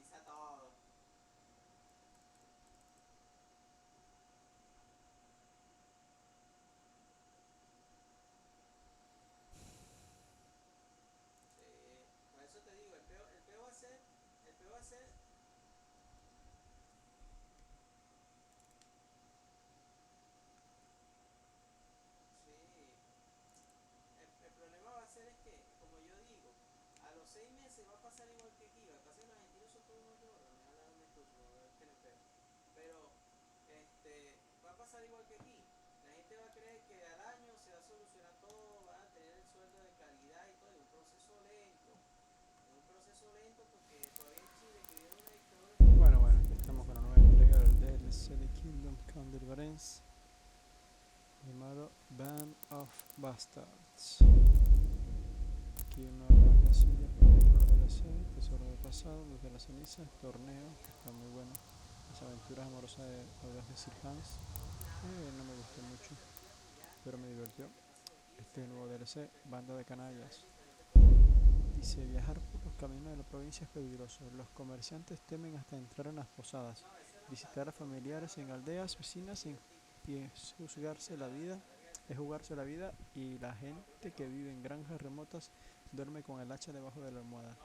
organiza todo. Por eso te digo, el peo va a ser, sí, el problema va a ser es que, como yo digo, a los 6 meses va a pasar igual que aquí, va a pasar los argentinos son todos unos lloros, me escucho, es que no espero, pero, va a pasar igual que aquí, la gente va a creer que al año se va a solucionar todo, van a tener el sueldo de calidad y todo, es un proceso lento porque todavía en Chile que viene una dictadura. Bueno, aquí estamos con la nueva entrega del DLC de Kindom con deliverance, llamado Band of Bastards. Aquí una nueva casilla para dentro del DLC, tesoro del pasado, desde las cenizas, torneo, que está muy bueno, las aventuras amorosas de Audas de Sir Hans, no me gustó mucho, pero me divirtió. Este nuevo DLC, banda de canallas. Dice, viajar por los caminos de la provincia es peligroso. Los comerciantes temen hasta entrar en las posadas. Visitar a familiares en aldeas vecinas es jugarse la vida y la gente que vive en granjas remotas duerme con el hacha debajo de la almohada.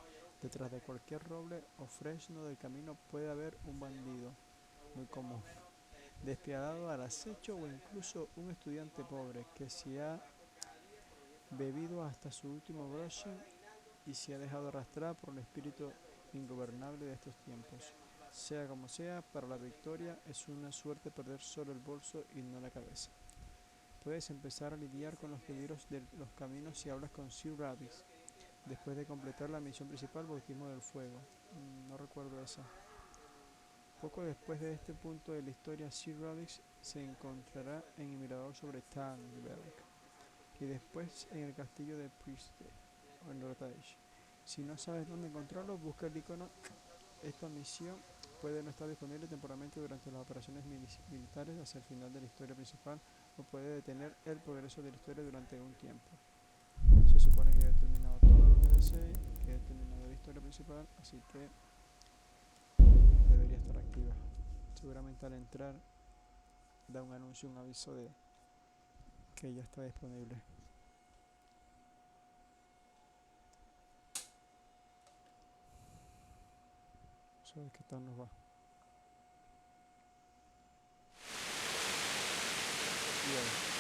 Detrás de cualquier roble o fresno del camino puede haber un bandido, muy común, despiadado al acecho o incluso un estudiante pobre que se ha bebido hasta su último broche y se ha dejado arrastrar por el espíritu ingobernable de estos tiempos. Sea como sea, para la victoria es una suerte perder solo el bolso y no la cabeza. Puedes empezar a lidiar con los peligros de los caminos si hablas con Sir Rabbis. Después de completar la misión principal, bautismo del fuego. No recuerdo esa. Poco después de este punto de la historia, Sir Rabbis se encontrará en el mirador sobre Tannberg y después en el castillo de Prieste o en Rotage. Si no sabes dónde encontrarlo, busca el icono. Esta misión puede no estar disponible temporalmente durante las operaciones militares hacia el final de la historia principal o puede detener el progreso de la historia durante un tiempo. Se supone que he terminado todo el DLC, que he terminado la historia principal, así que debería estar activa. Seguramente al entrar da un anuncio, un aviso de que ya está disponible. Vamos a ver qué tal nos va. Bien.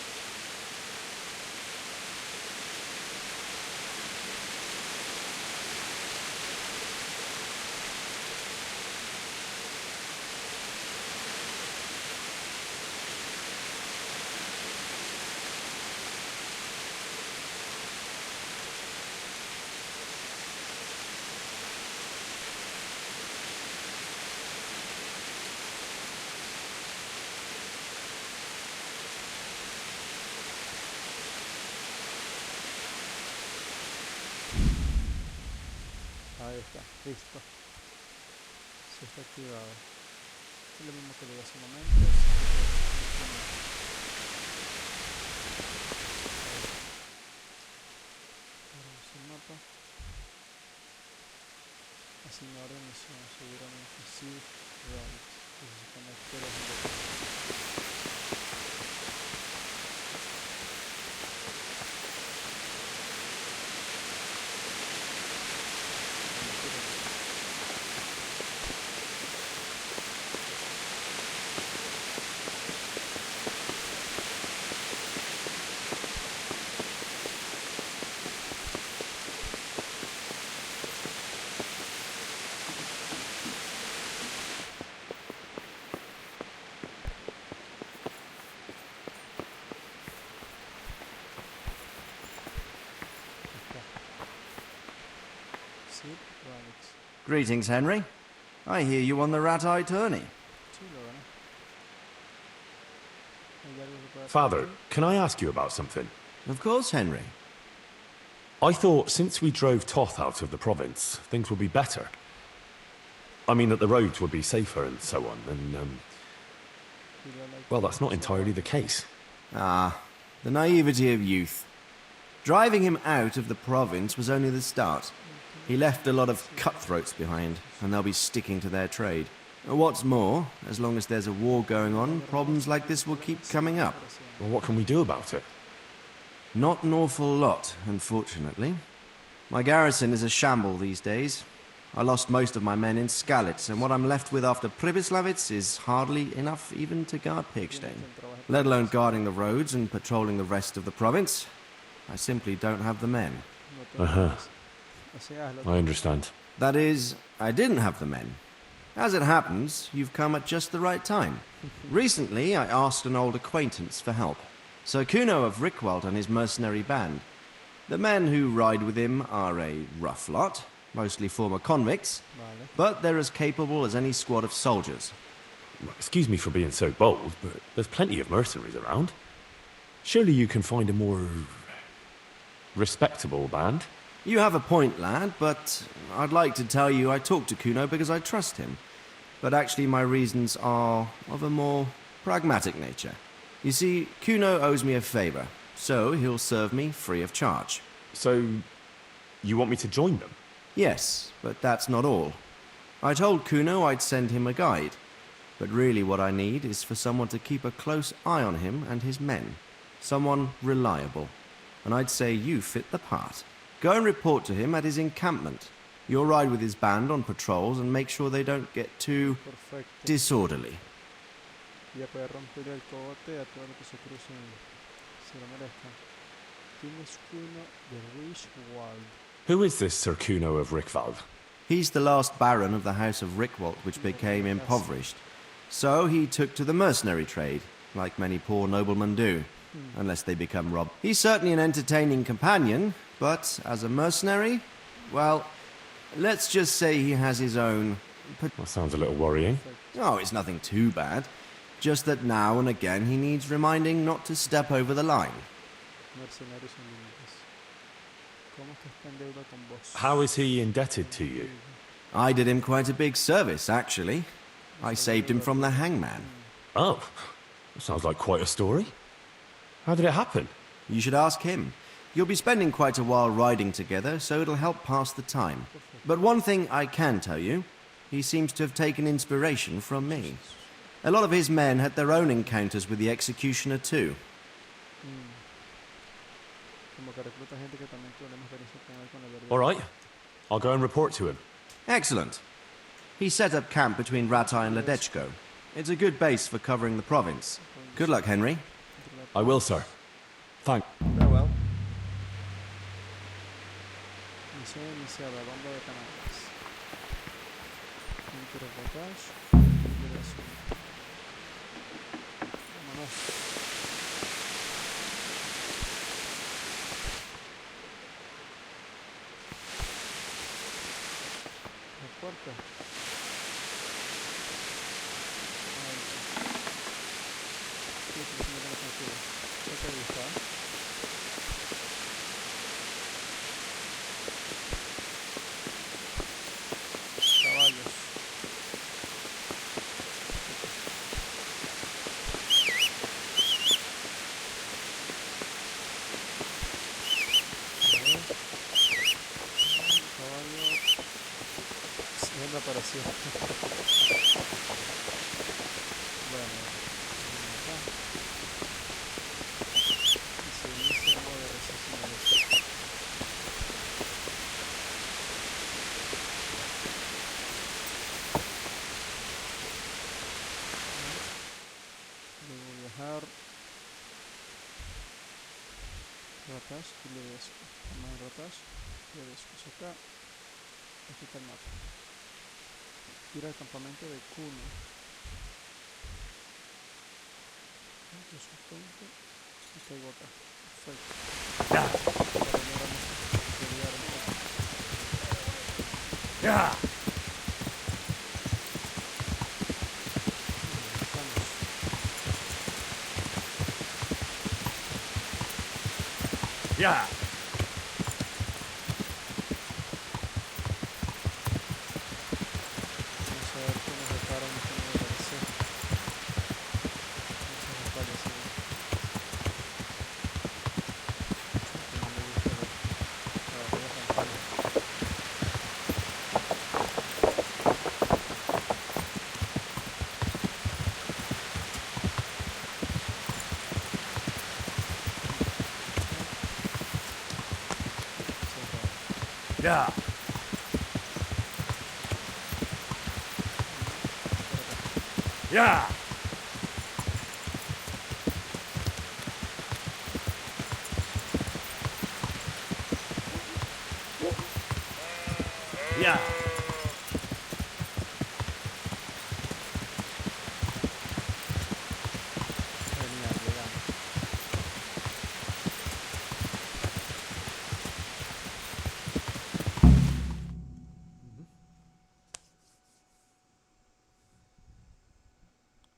Ahí está, listo. Se está activado. Es lo mismo que le di hace un momento. Vamos al mapa. Asignar de misión, seguramente sí. Right. Se conecta a Greetings, Henry. I hear you won the rat-eye tourney. Father, can I ask you about something? Of course, Henry. I thought since we drove Toth out of the province, things would be better. I mean that the roads would be safer and so on, and, well, that's not entirely the case. Ah, the naivety of youth. Driving him out of the province was only the start. He left a lot of cutthroats behind, and they'll be sticking to their trade. What's more, as long as there's a war going on, problems like this will keep coming up. Well, what can we do about it? Not an awful lot, unfortunately. My garrison is a shamble these days. I lost most of my men in Skalitz, and what I'm left with after Pribyslavitz is hardly enough even to guard Pigstein, let alone guarding the roads and patrolling the rest of the province. I simply don't have the men. I understand. That is, I didn't have the men. As it happens, you've come at just the right time. Recently, I asked an old acquaintance for help. Sir Kuno of Rickwald and his mercenary band. The men who ride with him are a rough lot, mostly former convicts, but they're as capable as any squad of soldiers. Excuse me for being so bold, but there's plenty of mercenaries around. Surely you can find a more respectable band? You have a point, lad, but I'd like to tell you I talked to Kuno because I trust him. But actually my reasons are of a more pragmatic nature. You see, Kuno owes me a favor, so he'll serve me free of charge. So, you want me to join them? Yes, but that's not all. I told Kuno I'd send him a guide, but really what I need is for someone to keep a close eye on him and his men. Someone reliable. And I'd say you fit the part. Go and report to him at his encampment. You'll ride with his band on patrols and make sure they don't get too Perfecto. disorderly. Ya puedes romperle el cogote a todo lo que se cruce se lo merezca. Tienes uno de Rishwald. Who is this Sir Kuno of Rickwald? He's the last baron of the House of Rickwald, which became impoverished. So he took to the mercenary trade, like many poor noblemen do, unless they become robbed. He's certainly an entertaining companion, but as a mercenary, well, let's just say he has his own... That sounds a little worrying. Oh, it's nothing too bad. Just that now and again he needs reminding not to step over the line. Mercenarios sin límites. ¿Cómo que está en deuda con vos? How is he indebted to you? I did him quite a big service, actually. I saved him from the hangman. Oh, that sounds like quite a story. How did it happen? You should ask him. You'll be spending quite a while riding together, so it'll help pass the time. But one thing I can tell you, he seems to have taken inspiration from me. A lot of his men had their own encounters with the executioner too. Como que recluta gente que también tuvo la misma experiencia con él con el verdadero. All right, I'll go and report to him. Excellent. He set up camp between Ratai and Ledechko. It's a good base for covering the province. Good luck, Henry. I will, sir. Thank. Farewell. Misión iniciada, banda de canales. Interrogatage. Liberación. Vámonos. La puerta. Sí, sí, sí, me tengo sentido. ¿Qué te gusta? Caballos. Caballo. Ya me apareció. Bueno, acá. Y se inicia el modo de resistencia. Debo viajar. Ratas y le desco. Más ratas. Le desco acá. Aquí está el mapa. Ir al campamento de Kuno. Yo supongo que caigo acá. Perfecto. Yeah. Vamos a ver qué nos depara en este nuevo DLC. Muchas batallas, sí. Que no me gusta ver. A ver, voy a campaña. Yeah. Yeah. Yeah. Genial, llegamos.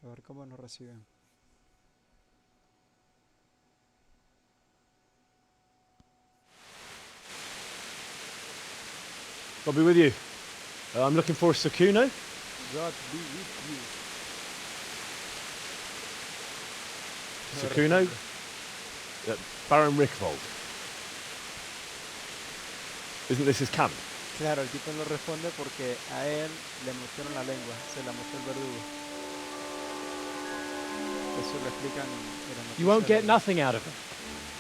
A ver cómo nos reciben. I'll be with you. I'm looking for Sakuno. God be with you. Sakuno? Baron Rickvold. Isn't this his camp? Claro, el tipo no responde porque a él le mordieron la lengua, se la mordió el verdugo. Eso lo explican en la noticia. You won't get de- nothing out of him.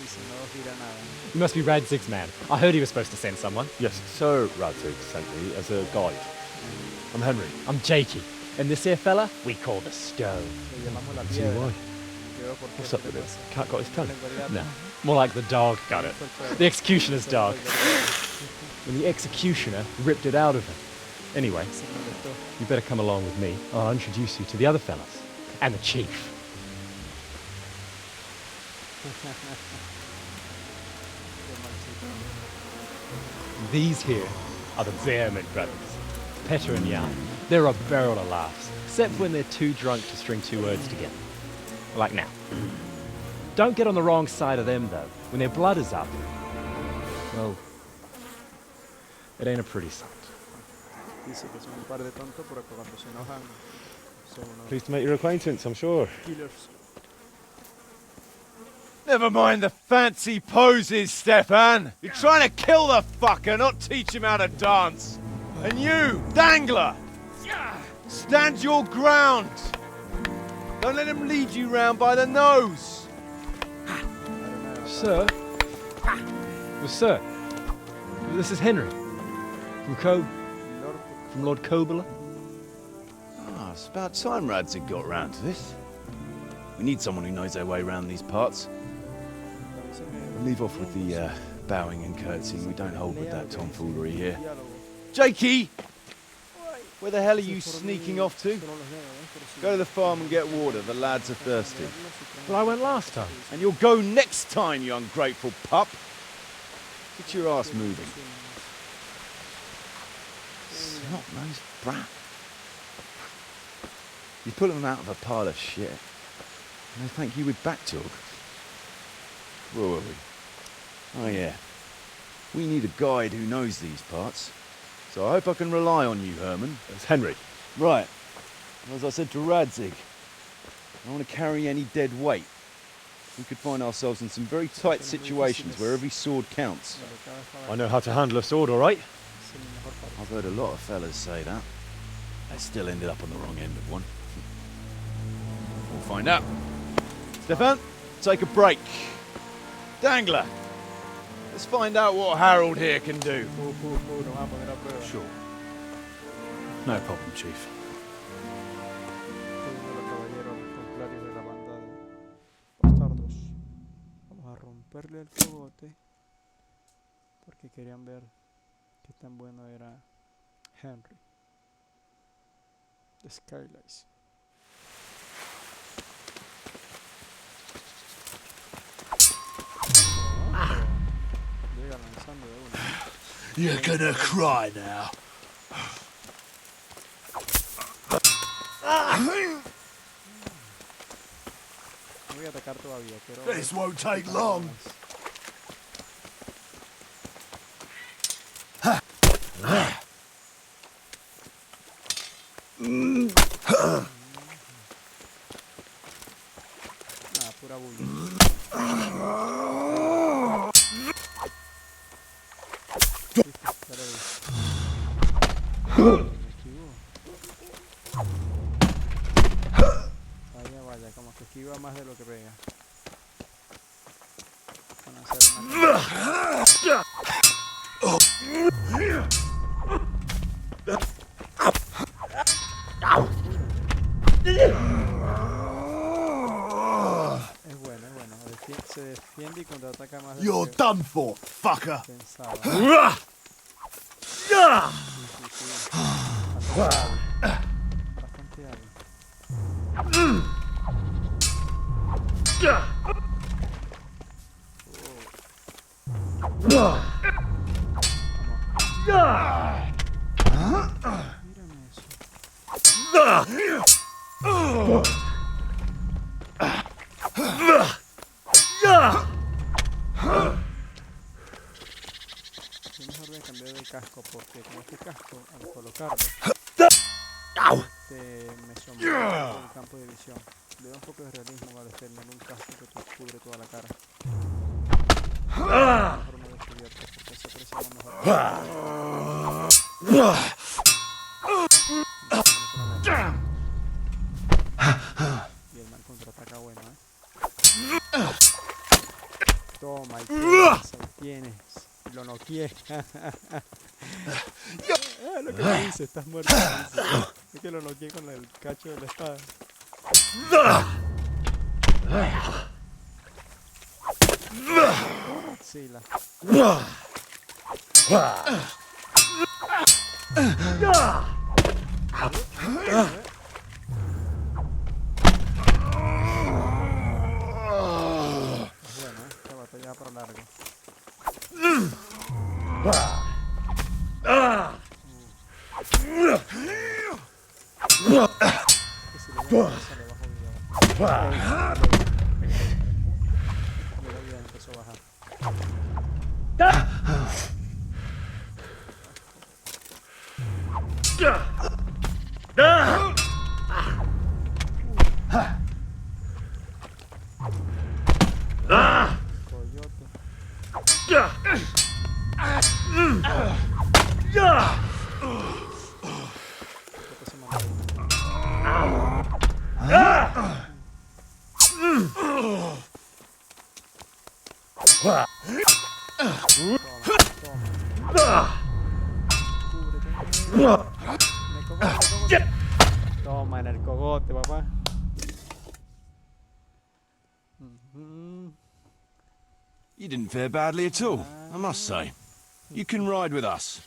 Dice, no os dirá nada. You must be Radzig's man. I heard he was supposed to send someone. Yes, Sir Radzig sent me as a guide. I'm Henry. I'm Jakey. And this here fella, we call the Stone. Le llamamos la See piedra. why? Yo, ¿por qué? What's up ¿Qué with le it? pasa? Cat got his tongue? Lengua de gato. No, more like the dog got it. Fue el perro. The executioner's Fue el dog. perro. And the executioner ripped it out of him. Anyway, Se molestó. you better come along with me. I'll introduce you to the other fellas. And the chief. Qué mal chico. These here are the Bearman brothers. Petter and Jan. They're a barrel of laughs. Except when they're too drunk to string two words together. Like now. Don't get on the wrong side of them, though. When their blood is up, well, it ain't a pretty sight. Dice que son un par de tontos, pero que cuando se enojan son unos Pleased to make your acquaintance, I'm sure. killers. Never mind the fancy poses, Stefan. You're trying to kill the fucker, not teach him how to dance. And you, Dangler, stand your ground. Don't let him lead you round by the nose. Sir? Well, sir, this is Henry. From Lord Kobler. Ah, it's about time Radzig got round to this. We need someone who knows their way around these parts. We'll leave off with the bowing and curtsying. We don't hold with that tomfoolery here. Jakey! Where the hell are you sneaking off to? Go to the farm and get water. The lads are thirsty. But I went last time. And you'll go next time, you ungrateful pup. Get your ass moving. Snot-nosed brat. You pull him out of a pile of shit. And they thank you with back talk. Where were we? Oh yeah. We need a guide who knows these parts. So I hope I can rely on you, Herman. It's Henry. Right. As I said to Radzig, I don't want to carry any dead weight. We could find ourselves in some very tight situations where every sword counts. I know how to handle a sword, all right? I've heard a lot of fellas say that. They still ended up on the wrong end of one. We'll find out. Stefan, take a break. Dangler, let's find out what Harold here can do. Nos van a poner a prueba. Sure. No problem, Chief. Uno de los caballeros templarios de la banda de bastardos. Vamos a romperle el cogote porque querían ver qué tan bueno era Henry. The Skylights. Llega lanzando de una. You're gonna cry now. No voy a atacar todavía, quiero ver This won't take qué tan long. bueno es. Nada, pura bulla. Ya le vi. Me esquivó. Vaya, vaya, como que esquiva más de lo que pega. Van a hacer una... Es bueno, es bueno. Se defiende y contraataca más de You're lo que done for, fucker. pensaba. Bastante hábil. Mírame eso. Yo mejor voy a cambiar de casco porque con este casco, al colocarlo, me sombrea todo el campo de visión. Le da un poco de realismo al tener un casco que te cubre toda la cara. Mejor no descubierto porque se aprecia mejor. Y el man contraataca bueno, Toma, ahí tienes. Lo noqueé. Lo que me dice, estás muerto. Es que lo noqueé con el cacho de la espada. Sí, la. Bueno, esta batalla va para largo. Que si le voy a pasar, le bajo vida. Mira, ya empezó a bajar. Coyote. Coyote se mandó. Toma en el cogote, papá. You didn't fare badly at all, I must say. You can ride with us.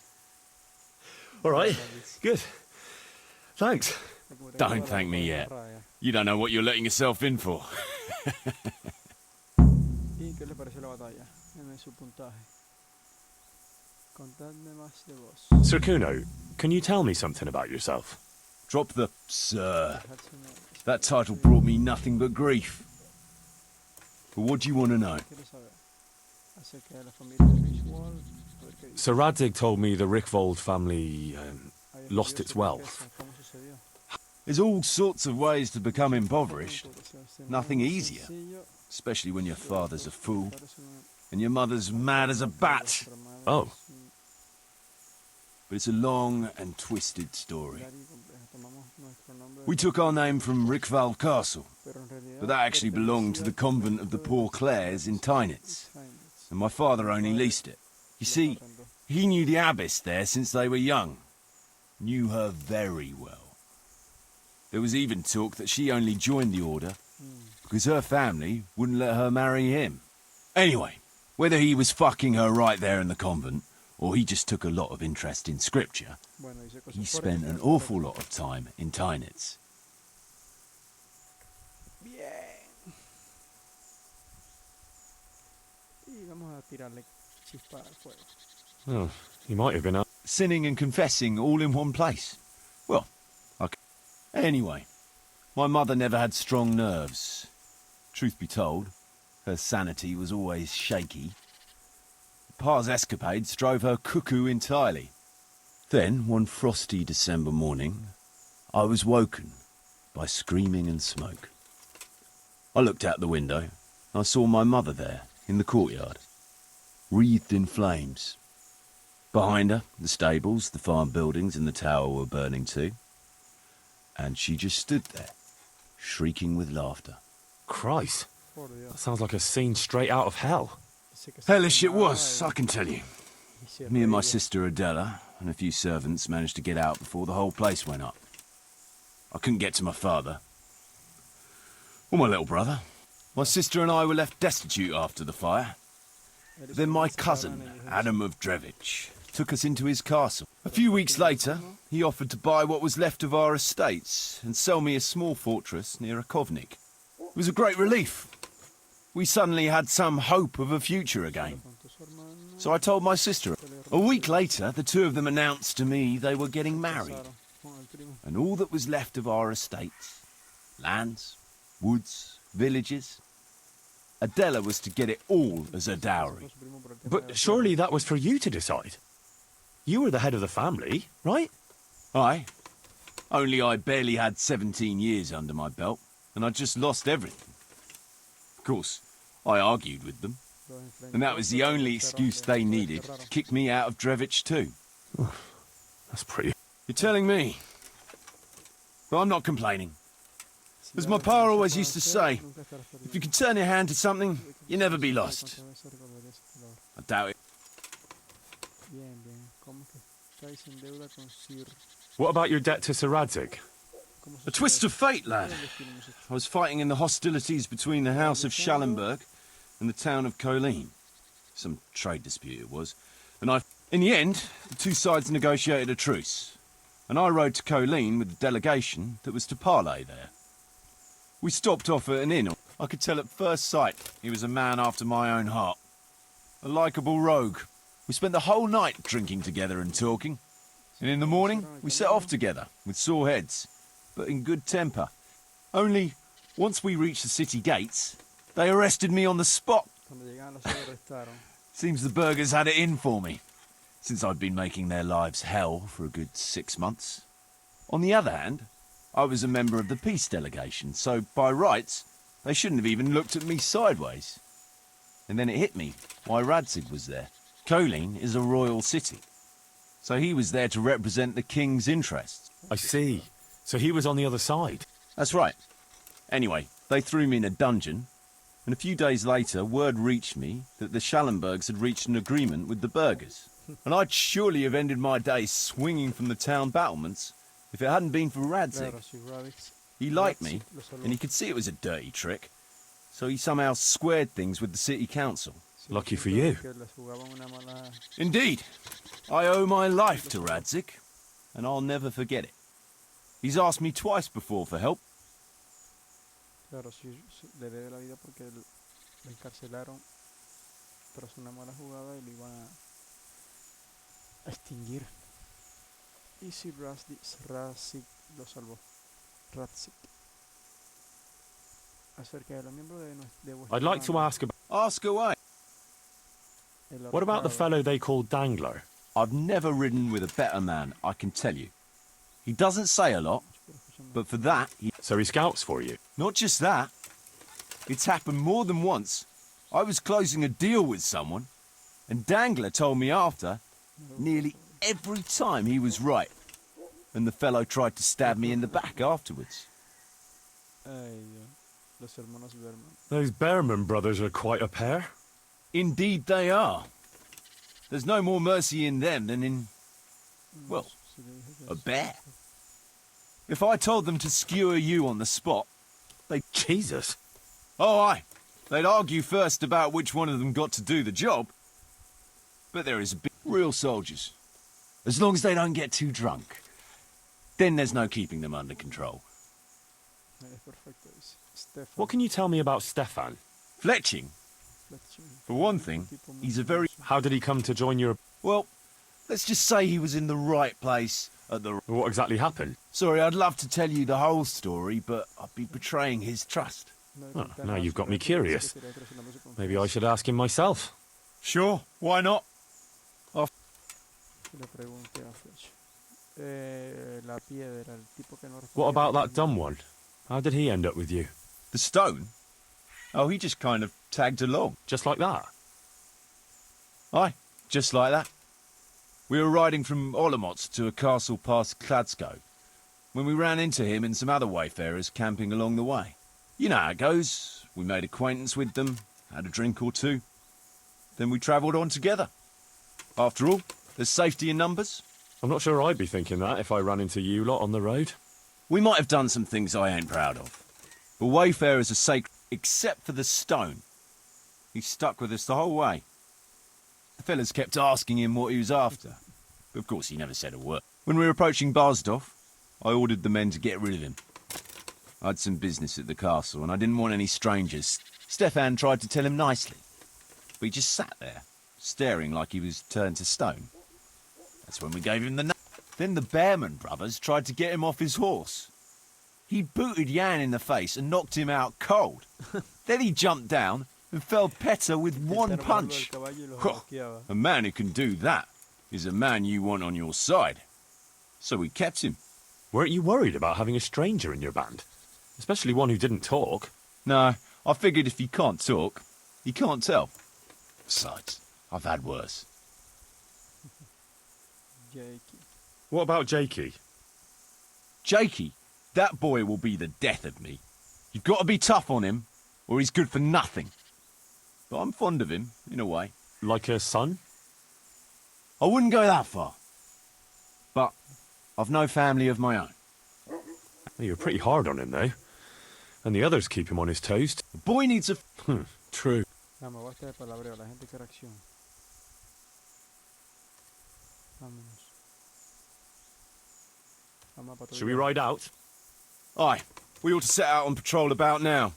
All right, good. Thanks. Don't thank me yet. You don't know what you're letting yourself in for. ¿Y qué le pareció la batalla? Deme su puntaje. Contadme más de vos. Sir Kuno, can you tell me something about yourself? Drop the sir. That title brought me nothing but grief. But what do you want to know? Quiero saber acerca de la familia de Richwald. A ver qué dice. Sir Radzik told me the Rickvold family Había lost perdido its su wealth. riqueza. ¿Cómo sucedió? There's all sorts of ways to become impoverished, Empobrecerse. Nothing Muy easier. sencillo, especially when your father's a fool parece una- and your mother's mad as a bat. nuestra madre Oh. es un But it's a long and twisted story. larga y compleja. Tomamos nuestro nombre We took our name from Rickval Castle, pero en realidad but that actually belonged to the convent of the Poor Clares in Tynitz, and my father only leased it. You see, he knew the abbess there since they were young. Knew her very well. There was even talk that she only joined the order because her family wouldn't let her marry him. Anyway, whether he was fucking her right there in the convent, or he just took a lot of interest in scripture, Bueno, dice cosas he fuertes, spent an pero- awful lot of time in Tynitz. Bien. Y vamos a tirarle chispa al fuego. Oh, he might have been out. Sinning and confessing all in one place. Well, anyway, my mother never had strong nerves. Truth be told, her sanity was always shaky. Pa's escapades drove her cuckoo entirely. Then, one frosty December morning, I was woken by screaming and smoke. I looked out the window and I saw my mother there in the courtyard, wreathed in flames. Behind her, the stables, the farm buildings and the tower were burning too. And she just stood there, shrieking with laughter. Christ, Por Dios. that sounds like a scene straight out of hell. Dice que se Hellish it quemaba was, I can tell you. Me and my sister Adela and a few servants managed to get out before the whole place went up. I couldn't get to my father. Or my little brother. My sister and I were left destitute after the fire. Then my cousin, Adam of Drevich, took us into his castle. A few weeks later, he offered to buy what was left of our estates and sell me a small fortress near Akovnik. It was a great relief. We suddenly had some hope of a future again. So I told my sister. A week later, the two of them announced to me they were getting married. And all that was left of our estates, lands, woods, villages, Adela was to get it all as a dowry. But surely that was for you to decide. You were the head of the family, right? Aye. Only I barely had 17 years under my belt, and I just lost everything. Of course, I argued with them, and that was the only excuse they needed to kick me out of Drevich too. That's pretty... You're telling me? But I'm not complaining. As my pa always used to say, if you can turn your hand to something, you'll never be lost. I doubt it. What about your debt to Sir Radzig? A twist of fate, lad. I was fighting in the hostilities between the House of Schallenberg and the town of Colleen. Some trade dispute it was. And in the end, the two sides negotiated a truce. And I rode to Colleen with the delegation that was to parley there. We stopped off at an inn. I could tell at first sight he was a man after my own heart. A likeable rogue. We spent the whole night drinking together and talking. And in the morning, we set off together, with sore heads, but in good temper. Only, once we reached the city gates, they arrested me on the spot. Seems the burghers had it in for me, since I'd been making their lives hell for a good 6 months. On the other hand, I was a member of the peace delegation, so by rights, they shouldn't have even looked at me sideways. And then it hit me why Radzig was there. Colleen is a royal city, so he was there to represent the king's interests. I see. So he was on the other side. That's right. Anyway, they threw me in a dungeon, and a few days later word reached me that the Schallenbergs had reached an agreement with the burghers. And I'd surely have ended my days swinging from the town battlements if it hadn't been for Radzig. He liked me, and he could see it was a dirty trick, so he somehow squared things with the city council. Lucky for you. Indeed. I owe my life to Radzig, and I'll never forget it. He's asked me twice before for help. Claro, sí, le debe la vida porque lo encarcelaron tras una mala jugada y lo iban a extinguir. Y si Radzig lo salvó. Radzig. Acerca de los miembros de vuestra I'd like to ask about... Ask away. What about the fellow they called Dangler? I've never ridden with a better man, I can tell you. He doesn't say a lot, but for that, So he scouts for you? Not just that. It's happened more than once. I was closing a deal with someone, and Dangler told me after, nearly every time he was right, and the fellow tried to stab me in the back afterwards. Those Behrman brothers are quite a pair. Indeed they are. There's no more mercy in them than in, well, a bear. If I told them to skewer you on the spot, they'd... Jesus. Oh, aye. They'd argue first about which one of them got to do the job. But there is a bit... Real soldiers. As long as they don't get too drunk, then there's no keeping them under control. What can you tell me about Stefan? Fletching. For one thing, he's a very... How did he come to join your... Well, let's just say he was in the right place at the... What exactly happened? Sorry, I'd love to tell you the whole story, but I'd be betraying his trust. Oh, now you've got me curious. Maybe I should ask him myself. Sure, why not? What about that dumb one? How did he end up with you? The stone? Oh, he just kind of tagged along. Just like that? Aye, just like that. We were riding from Olomouc to a castle past Kladsko, when we ran into him and some other wayfarers camping along the way. You know how it goes. We made acquaintance with them, had a drink or two. Then we travelled on together. After all, there's safety in numbers. I'm not sure I'd be thinking that if I ran into you lot on the road. We might have done some things I ain't proud of. But wayfarers are sacred, except for the stone. He stuck with us the whole way. The fellas kept asking him what he was after. But of course he never said a word. When we were approaching Bastardos, I ordered the men to get rid of him. I had some business at the castle, and I didn't want any strangers. Stefan tried to tell him nicely, but he just sat there, staring like he was turned to stone. That's when we gave him the Then the Bearman brothers tried to get him off his horse. He booted Jan in the face and knocked him out cold. Then he jumped down and felled Petter with one punch. A man who can do that is a man you want on your side. So we kept him. Weren't you worried about having a stranger in your band? Especially one who didn't talk. No, I figured if he can't talk, he can't tell. Besides, I've had worse. Jakey. What about Jakey? Jakey, that boy will be the death of me. You've got to be tough on him, or he's good for nothing. But I'm fond of him, in a way. Like a son? I wouldn't go that far. But I've no family of my own. You're pretty hard on him, though. And the others keep him on his toes. The boy needs a... True. Vamos, basta de palabreo, la gente quiere acción. Vámonos. Vamos a patrullar. Should we ride out? Aye, we ought to set out on patrol about now.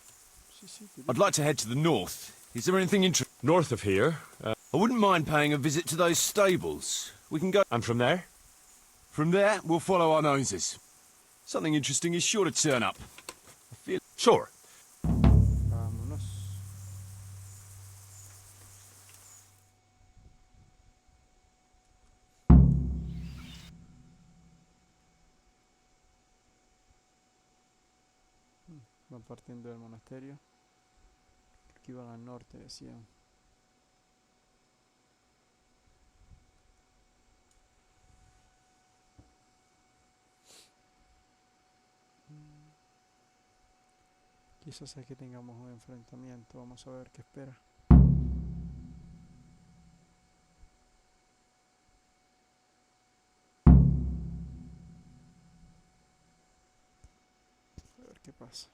Sí, sí, I'd like to head to the north. Is there anything interesting? North of here. I wouldn't mind paying a visit to those stables. We can go... And from there? From there, we'll follow our noses. Something interesting is sure to turn up. I feel... Sure. Vámonos. Van partiendo del monasterio. Aquí van al norte, decían. Quizás aquí tengamos un enfrentamiento. Vamos a ver qué espera. A ver qué pasa.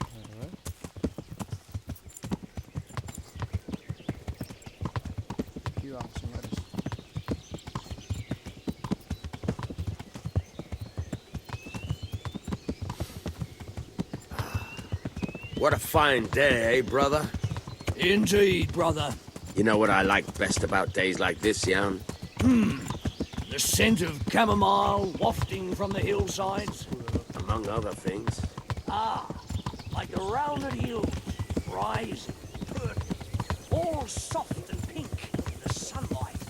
A ver. Aquí vamos, señores. What a fine day, eh, brother? Indeed, brother. You know what I like best about days like this, Jan? The scent of chamomile wafting from the hillsides. Among other things. Ah, like the rounded hills, rising, all soft and pink in the sunlight.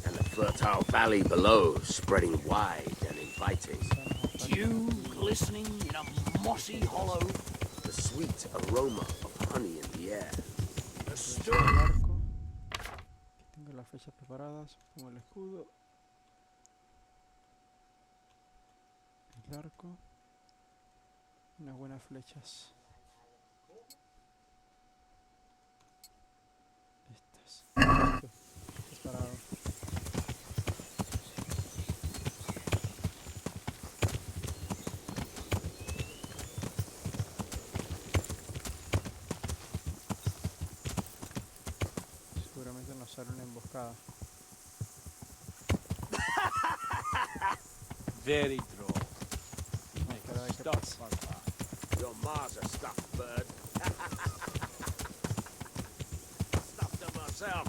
And the fertile valley below, spreading wide and inviting. Dew glistening in a mossy hollow. The sweet aroma of honey in the air. The El stir. arco. Aquí tengo las flechas preparadas. Pongo el escudo. El arco. Unas buenas flechas. Estas. Listo. Preparado. Seguramente nos sale una emboscada. Very droll. Vamos a ver qué pasa. Your ma's a stuffed bird. Stuffed her myself.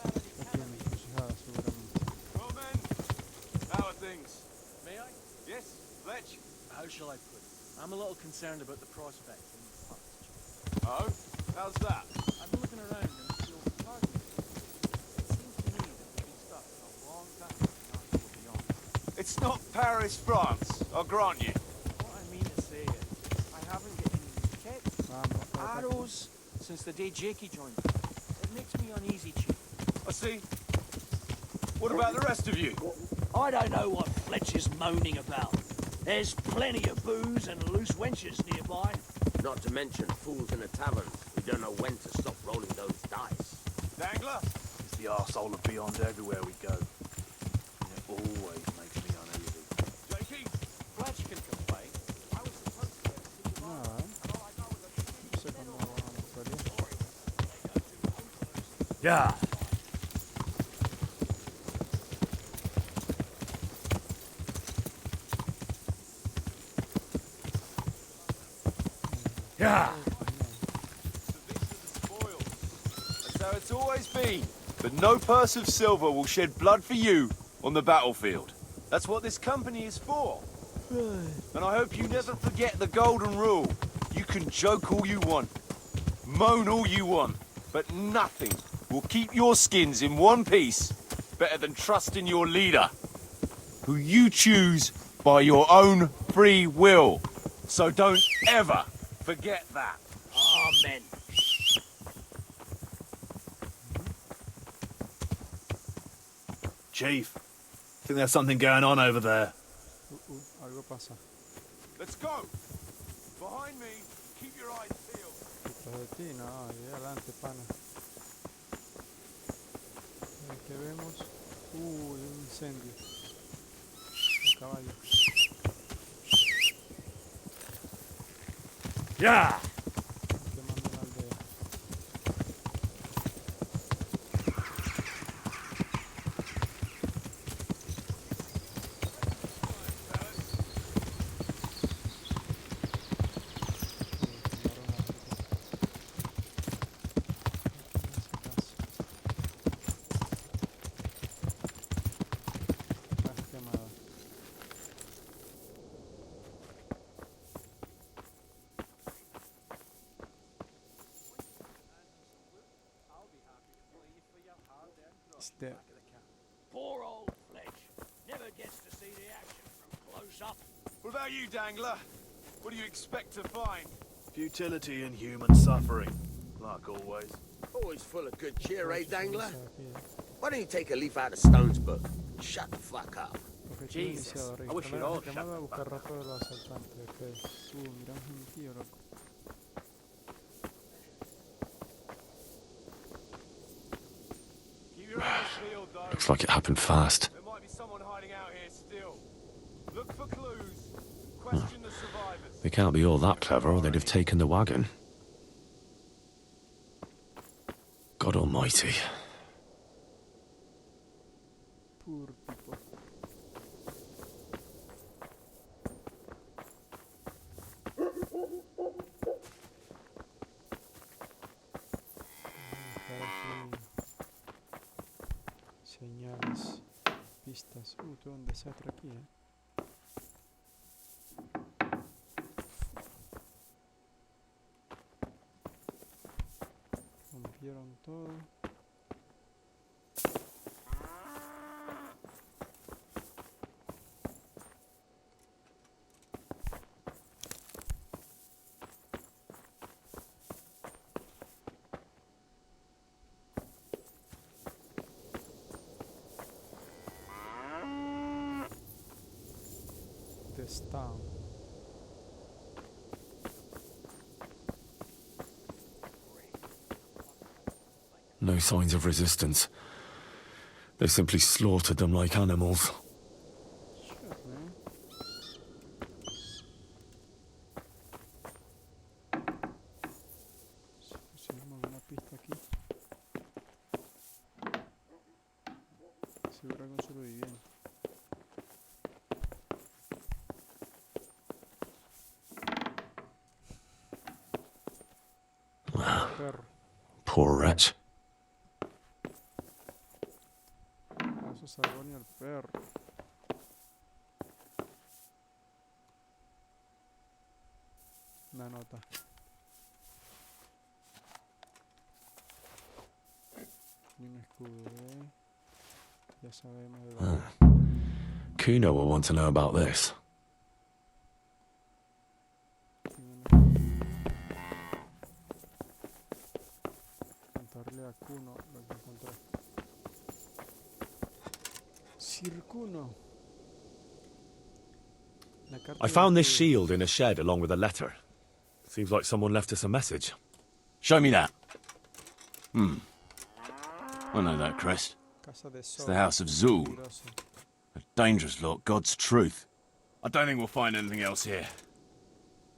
Aquí en la encrucijada seguramente. Well, men, how are things? May I? Yes, Fletch? How shall I put it? I'm a little concerned about the prospect. Oh, how's that? I've been looking around and you'll pardon me. It seems to me that we've been stuck for a long time and not go beyond. It's not Paris, France, I'll grant you. What I mean to say is, I haven't got any checks, Vamos, para acá. arrows, since the day Jakey joined us. It makes me uneasy, Chief. I see. What about the rest of you? I don't know what Fletch is moaning about. There's plenty of booze and loose wenches nearby. Not to mention fools in a tavern who don't know when to stop rolling those dice. Dangler? It's the arsehole of beyond everywhere we go. And it always makes me uneasy. Jakey? Fletch can complain. I was supposed to get No, and all I know is a no sé cómo actuaría. Yeah. Yeah. That's how it's always been. But no purse of silver will shed blood for you on the battlefield. That's what this company is for. And I hope you never forget the golden rule. You can joke all you want, moan all you want, but nothing will keep your skins in one piece better than trusting your leader, who you choose by your own free will. So don't ever forget that. Amen. Chief, think there's something going on over there. Algo pasa. Let's go. Behind me, keep your eyes peeled. Detrás de ti, no, ahí adelante, pana. ¿Qué vemos? Un incendio. Un caballo. Yeah. Quemando una aldea. Este. Poor old Fletch. Never gets to see the action from close up. What about you, Dangler? What do you expect to find? Futility and human suffering, like always. Always full of good cheer, eh, Dangler? Aquí, Why don't you take a leaf out of Stone's book? Shut the fuck up. Objetivo Jesus, iniciado. I wish Registrar you'd all la shut llamada the a buscar fuck up. rastro de los asaltantes. Ok. Mira un gentío, loco. Keep your eyes peeled, though. Looks like it happened fast. There might be someone hiding out here still. Look for clues. Question the survivors. They can't be all that clever or they'd have taken the wagon. God almighty. Poor people. Señales, pistas. Tengo un desastre aquí, Rompieron todo. Esta. No signs of resistance. They simply slaughtered them like animals. Shit, man. Si pusiéramos una pista aquí. Seguro que sobreviviendo. Perro. Poor wretch. No se salvó ni el perro. Una nota. Y un escudo, Ya sabemos de dónde. Kuno will want to know about this. Contarle a Kuno lo que encontré. I found this shield in a shed along with a letter. Seems like someone left us a message. Show me that. I know that crest. It's the House of Zul. A dangerous lot, God's truth. I don't think we'll find anything else here.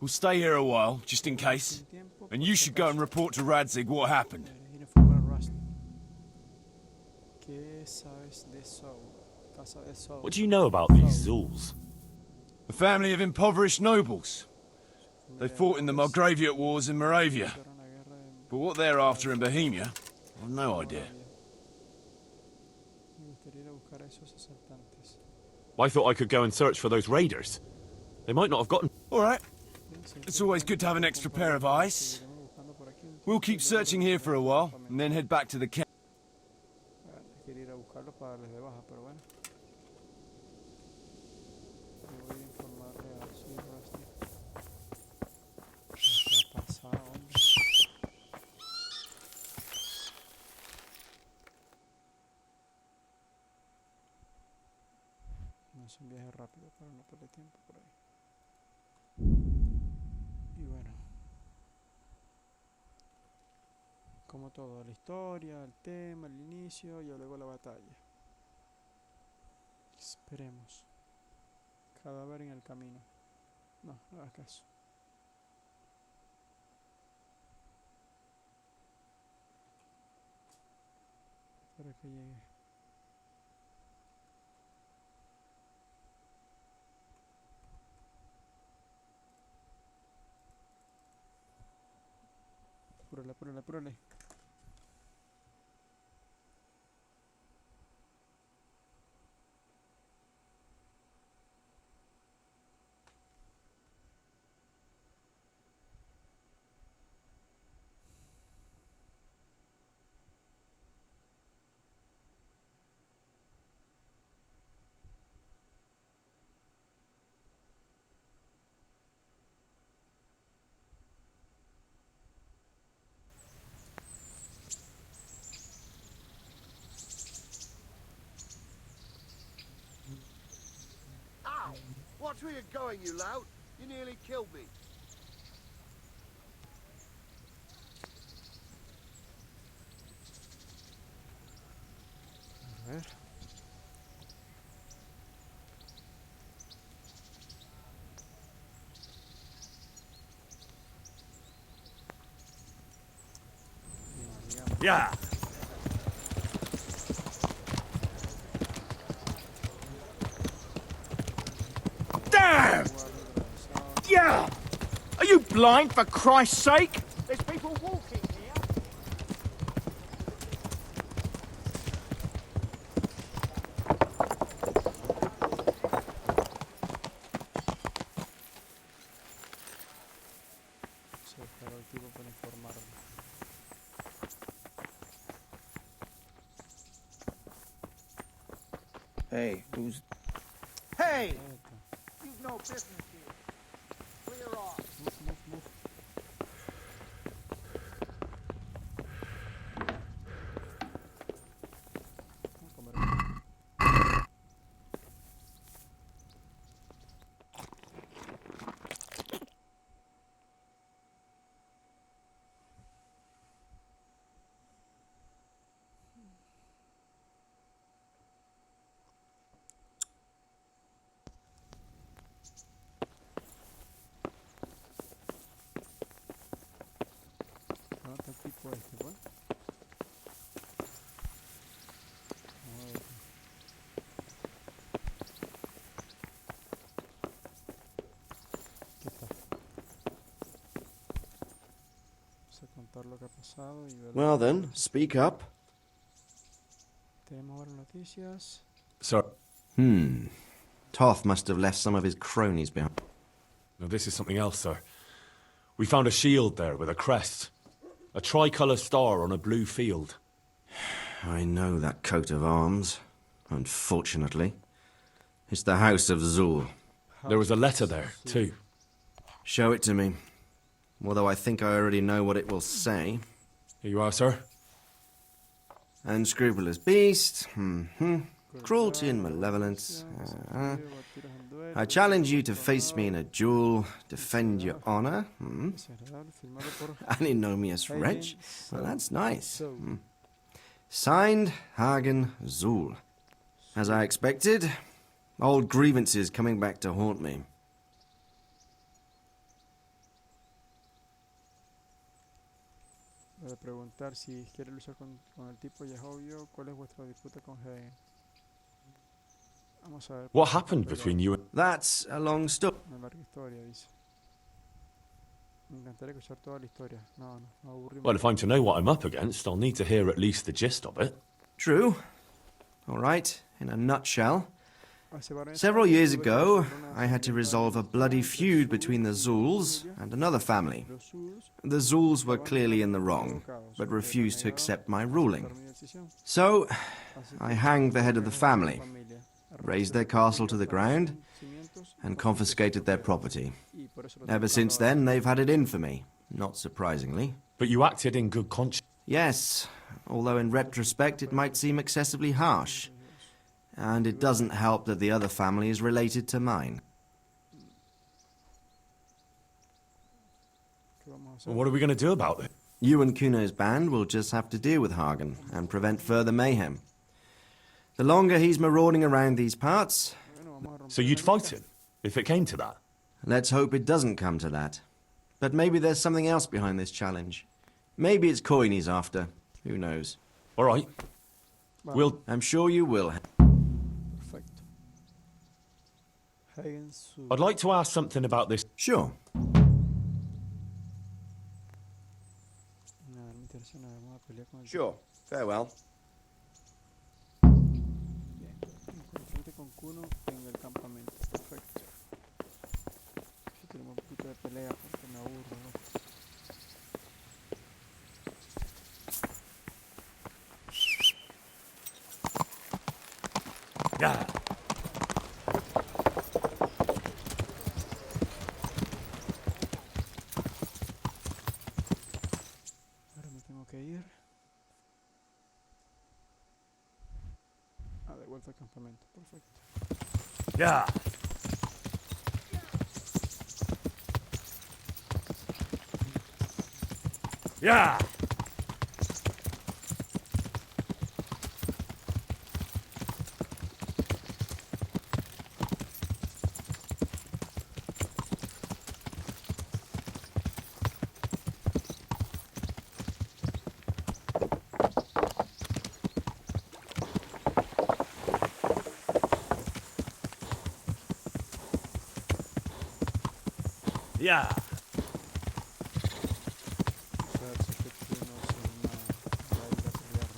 We'll stay here a while, just in case. And you should go and report to Radzig what happened. What do you know about these Zuls? A family of impoverished nobles. They fought in the Margraviate Wars in Moravia. But what they're after in Bohemia, I've no idea. I thought I could go and search for those raiders. They might not have gotten... All right. It's always good to have an extra pair of eyes. We'll keep searching here for a while, and then head back to the camp. Es un viaje rápido para no perder tiempo por ahí. Y bueno, como todo, la historia, el tema, el inicio y luego la batalla. Esperemos. Cadáver en el camino. No, no hagas caso. Espero que llegue. Apúrale, apúrale, apúrale. Watch where you're going, you lout. You nearly killed me. A ver. Yeah. Damn! Yeah! Are you blind, for Christ's sake? There's people walking here. Se paró el tipo para informarme. Hey, who's... Hey! You've no business here. Clear off. Move, move. ¿Qué tipo este, pues? ¿Qué está? Vamos a contar lo que ha pasado y ver. Well then, speak up. Tenemos ahora noticias. Sir. Toth must have left some of his cronies behind. No, this is something else, sir. We found a shield there with a crest. A tricolour star on a blue field. I know that coat of arms, unfortunately. It's the House of Zul. There was a letter there, too. Show it to me. Although I think I already know what it will say. Here you are, sir. Unscrupulous beast. Cruelty and malevolence. I challenge you to face me in a duel, defend your honor. Desagradable, firmado por An ignominious wretch? Well, that's nice. So, Signed, Hagen Zul. As I expected, old grievances coming back to haunt me. voy a preguntar si quiere luchar con el tipo, ya es obvio. ¿Cuál es vuestra disputa con Hagen? Vamos a ver. What happened between you and... That's a long story. Una larga historia, dice. Me encantaría escuchar toda la historia. No, aburrimos. Well, if I'm to know what I'm up against, I'll need to hear at least the gist of it. True. All right, in a nutshell. Hace varios Several años years tuve que ago, resolver una I had to resolve a bloody feud between the Zuls and another family. Los Zulus The Zuls were clearly in the wrong, but refused to accept my ruling. So, I hanged the head of the family, razed their castle to the ground, and confiscated their property. Ever since then, they've had it in for me, not surprisingly. But you acted in good conscience. Yes, although in retrospect it might seem excessively harsh. And it doesn't help that the other family is related to mine. Well, what are we going to do about it? You and Kuno's band will just have to deal with Hagen and prevent further mayhem. The longer he's marauding around these parts, So you'd fight him, if it came to that? let's hope it doesn't come to that. But maybe there's something else behind this challenge. Maybe it's coin he's after. Who knows? All right. We'll... I'm sure you will. Perfecto. Hagen Zul. I'd like to ask something about this. Sure. Nada, no me interesa nada. Vamos a pelear con el Sure. Farewell. Bien. Enfrente con Kuno en el campamento. Perfecto. Aquí tenemos un poquito de pelea porque me aburro, ¿no? Yeah. Ahora me tengo que ir. De vuelta al campamento. Perfecto. Yeah. Yeah. Yeah. Quizás este Kuno se va a ir a pelear.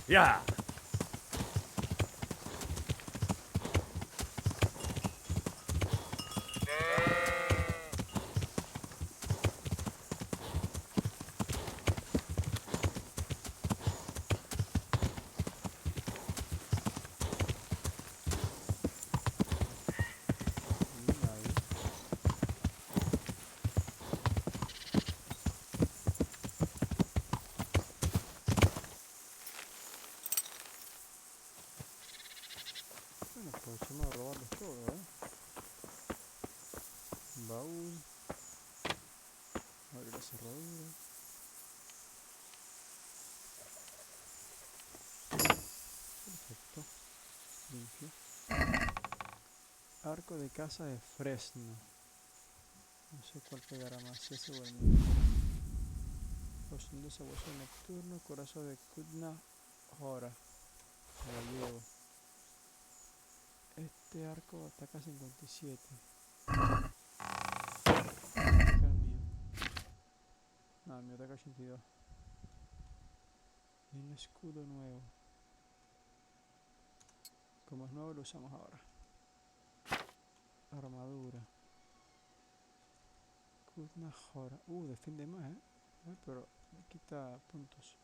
Yeah. Bueno, aprovechemos de robarles todo, ¿eh? Baúl. Abrir la cerradura. Perfecto. Limpio. Arco de caza de fresno. No sé cuál pegará más, ese o el mío. Poción de sabueso nocturno, corazón de Kutna Hora. Lo llevo. Este arco ataca 57. Ataca el mío. No, el mío ataca 82. Y un escudo nuevo. Como es nuevo lo usamos ahora. Armadura. Kutna Hora. Defiende más, pero me quita puntos.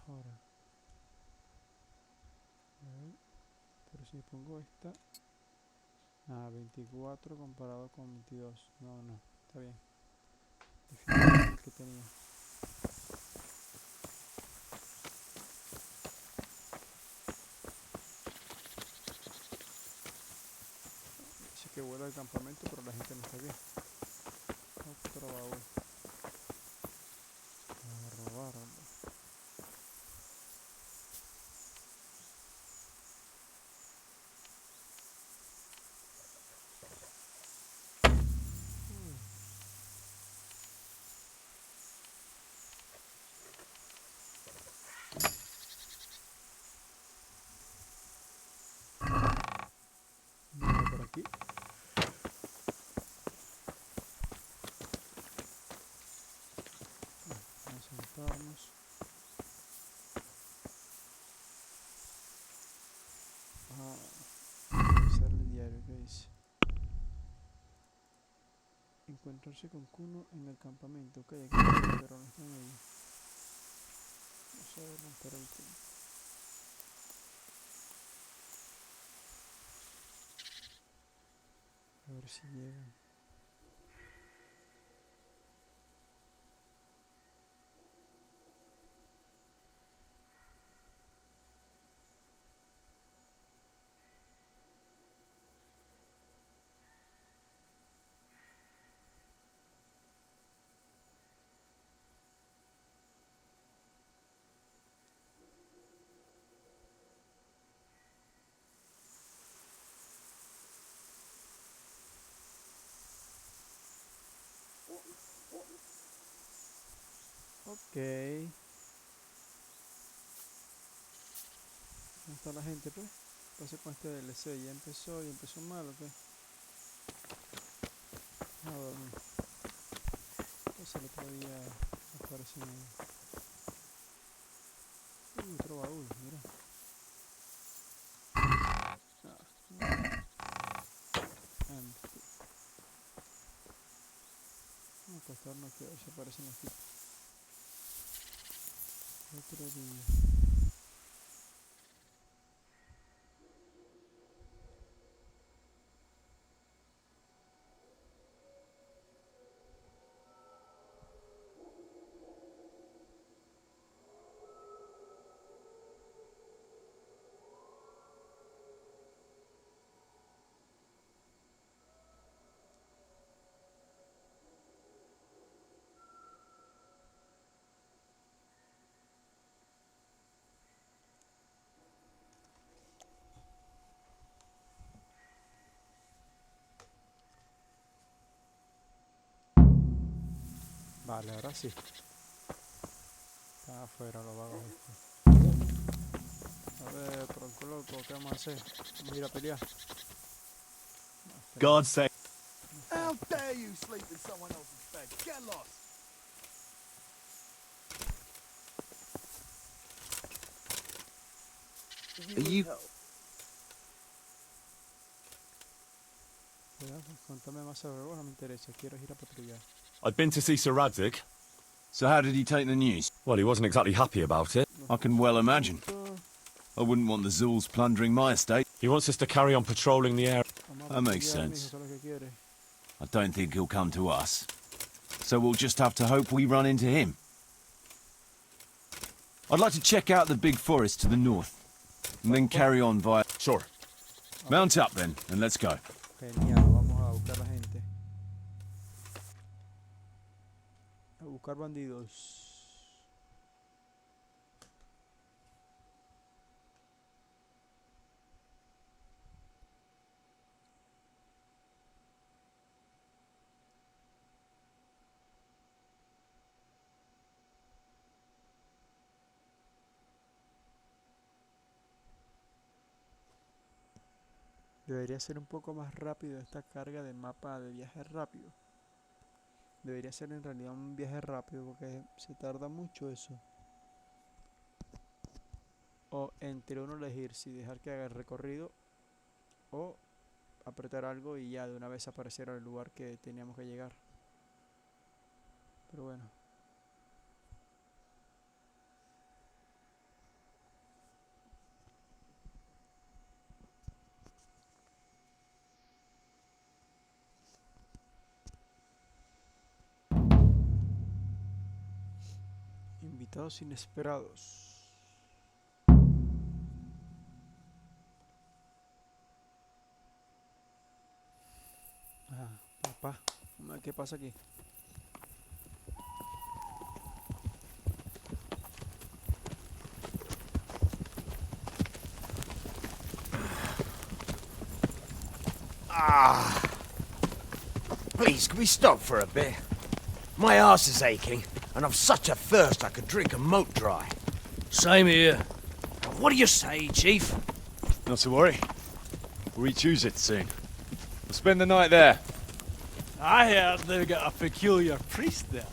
mejor. Pero si pongo esta. 24 comparado con 22. No, no, está bien. Definitivamente el que tenía. Dice que vuela al campamento, pero la gente no está aquí. Otro baúl. A robarlo. Nada por aquí. Vamos a sentarnos. Revisar el diario que dice. Encontrarse con Kuno en el campamento. Ok, aquí pero no están ahí. Vamos a ver romper el tiempo. A ver si llegan. Ok. ¿Dónde está la gente, pues? ¿Qué pasa con este DLC? ¿Ya empezó y empezó mal o qué? A dormir. Pues el otro día apareció otro baúl, mira. Empty. Vamos a acostarnos que a ver si aparecen los tipos. Otro día. Vale, ahora sí. Están afuera los vagos estos. A ver, tronco loco, ¿qué vamos a hacer? Vamos a ir a pelear. God's sake. How dare you sleep in someone else's bed? Get lost! Are you... Contame más sobre vos, no me interesa. Quiero ir a patrullar. I'd been to see Sir Radzig. So how did he take the news? Well, he wasn't exactly happy about it. I can well imagine. I wouldn't want the Zulus plundering my estate. He wants us to carry on patrolling the area. That makes sense. I don't think he'll come to us. So we'll just have to hope we run into him. I'd like to check out the big forest to the north, and then carry on via... Sure. Mount up then, and let's go. Genial, vamos a buscar la gente. A buscar bandidos. Debería ser un poco más rápido esta carga de mapa de viaje rápido. Debería ser en realidad un viaje rápido porque se tarda mucho eso. O entre uno elegir si dejar que haga el recorrido o apretar algo y ya de una vez aparecer al lugar que teníamos que llegar. Pero bueno. Invitados inesperados. Ah, papá. ¿Qué pasa aquí? Please, can we stop for a bit? My arse is aching, and I've such a thirst I could drink a moat dry. Same here. What do you say, Chief? Not to worry. We'll choose it soon. We'll spend the night there. I heard they've got a peculiar priest there.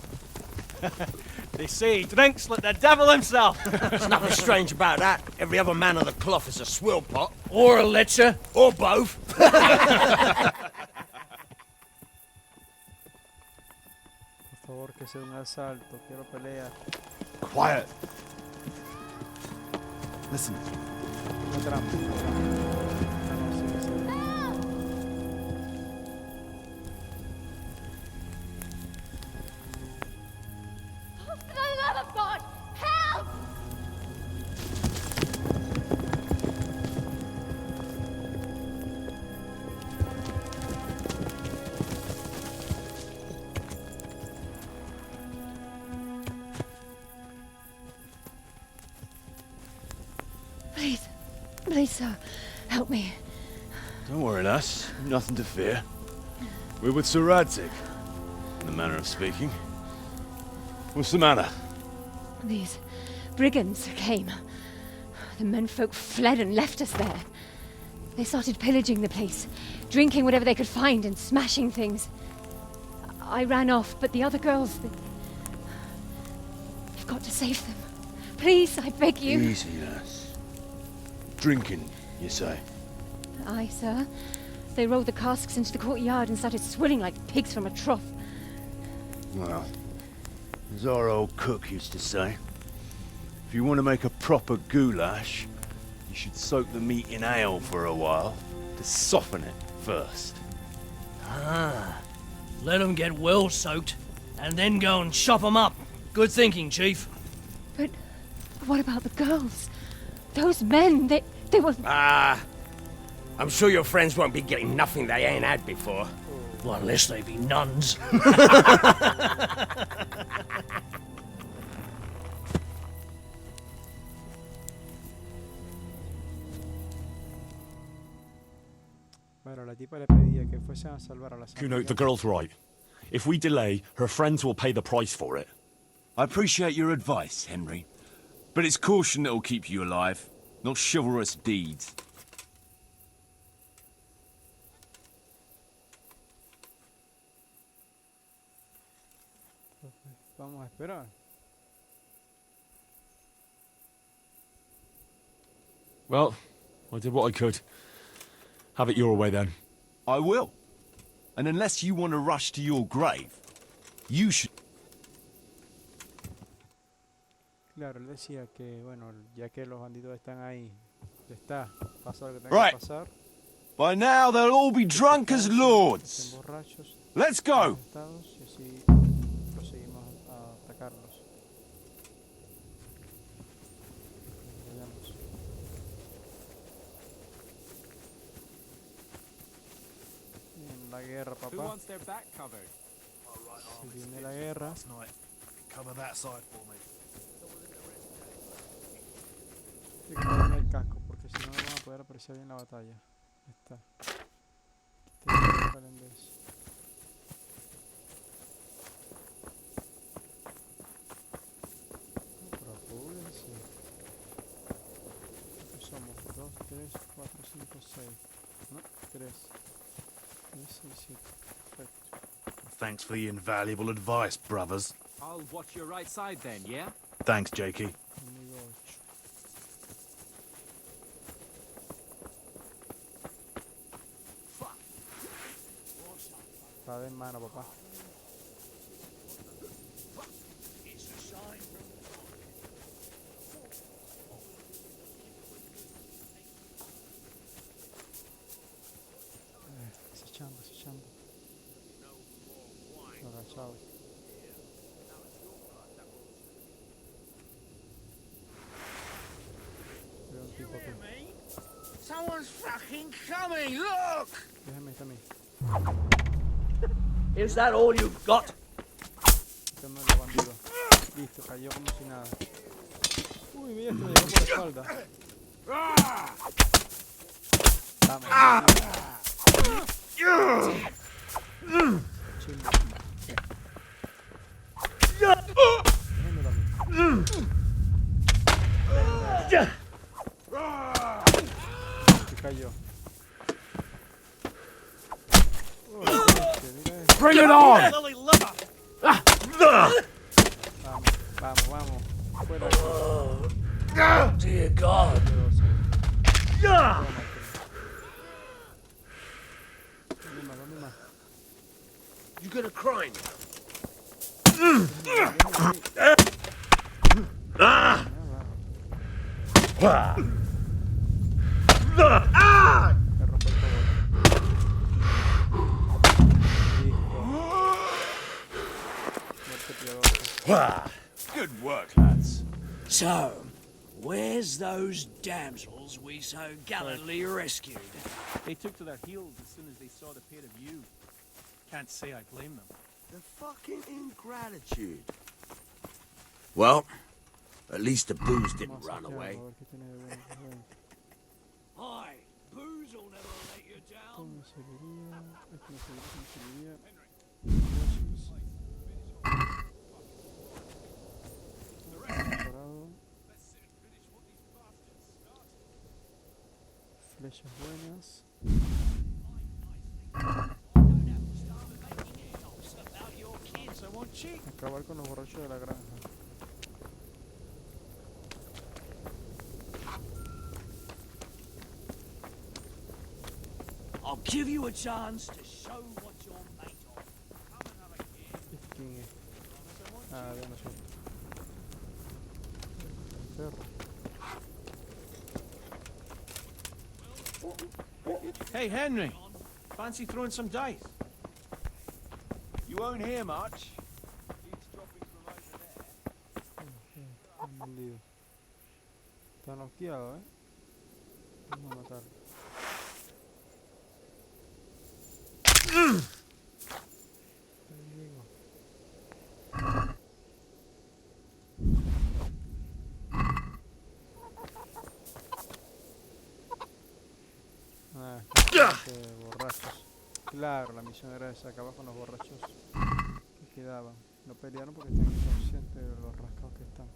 They say he drinks like the devil himself. There's nothing strange about that. Every other man on the cloth is a swill pot. Or a lecher. Or both. Por favor, que sea un asalto. Quiero pelea. Quiet. Listen. Una trampa. Una trampa. For the love of God, help! Please, please, sir, help me. Don't worry, lass. Nothing to fear. We're with Sir Radzig, in the manner of speaking. What's the matter? These brigands came. The menfolk fled and left us there. They started pillaging the place, drinking whatever they could find and smashing things. I ran off, but the other girls, You've got to save them. Please, I beg you. Easy, lass. Drinking, you say? Aye, sir. They rolled the casks into the courtyard and started swilling like pigs from a trough. Well, as our old cook used to say, if you want to make a proper goulash, you should soak the meat in ale for a while to soften it first. Ah, let them get well soaked, and then go and chop them up. Good thinking, Chief. But what about the girls? Those men, they were... I'm sure your friends won't be getting nothing they ain't had before. Well, unless they be nuns. Bueno, la tipa le pedía que fuesen a salvar a las Kuno, the girl's right. If we delay, her friends will pay the price for it. I appreciate your advice, Henry. But it's caution that'll keep you alive, not chivalrous deeds. Vamos a esperar. Well, I did what I could. Have it your way then. I will. And unless you want to rush to your grave, you should... Claro, él decía que, bueno, ya que los bandidos están ahí, ya está, pasa lo que tenga que pasar. By now they'll all be drunk as lords. Let's go! Y así proseguimos a atacarlos. Veamos. En la guerra, papá. Se viene la guerra. Cover that side for me. Hay que ponerme el casco porque si no, no van a poder apreciar bien la batalla. Ahí está. Pero apúrense. Somos 2, 3, 4, 5, 6. No, 3. 3, 6, 7. Perfecto. Thanks for the invaluable advice, brothers. I'll watch your right side then, yeah? Thanks, Jakey. Amigo 8. Espada en mano, papá. Acechando. Agachado. one's fucking coming, look! Déjame esta a mí. Is that all you've got? Esta no es la bandido. Listo, cayó como si nada. Uy, mira, este me llegó por la espalda. Vamos. Déjamelo a mí. Se cayó. Bring it on! Vamos, vamos. Fuera de aquí. Dear God. ¿Dónde más? You gonna cry? Me rompe el cogote. Good work, lads. So, where's those damsels we so gallantly rescued? They took to their heels as soon as they saw the pair of you. Can't say I blame them. The fucking ingratitude. Well, at least the booze didn't run away. A ver qué tiene de bueno. Aye, booze will never let you down. Flechas buenas. Acabar con los borrachos de la granja. I'll give you a chance to show what you're made of. ¿Quién es? Ah, de nosotros. Perro. Hey, Henry. Fancy throwing some dice? You won't hear much. Eavesdropping from over there. Un bandido. Está noqueado, Vamos a matar. Borrachos. Claro, la misión era esa, acabar con los borrachos que quedaban. No pelearon porque están inconscientes de los rascados que están.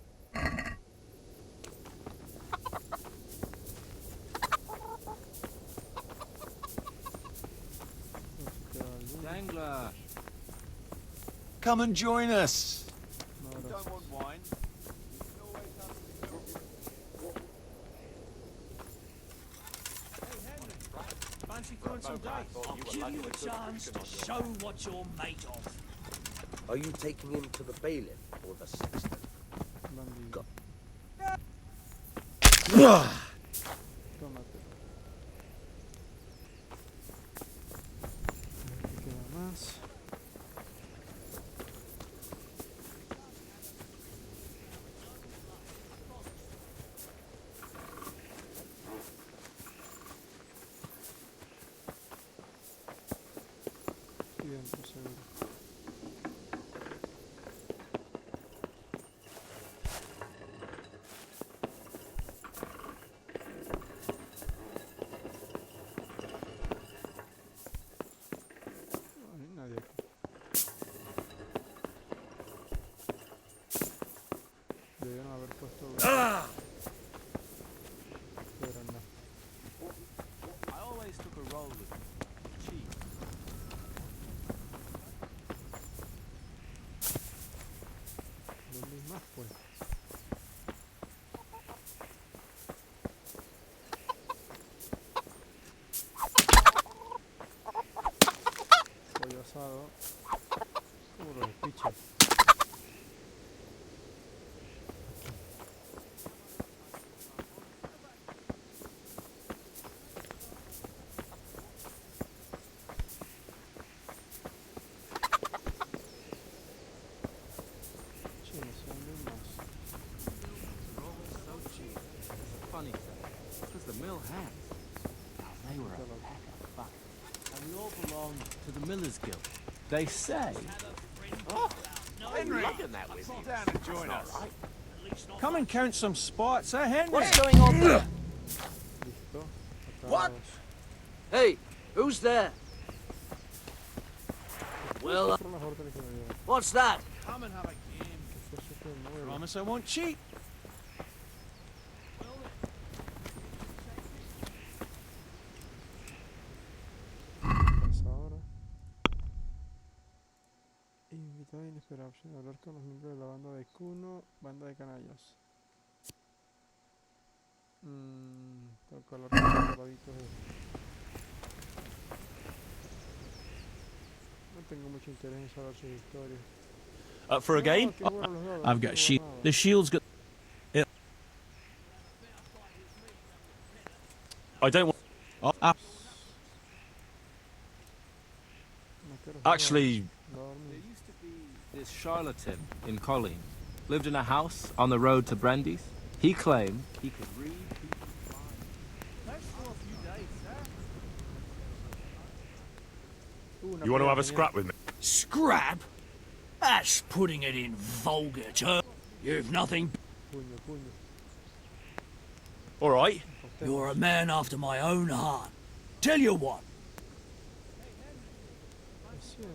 Dangler. Come and join us. No, You don't want wine? You can always have some milk. Hey, Henry. Fancy throwing some dice? I'll give you a chance to show what you're made of. Are you taking him to the bailiff or the sexton? bandido. Tómate. Aquí queda más. Aquí dentro seguro. No hay nadie aquí. Debieron haber puesto... Pero no. I always took a roll with cheap. ¿Dónde hay más, pues? Pollo asado. Puro de picha. Chinos, ¿dónde hay más? They're always so cheap. It's a funny thing, because the mill has. Miller's Guild. They say... Oh, Henry! Sit down and join us. Come and count some spots, eh, Henry? What's going on there? Listo. What? Atados. Hey, who's there? Well, Por la mejor originalidad. what's that? Come and have a game. Que fue súper nuevo. Promise I won't cheat. Pasa ahora. Invitado inesperado. Hablar con los miembros de la banda de Kuno, banda de canallas. Tengo que hablar con los soldaditos. No tengo mucho interés en saber sus historias. For a game? Qué bueno los dados, I've no got tengo shield. nada. The shield's got. I don't want... No quiero jugar. Actually, Dormir. There used to be this charlatan in Colleen. Lived in a house on the road to Brandy's. He claimed he could read people's minds. Thanks for a few days, sir. Una you want to have a pelea scrap with me? Scrap? That's putting it in vulgar terms. You've nothing. Puño, puño. All right. You're a man after my own heart. Tell you what, 300.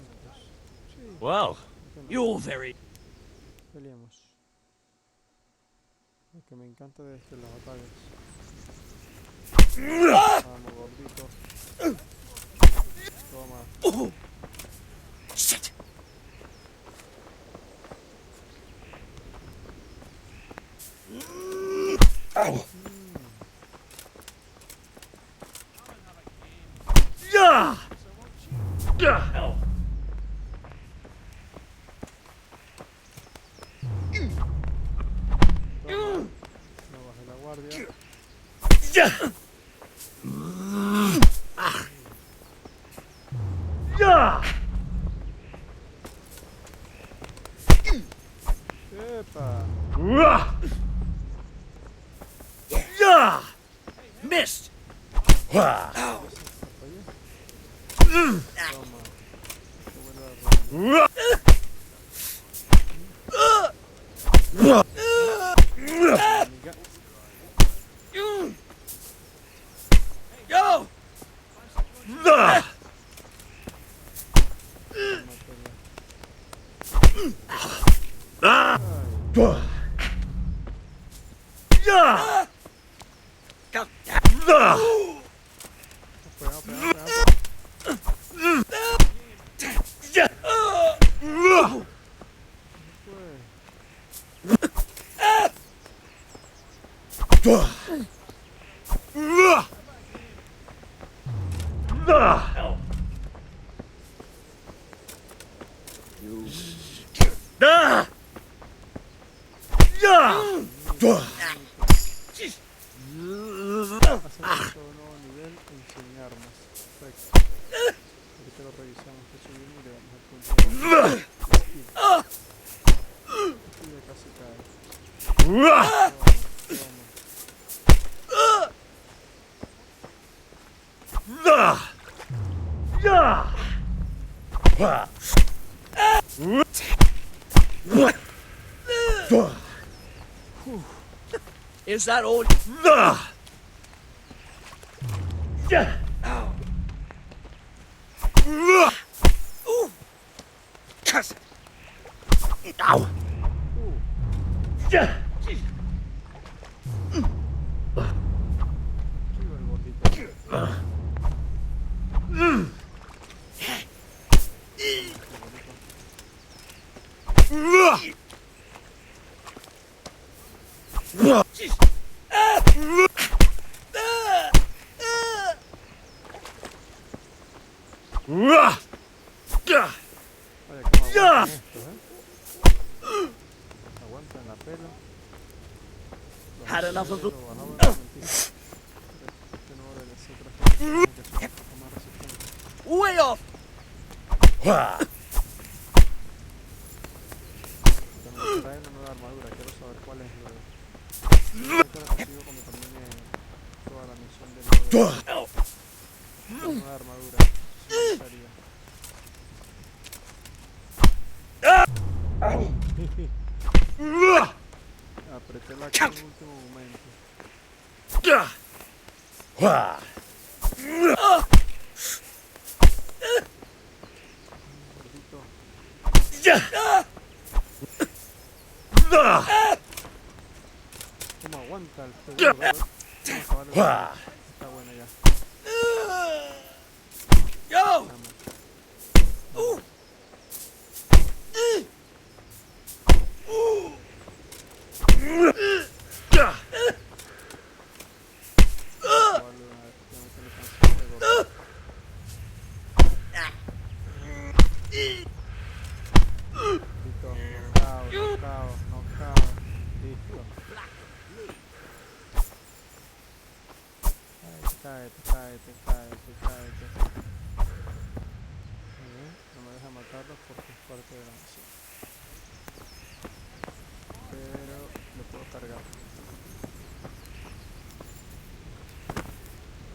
Sí. Well, ¿por qué no? you're very. Peleemos. Lo que me encanta de esto es las batallas. Vamos, gordito. Toma. Shit! Ow! Yeah! Ow! No baje la guardia. Yeah! Yeah! ¡Epa! Yeah! Missed! Toma. Amiga. Go! Yeah! Pega, pega, pega. Hacer todo nuevo nivel, enseñarnos. Perfecto. Ahorita lo revisamos, que subimos y le damos el punto. Y ya casi cae. Toma, Is that all? Ooh. Cuss. Ow. Chivo el gordito. Vaya, cómo aguantan estos, Aguantan la pela. Los Had enough of lo the- bajaba un momentito. Este no de las otras cosas que son un poco más resistentes. Way off! También trae una nueva armadura, quiero saber cuál es luego. Creo que la consigo cuando termine toda la misión del nuevo. Una nueva armadura, eso sí me gustaría. Apreté la Q en el último momento. ¿Cómo aguanta el juego? Vamos a acabar el está bueno ya. Cáete. No me deja matarlos porque es parte de la misión. Pero lo puedo cargar.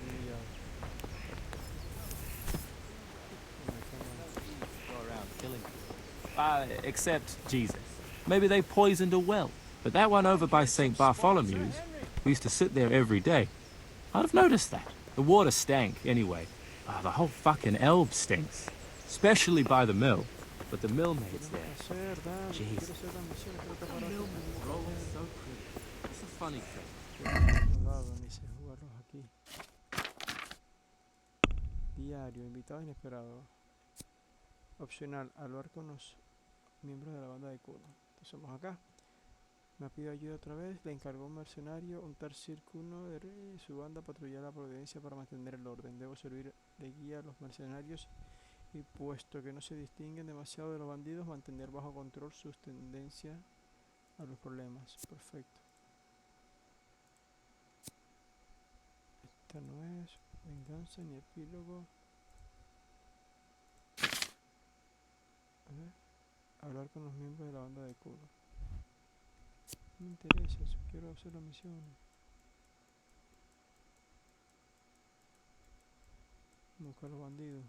Y ya. Except Jesus. Maybe they poisoned a well. But that one over by St. Bartholomew's, we used to sit there every day. I'd have noticed that. The water stank, anyway. The whole fucking Elbe stinks. Especially by the mill. But the millmaid's there. Jeez. The millman rolls so pretty. It's a funny thing. Diario, invitado inesperado. Opcional, hablar con los miembros de la banda de Kuno. Entonces vamos acá. Me ha pedido ayuda otra vez. Le encargó un mercenario, un tercer Kuno de su banda a patrullar la providencia para mantener el orden. Debo servir de guía a los mercenarios y puesto que no se distinguen demasiado de los bandidos, mantener bajo control sus tendencias a los problemas. Perfecto. Esta no es venganza ni epílogo. A ver. Hablar con los miembros de la banda de Kuno. No me interesa eso, quiero hacer la misión. Buscar a los bandidos.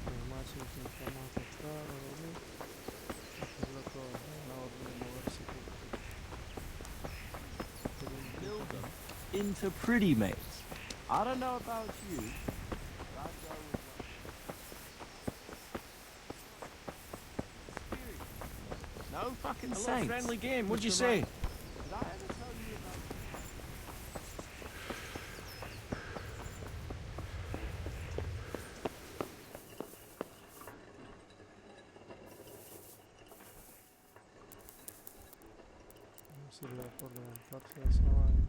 Además, intentamos acostar o dormir. Hacerlo todo, una orden de moverse. Build them into pretty maids. I don't know about you, but I'd go with what... No fucking Hello, saints. friendly game. What'd you say? Did I ever tell you about... No se le da por levantarse de esa vaina.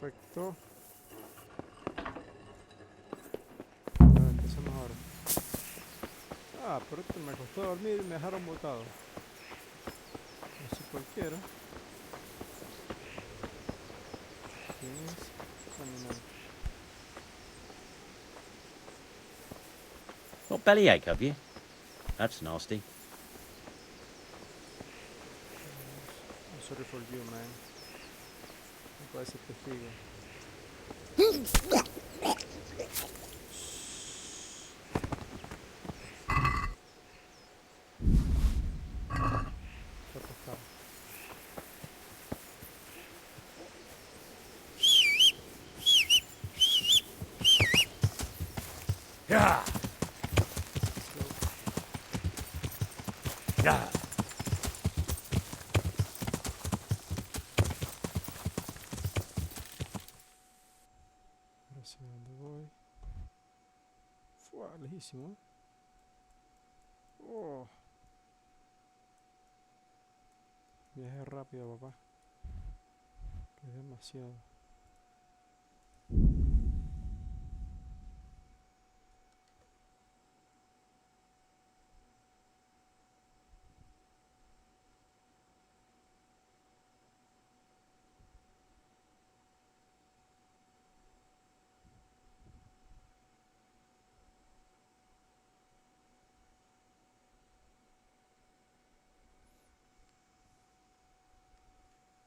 Perfecto. Empezamos ahora. Ah, pero esto me costó dormir y me dejaron botado. No sé cualquiera. ¿Quién es? Caminante. Got bellyache, have you? That's nasty. I'm sorry for you, man. No puede ser testigo. Está pescado. Yeah. Yeah. rapidísimo. Oh. Viaje rápido, papá. Es demasiado.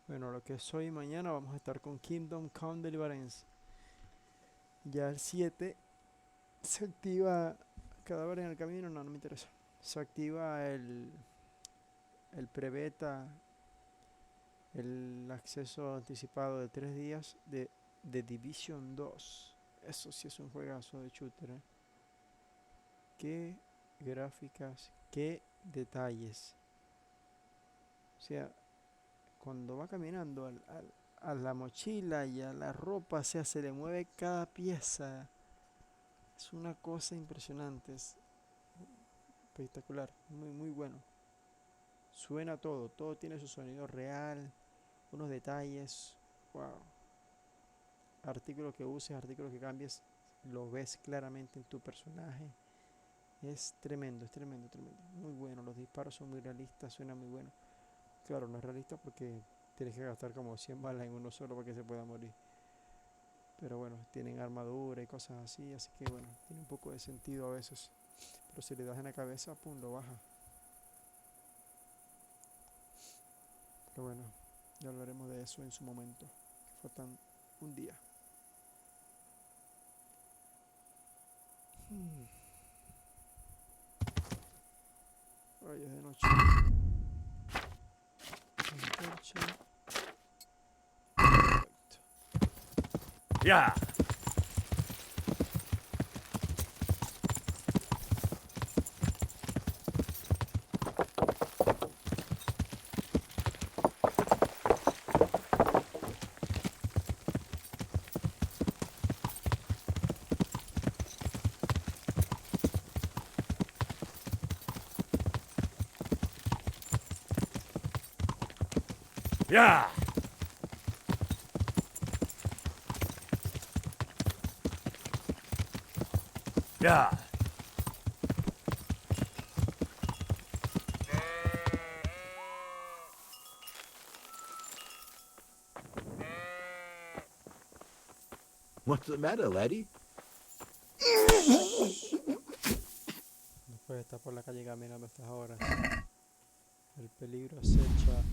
Bueno, lo que es hoy y mañana vamos a estar con Kindom con deliverance. Ya el 7 se activa cadáver en el camino, no me interesa. Se activa el prebeta, el acceso anticipado de 3 días de Division 2. Eso sí es un juegazo de shooter, ¿eh? Qué gráficas, qué detalles. O sea, cuando va caminando a la mochila y a la ropa, o sea, se le mueve cada pieza. Es una cosa impresionante, es espectacular, muy bueno. Suena todo, todo tiene su sonido real, unos detalles, wow. Artículo que uses, artículo que cambies, lo ves claramente en tu personaje. Es tremendo, tremendo. Muy bueno, los disparos son muy realistas, suena muy bueno. Claro, no es realista porque tienes que gastar como 100 balas en uno solo para que se pueda morir. Pero bueno, tienen armadura y cosas así, así que bueno, tiene un poco de sentido a veces. Pero si le das en la cabeza, pum, lo baja. Pero bueno, ya hablaremos de eso en su momento. Faltan un día. Ay, es de noche. Antorcha. Perfecto. Ya. Ya. Ya. What's the matter, laddie? No puedes estar por la calle caminando a estas horas. El peligro acecha.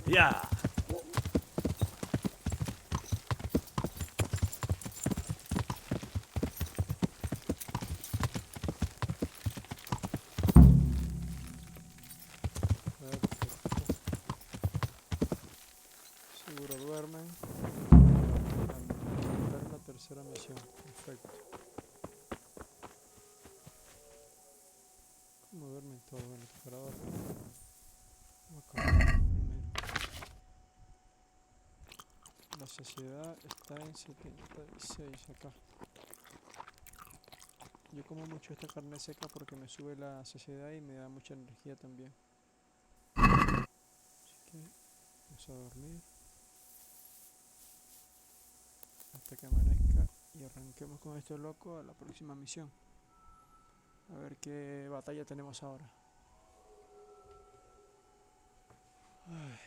Ya. Seguro duermen. Completar la tercera misión. Perfecto. ¿Cómo duermen todos? Bueno, para dormir. Vamos a comer primero. La saciedad está en 76 acá. Yo como mucho esta carne seca porque me sube la saciedad y me da mucha energía también. Así que vamos a dormir hasta que amanezca y arranquemos con estos locos a la próxima misión. A ver qué batalla tenemos ahora. Ay.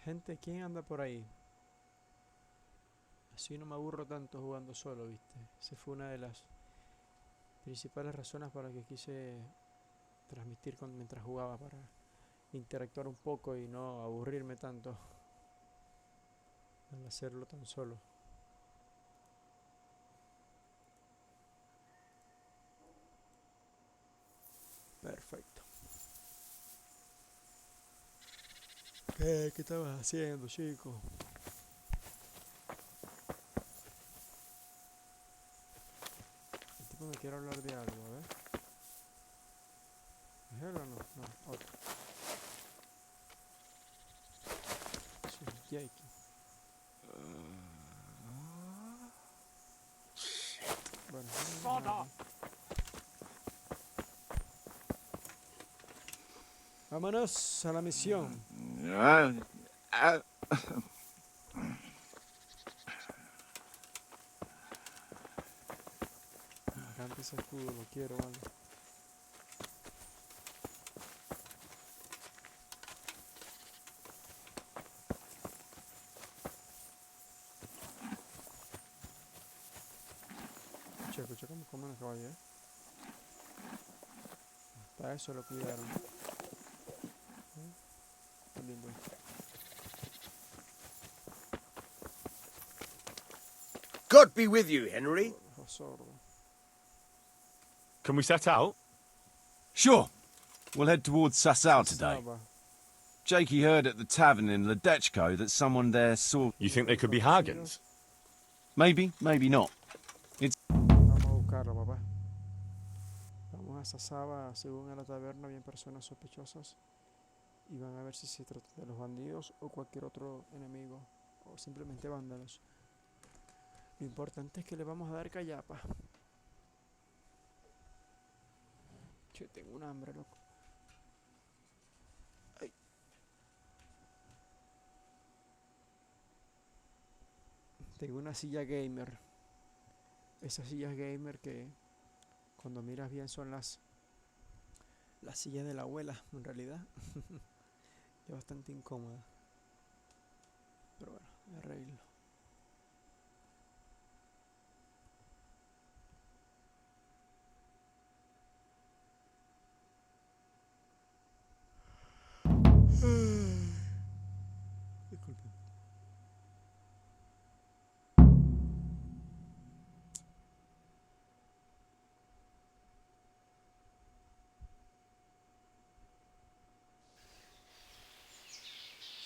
Gente, ¿quién anda por ahí? Así no me aburro tanto jugando solo, ¿viste? Esa fue una de las principales razones para que quise transmitir mientras jugaba, para interactuar un poco y no aburrirme tanto al hacerlo tan solo. Perfecto. ¿Qué estabas haciendo, chico? quiero hablar de algo, a ver. ¿Es él o no? No, otro. Sí, Jake. Bueno, vámonos a la misión. Me encanta ese escudo, lo quiero, vale. Escucha cómo comen los caballos, ¿eh? Hasta eso lo cuidaron. Está lindo. God be with you, Henry. Can we set out? Sure. We'll head towards Sasau today. Jakey heard at the tavern in Ledechko that someone there saw... You think they could be Hagans? Maybe, maybe not. Vamos a buscarlo, papá. Vamos a Sasaba, según a la taberna, bien personas sospechosas. Y van a ver si se trata de los bandidos o cualquier otro enemigo. O simplemente vándalos. Lo importante es que le vamos a dar callapa. Che, tengo un hambre, loco. Ay. Tengo una silla gamer. Esas sillas gamer que cuando miras bien son las sillas de la abuela, en realidad. Es bastante incómoda. Pero bueno, me arreglo. Disculpen.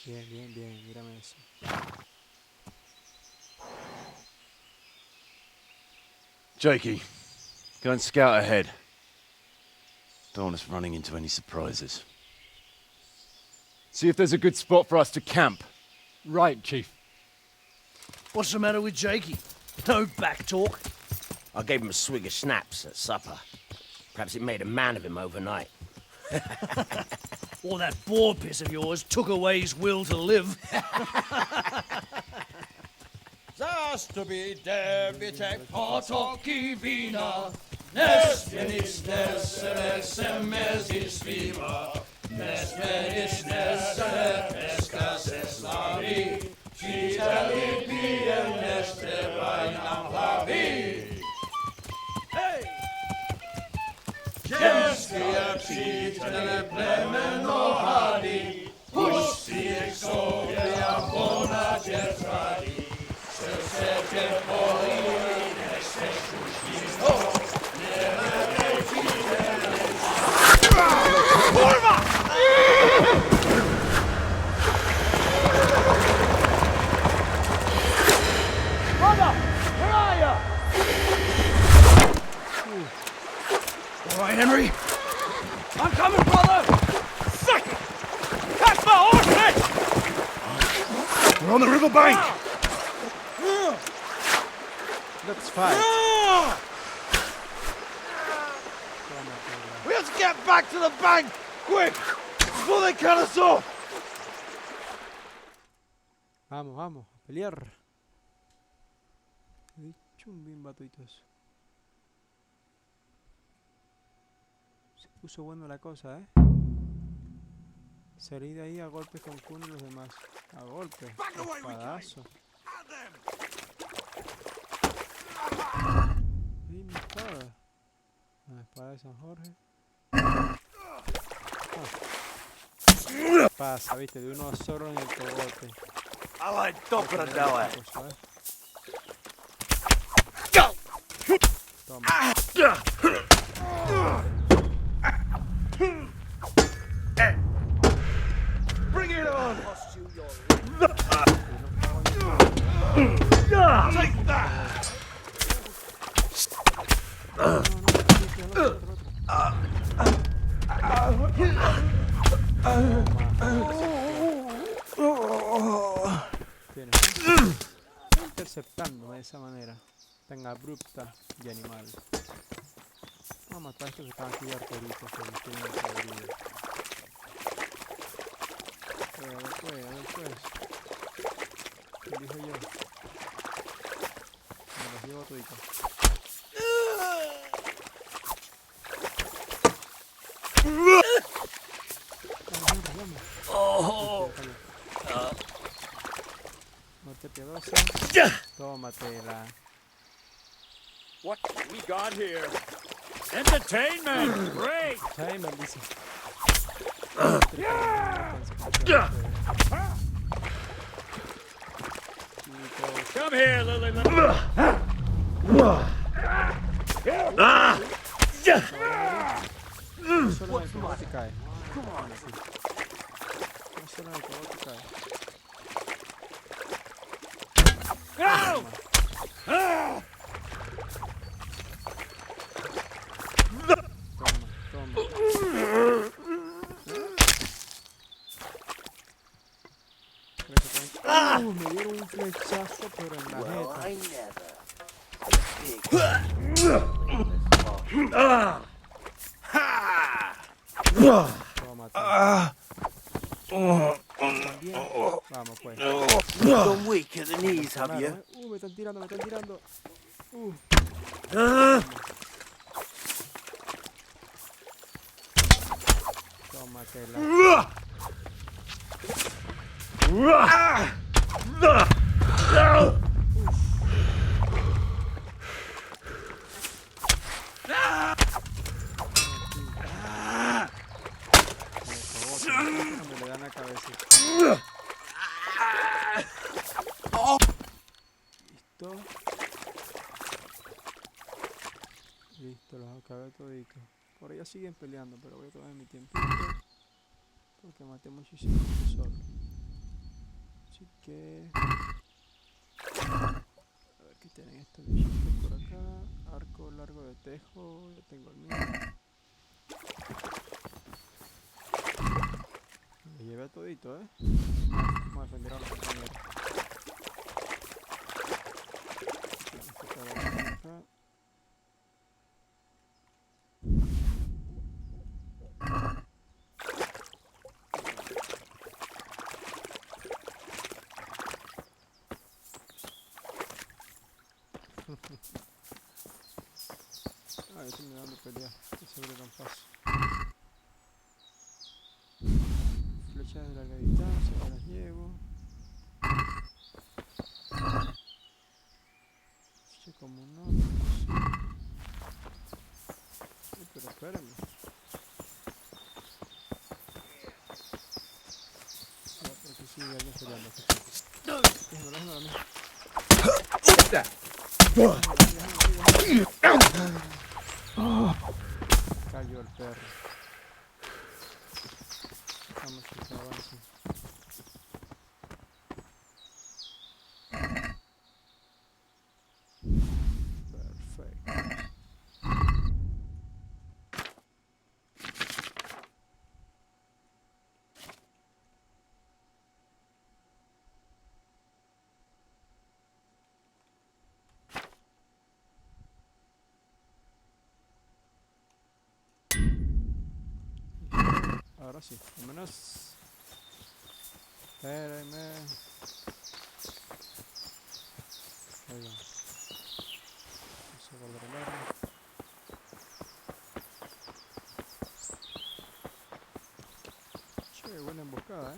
Bien, bien, bien, mírame eso. Jakey, go and scout ahead. Don't want us running into any surprises. See if there's a good spot for us to camp. Right, Chief. What's the matter with Jakey? No back talk. I gave him a swig of schnapps at supper. Perhaps it made a man of him overnight. Or that boar piss of yours took away his will to live. Zastubi debitek Potoki vina, nes menis nesere semezis viva, nes menis nesere pescas eslavi, citali piem nestre vainam lavi. Hey! Gestia citale plemeno hadi, husti exovia bona getradi, Sete poli neste justizo, neve fideliz. Kurva! Brother, where are you? All right, Henry. I'm coming, brother. Second. Catch my horse, We're on the river bank. Let's fight. We have to get back to the bank, quick, before they cut us off. Vamos, vamos, a pelear. He dicho un bien batuitos. Se puso bueno la cosa, ¿eh? Salí de ahí a golpes con Kuno y los demás. A golpes. Espadazo. Y mi espada. La espada de San Jorge. Pasa, viste, de uno solo en el cogote. I like Dobrodela. Toma. Bring it on! Take that! Está interceptándome de esa manera tan abrupta y animal. Vamos a matar a estos que están aquí de arteritos que nos tienen podrido. A ver pues. ¿Qué dijo yo? Me los llevo toditos. Muerte piadosa. Tómatela. What we got here? Entertainment! Great! Entertainment, dice. Come here, Lily. Solo en el combate cae. No solo en el combate cae. Me dieron un flechazo, pero en la jeta. Vamos pues. Gone weak at the knees, have you? Me están tirando. Tómatela. Me le dan la cabeza. Listo, los acabé toditos. Por allá siguen peleando, pero voy a tomar mi tiempito porque maté muchísimo solo. Así que a ver qué tienen estos bichitos por acá. Arco largo de tejo, ya tengo el mío. Me llevé todito, vamos a defender a los compañeros. Acá. Ay, estoy me dando pelea, que se abre tan fácil. Flechas de larga distancia, me las llevo. Che, como no. Pero espérenme. Aquí sigue alguien peleando. Déjame a mí. Cayó el perro. Vamos a que avance. Perfecto. Ahora sí, vámonos. Espérenme. Ahí va. Vamos a guardar el arma. Che, buena emboscada,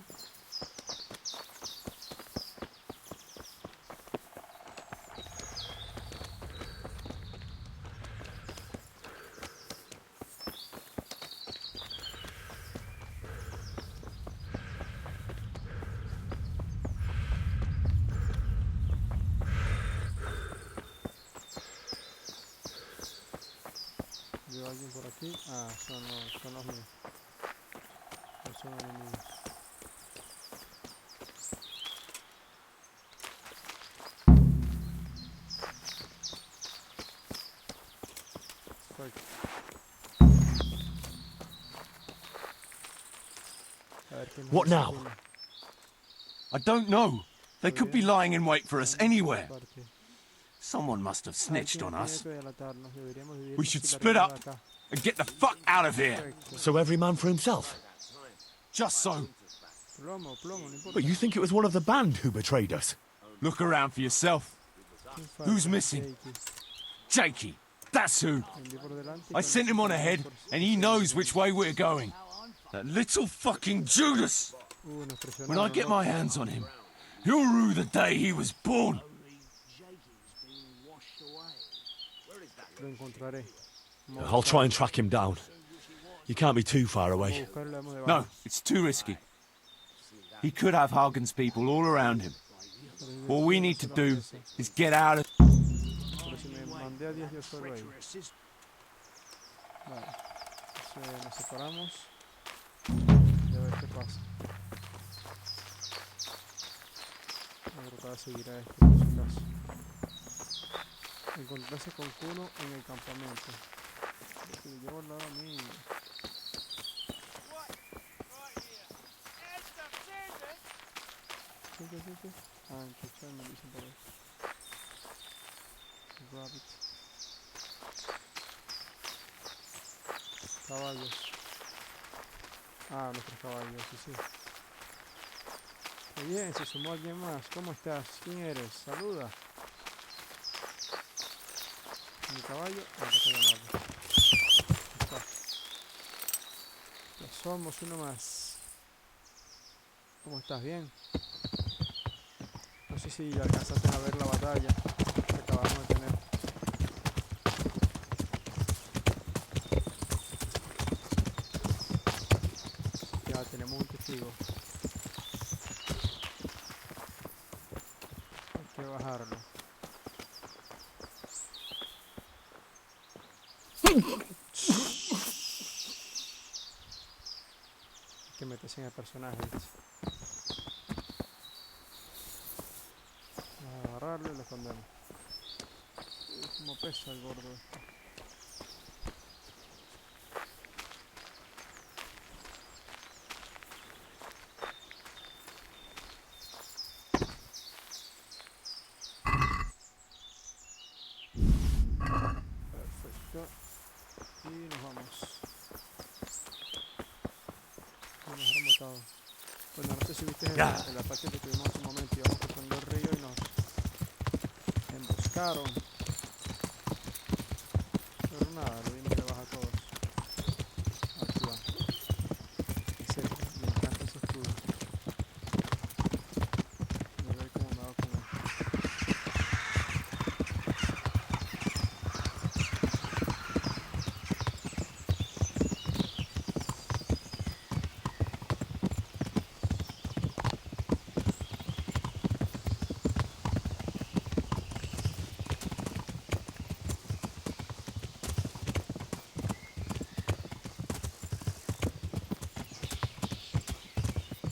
Veo a alguien por aquí. Ah, son los míos. No son enemigos. Perfecto. ver qué nos What dice now? Kuno. I don't know. They could be lying in wait for us anywhere. Parte. Someone must have snitched on Alguien us. tiene que delatarnos. Deberíamos We dividirnos should y split largarnos up de acá. and get the fuck out of here. Perfecto. So every man for himself? Just so. Plomo, no importa. But you think it was one of the band who betrayed us? Look around for yourself. ¿Quién falta? Who's missing? Jakey. Jakey. That's who. Envié por delante y I sent him on ahead, and he knows which way we're going. That little fucking Judas! Nos presionaron, When I get ¿no? my hands on him, he'll rue the day he was born. Lo encontraré. I'll try and track him down. You can't be too far Vamos a away. buscarlo, le damos de No, baja. it's too risky. He could have Hagen's people all around him. All we need to do is get out of... Pero si me mandé a 10 yo solo ahí. Vale. Entonces nos separamos. Y a ver qué pasa. Yo creo que va a seguir a este por si acaso. Encontrarse con Kuno en el campamento. Si lo llevo al lado mío. ¿Qué? Ah, enchuchar me dicen por ahí. Rabbit. Caballos. Ah, nuestros caballos, sí. Muy bien, se sumó alguien más. ¿Cómo estás? ¿Quién eres? Saluda. Mi caballo, ahora tengo que llamarlo. Está. Ya somos uno más. ¿Cómo estás? ¿Bien? No sé si alcanzaste a ver la batalla que acabamos de tener. Ya tenemos un testigo. Hay que bajarlo. Hay que meterse en el personaje. Vamos a agarrarlo y lo escondemos. Como pesa el gordo este. Perfecto. Y nos vamos. No nos habrán botado. Bueno, no sé si viste el ataque que tuvimos hace un momento. Íbamos cruzando el río y nos emboscaron. Pero nada, le dimos de baja a todos. Aquí va. Me encanta ese escudo. Voy a ver cómo me hago con él.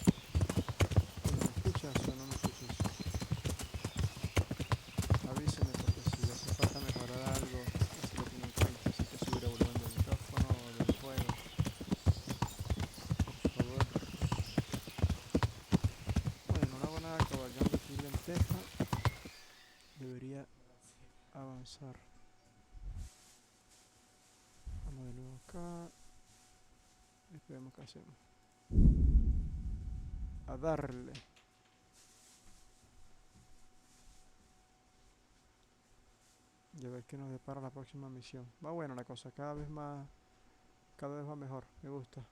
¿Me escuchas o no me escuchas? Avísame porque si hace falta mejorar algo, así lo tengo en cuenta. Así que subir el volumen del micrófono o del juego. Por favor. Bueno, no hago nada cabalgando aquí lenteja. Debería avanzar. Vamos de nuevo acá. Y vemos qué hacemos. A darle. Y a ver qué nos depara la próxima misión. Va buena la cosa, cada vez va mejor, me gusta.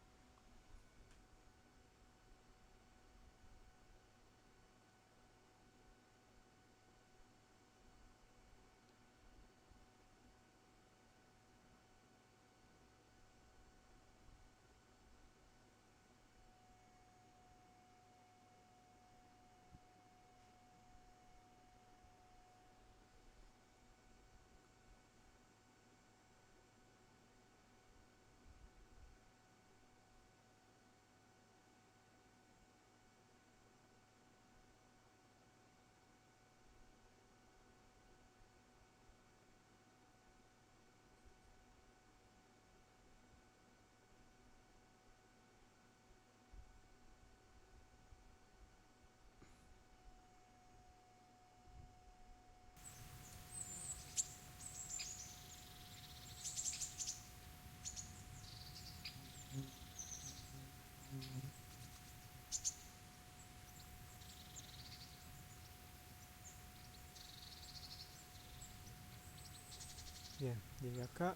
Bien, llegué acá.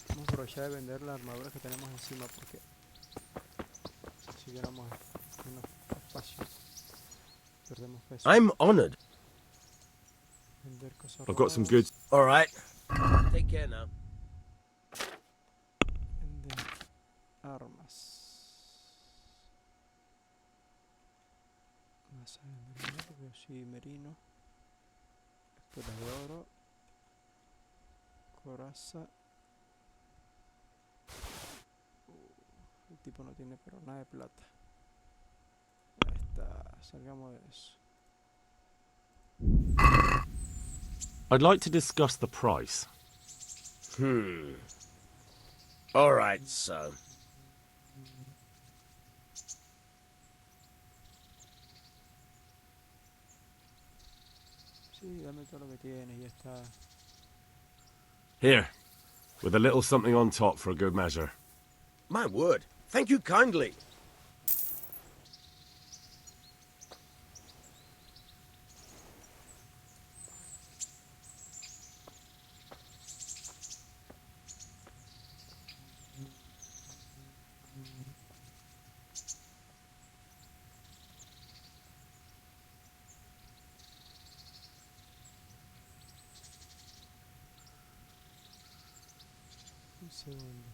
Vamos a aprovechar de vender la armadura que tenemos encima porque si llenamos menos espacio, perdemos peso. I'm honored. Vender cosas I've got some robadas. goods. All right. Take care now. Vender armas. Masa de nervio, sí, merino. Espuelas de oro. Coraza. El tipo no tiene pero nada de plata. Ahí está, salgamos de eso. I'd like to discuss the price. All right, so. Sí, dame todo lo que tienes y ya está. Here, with a little something on top for a good measure. My word. Thank you kindly. Un segundo.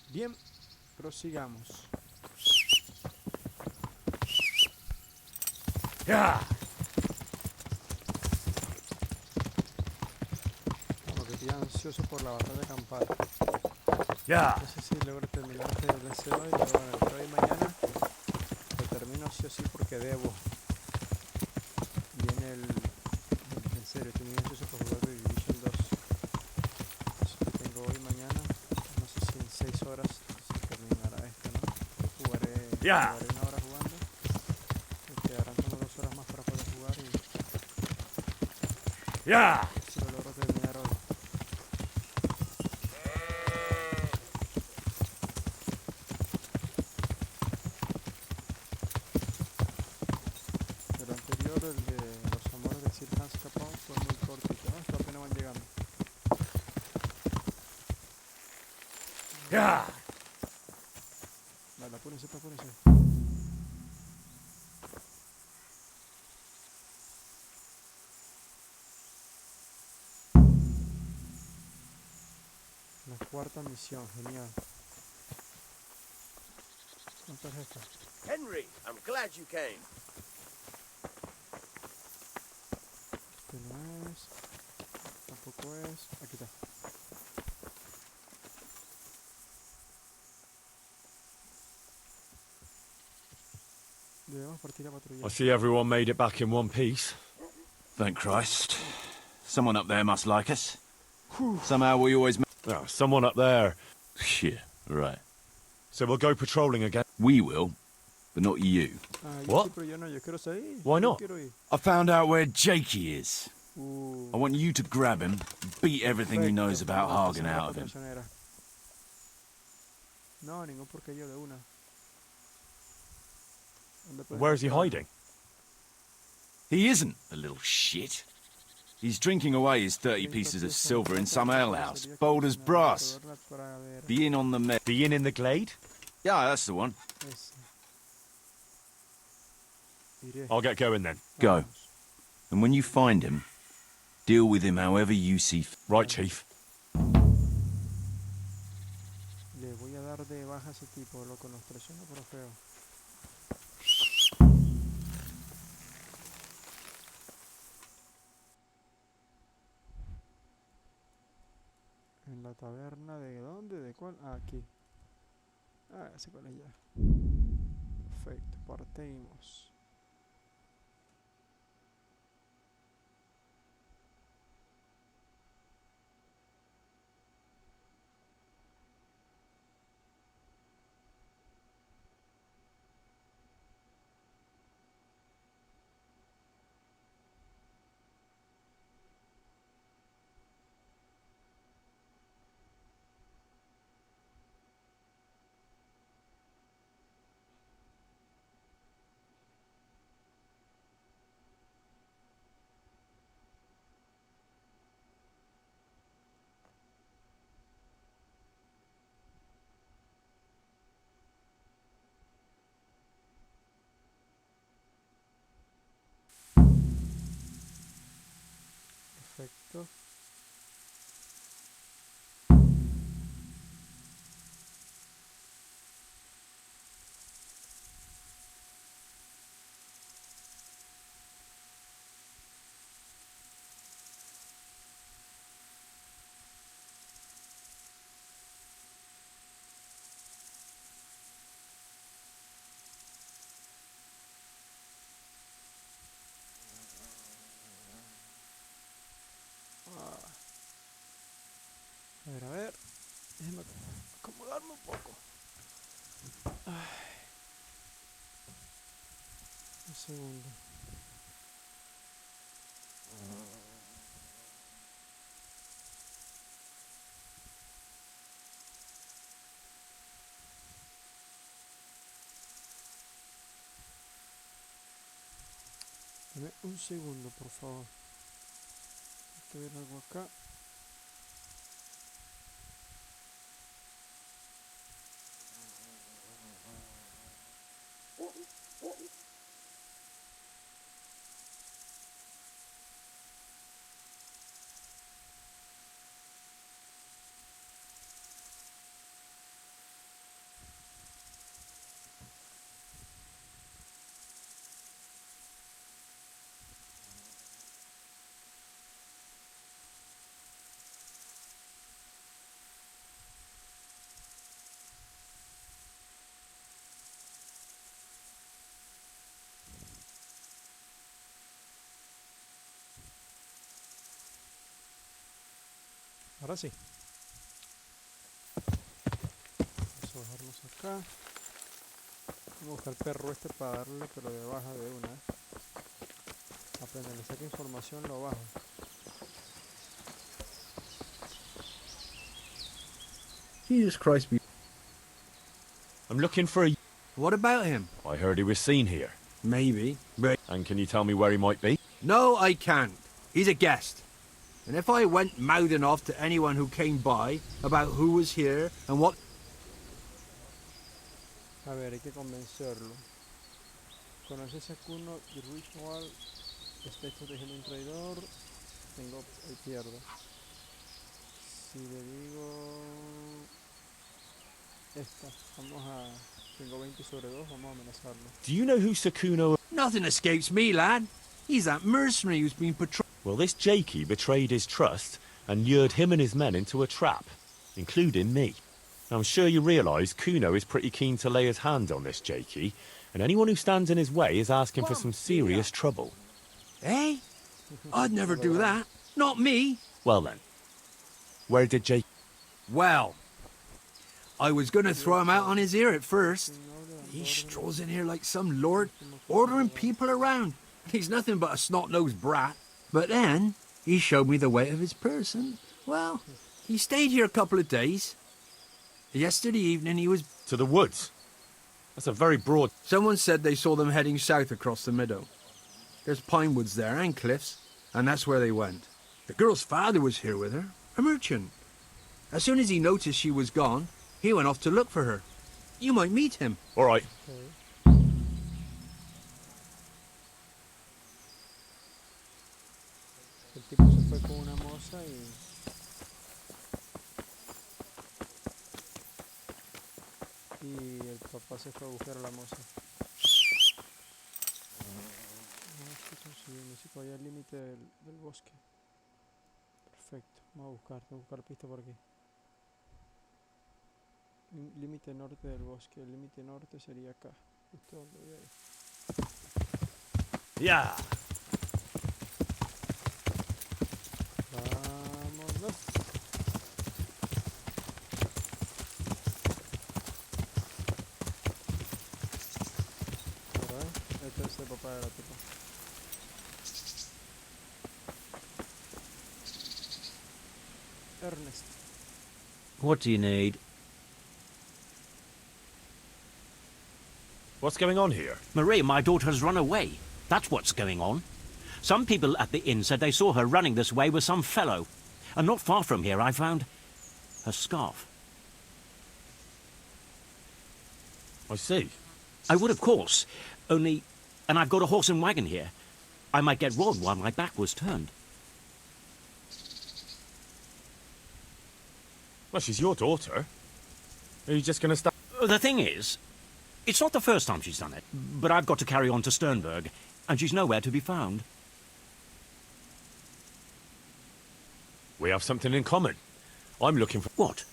Bien, prosigamos. Yeah. Como que estoy ansioso por la batalla campal. Yeah. No sé si logro terminar este DLC hoy, pero bueno, el hoy mañana lo termino sí o sí porque debo. Viene en serio, estoy muy ansioso por jugar de Division 2. Eso que tengo hoy mañana, no sé si en 6 horas se terminará esto, ¿no? Jugaré una hora jugando. Me quedarán como 2 horas más para poder jugar y si lo logro terminar hoy. El anterior, el de los amores de Sir Hans Capone, fue muy cortito, ¿no? Esto apenas van llegando. Vale, apúrense, apúrense. La cuarta misión, genial. ¿Cuánto es esto? Henry, I'm glad you came. Este no es. Tampoco es. Aquí está. Debemos partir a patrullar. I see everyone made it back in one piece. Thank Christ. Someone up there must like us. Somehow we always... Oh, someone up there. Yeah, right. So we'll go patrolling again. We will, but not you. What? Sí, pero yo no, yo quiero salir. Why Yo not? quiero ir. I found out where Jakey is. I want you to grab him, beat everything he knows about Hagen out of him. No, ningún porque yo de una. Where is he hiding? He isn't, the little shit. He's drinking away his 30 pieces of silver in some alehouse, bold as brass. The inn on the The inn in the glade? Yeah, that's the one. I'll get going then. Go. And when you find him, deal with him however you see fit. Right, Chief. Le voy a dar de baja a ese tipo, loco, nos traiciona pero feo. En la taberna de dónde, de cuál, aquí. Ah, ya sé cuál es ya. Perfecto, partimos. Perfecto. A ver, déjeme acomodarme un poco. Ay, un segundo. Dame un segundo, por favor. Hay que ver algo acá. Ahora sí. Vamos a bajarnos acá. Vamos a buscar el perro este para darle, pero de baja de una. Apenas le saque información lo bajo. Jesus Christ. I'm looking for a... What about him? I heard he was seen here. Maybe, but... And can you tell me where he might be? No, I can't. He's a guest. And if I went mouthing off to anyone who came by about who was here and what... A ver, hay que convencerlo. ¿Conoces a Kuno y Ritual? Este tejiendo un traidor. Tengo... Ahí pierdo. Si le digo... Esta. Vamos a... Tengo 20 sobre 2, vamos a amenazarlo. Do you know who Sakuno... Nothing escapes me, lad. He's that mercenary who's been patrolling... Well, this Jakey betrayed his trust and lured him and his men into a trap, including me. Now, I'm sure you realise Kuno is pretty keen to lay his hand on this Jakey, and anyone who stands in his way is asking for some serious trouble. Eh? I'd never do that. Not me. Well then, where did Jakey... Well, I was going to throw him out on his ear at first. He strolls in here like some lord, ordering people around. He's nothing but a snot-nosed brat. But then, he showed me the weight of his person. Well, he stayed here a couple of days. Yesterday evening he was... To the woods? That's a very broad... Someone said they saw them heading south across the meadow. There's pine woods there and cliffs, and that's where they went. The girl's father was here with her, a merchant. As soon as he noticed she was gone, he went off to look for her. You might meet him. All right. El tipo se fue con una moza y el papá se fue a buscar a la moza. Me hice allá al límite del bosque. Perfecto, vamos a buscar pista por aquí. Límite norte del bosque, el límite norte sería acá, justo donde voy a ir. Ya. Vámonos. Este es el papá de la tipa. Ernest. What do you need? What's going on here? Marie, my daughter's run away. That's what's going on. Some people at the inn said they saw her running this way with some fellow. And not far from here I found her scarf. I see. I would, of course. Only... And I've got a horse and wagon here. I might get robbed while my back was turned. Well, she's your daughter. Are you just going to stop? The thing is, it's not the first time she's done it, but I've got to carry on to Sternberg, and she's nowhere to be found. We have something in common. I'm looking for... What?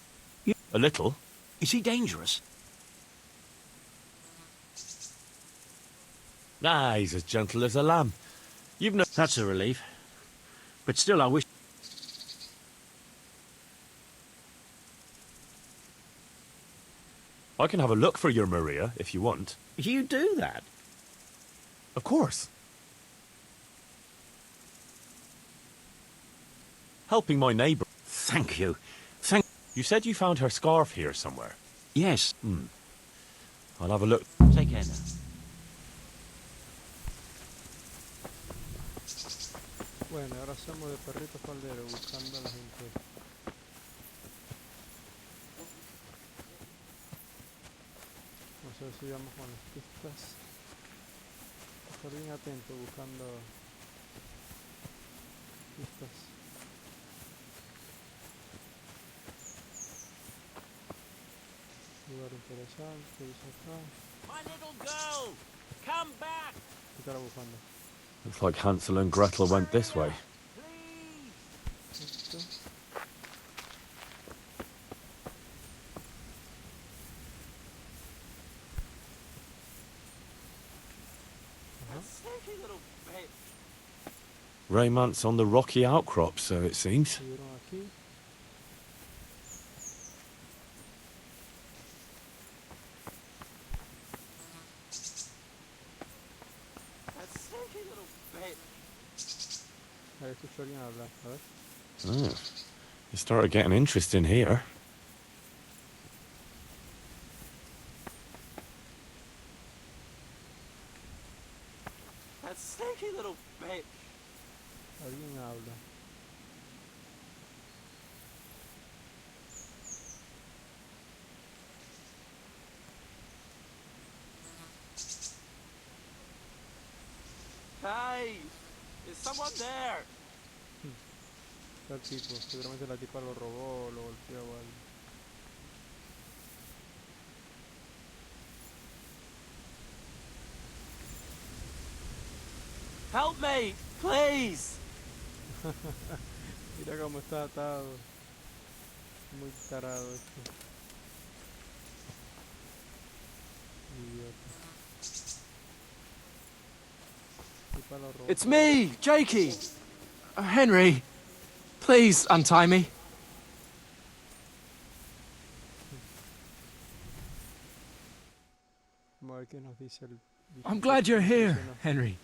A little. Is he dangerous? Ah, he's as gentle as a lamb. You've no... That's a relief. But still, I wish... I can have a look for your Maria, if you want. You do that? Of course. Helping my neighbour. Thank you. You said you found her scarf here somewhere? Yes. I'll have a look. Take care now. Bueno, ahora hacemos de perrito faldero buscando a la gente. No sé si vamos con las pistas. Estar bien atento buscando pistas. Lugar interesante, dice acá. My little girl, come back. ¿Qué estará buscando? Looks like Hansel and Gretel went this way. Esto. Romance on the rocky outcrop, so it seems. Subieron aquí. Ahí escucho a alguien hablar, a ver. Oh, you started getting interest in here. That sneaky little bitch. Alguien habla. Hey, is someone there? Está el tipo, seguramente la tipa lo robó, lo golpeó o algo. Help me, please. Mira cómo está atado. Muy tarado esto. Idiota. Tipa lo robó. It's me, Jakey. Henry, please untie me. Vamos a ver qué nos dice el I'm glad you're here, Henry.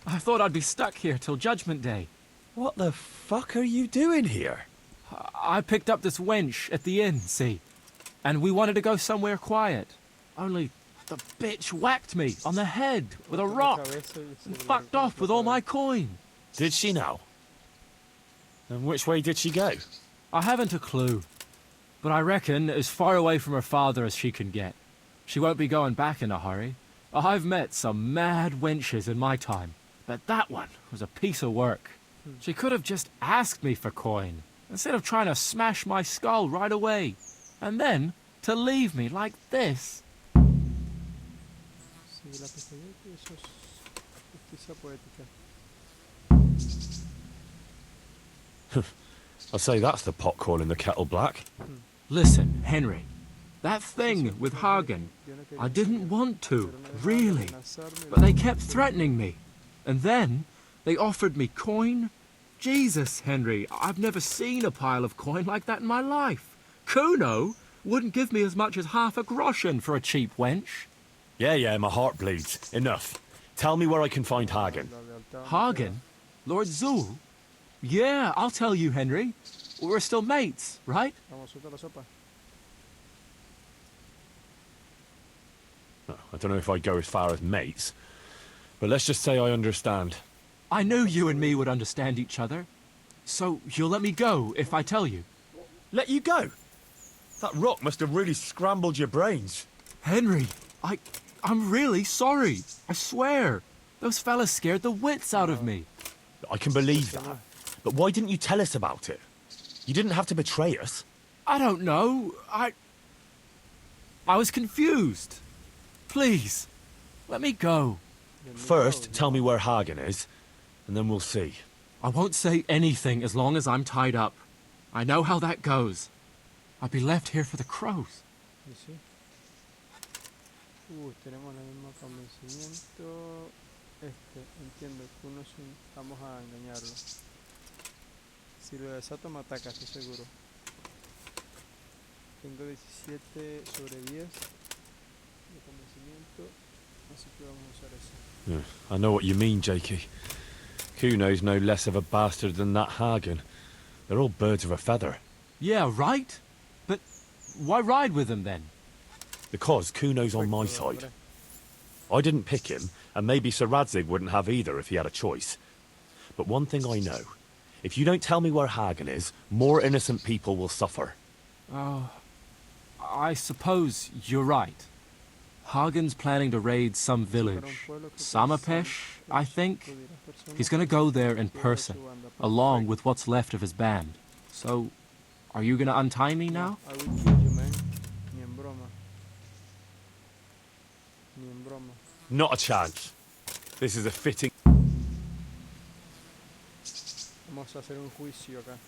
I thought I'd be stuck here till Judgment Day. What the fuck are you doing here? I picked up this wench at the inn, see? And we wanted to go somewhere quiet. Only the bitch whacked me on the head with a rock and fucked off with all my coin. Did she now? And which way did she go? I haven't a clue, but I reckon as far away from her father as she can get. She won't be going back in a hurry. I've met some mad wenches in my time, but that one was a piece of work. She could have just asked me for coin, instead of trying to smash my skull right away, and then to leave me like this. Sí, la pestañeta y eso es justicia poética. I'll say that's the pot calling the kettle black. Listen, Henry, that thing with Hagen, I didn't want to, really, but they kept threatening me. And then they offered me coin. Jesus, Henry, I've never seen a pile of coin like that in my life. Kuno wouldn't give me as much as half a groschen for a cheap wench. Yeah, my heart bleeds. Enough. Tell me where I can find Hagen. Hagen? Lord Zul? Yeah, I'll tell you, Henry. We're still mates, right? I don't know if I'd go as far as mates, but let's just say I understand. I knew you and me would understand each other. So you'll let me go if I tell you? Let you go? That rock must have really scrambled your brains. Henry, I'm really sorry. I swear. Those fellas scared the wits out of me. I can believe that. But why didn't you tell us about it? You didn't have to betray us. I don't know. I was confused. Please, let me go. First, tell me where Hagen is, and then we'll see. I won't say anything as long as I'm tied up. I know how that goes. I'll be left here for the crows. ¿Y sí? Tenemos el mismo convencimiento. Entiendo que uno es un... Vamos a engañarlo. Si lo desato me ataca, estoy seguro. Tengo 17 sobre 10 de convencimiento, así que vamos a usar eso. I know what you mean, Jakey. Kuno's no less of a bastard than that Hagen. They're all birds of a feather. Yeah, right? But why ride with him then? Because Kuno's on my side. I didn't pick him, and maybe Sir Radzig wouldn't have either if he had a choice. But one thing I know. If you don't tell me where Hagen is, more innocent people will suffer. Oh, I suppose you're right. Hagen's planning to raid some village. Samapesh, I think? He's gonna go there in person, along with what's left of his band. So, are you gonna untie me now? I will kill you, man. Ni en broma. Ni en broma. Not a chance. This is a fitting... Vamos a hacer un juicio acá.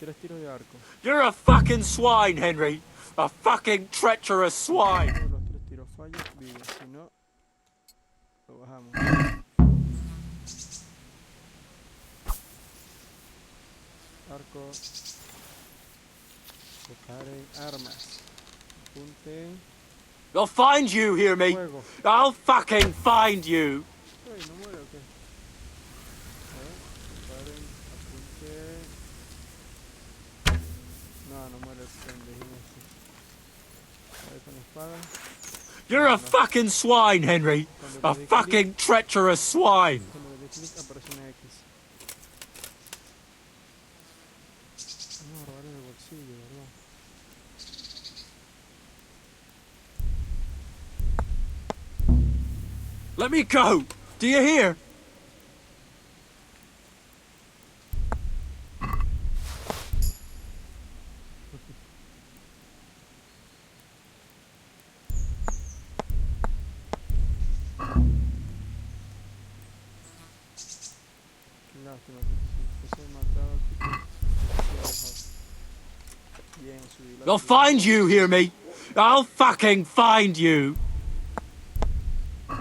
3 tiros de arco. You're a fucking swine, Henry! A fucking treacherous swine! Todos los 3 tiros fallos, vive. Si no, lo bajamos. Arco. Preparen armas. Apunten. They'll find you, hear me? Fuego. I'll fucking find you! Uy, no muere, ok. A ver, preparen, apunten. No muere el pendejín este. A ver, con la espada. You're a fucking swine, Henry! A fucking treacherous swine! Cuando le dé clic aparece una X. Vamos a robar en el bolsillo, ¿verdad? Let me go! Do you hear? Qué lástima que si fuese matado, bien, subí la They'll find you, hear me? I'll fucking find you! se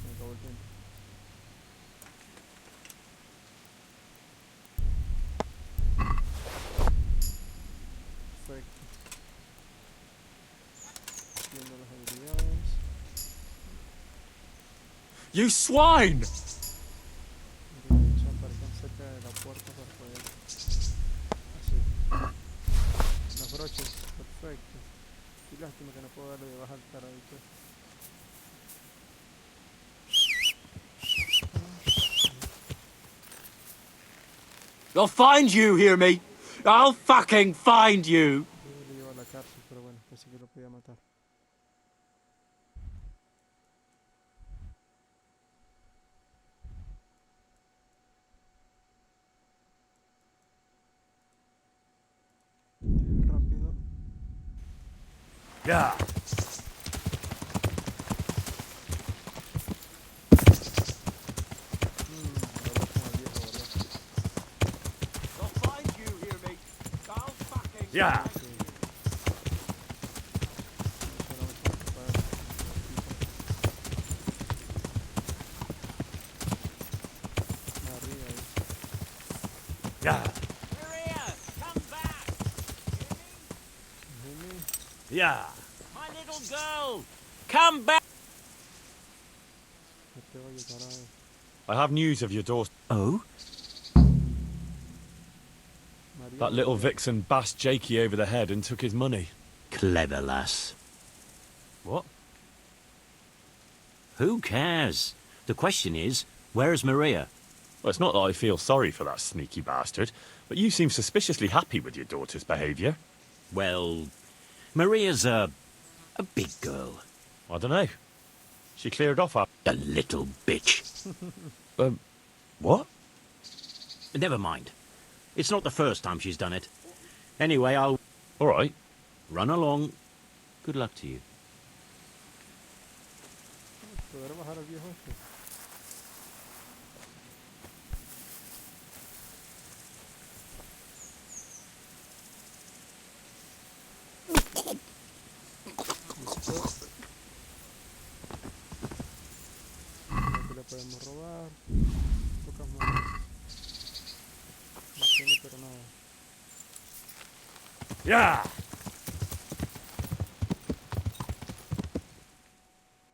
me acabó el tiempo. Perfecto. Viendo las habilidades. You swine! Son aparecen cerca de la puerta para poder... Así. Los broches, perfecto. Qué lástima que no puedo darle de baja al taradito. They'll find you, hear me? I'll fucking find you! Lo llevo a la cárcel, pero bueno, pensé que lo podía matar. Rápido. Yeah. They'll find you, hear me? I'll fucking Yeah. Yeah. Maria, come back! Yeah. My little girl! Come back! I have news of your daughter. Oh? That little vixen bashed Jakey over the head and took his money. Clever lass. What? Who cares? The question is, where's Maria? Well, it's not that I feel sorry for that sneaky bastard, but you seem suspiciously happy with your daughter's behaviour. Well, Maria's a big girl. I don't know. She cleared off after... A little bitch. What? Never mind. It's not the first time she's done it. Anyway, I'll... All right. Run along. Good luck to you. ¿Podrá bajar al viejo este? Aquí le podemos robar. Pocas monedas. No tiene pero nada. ¡Ya!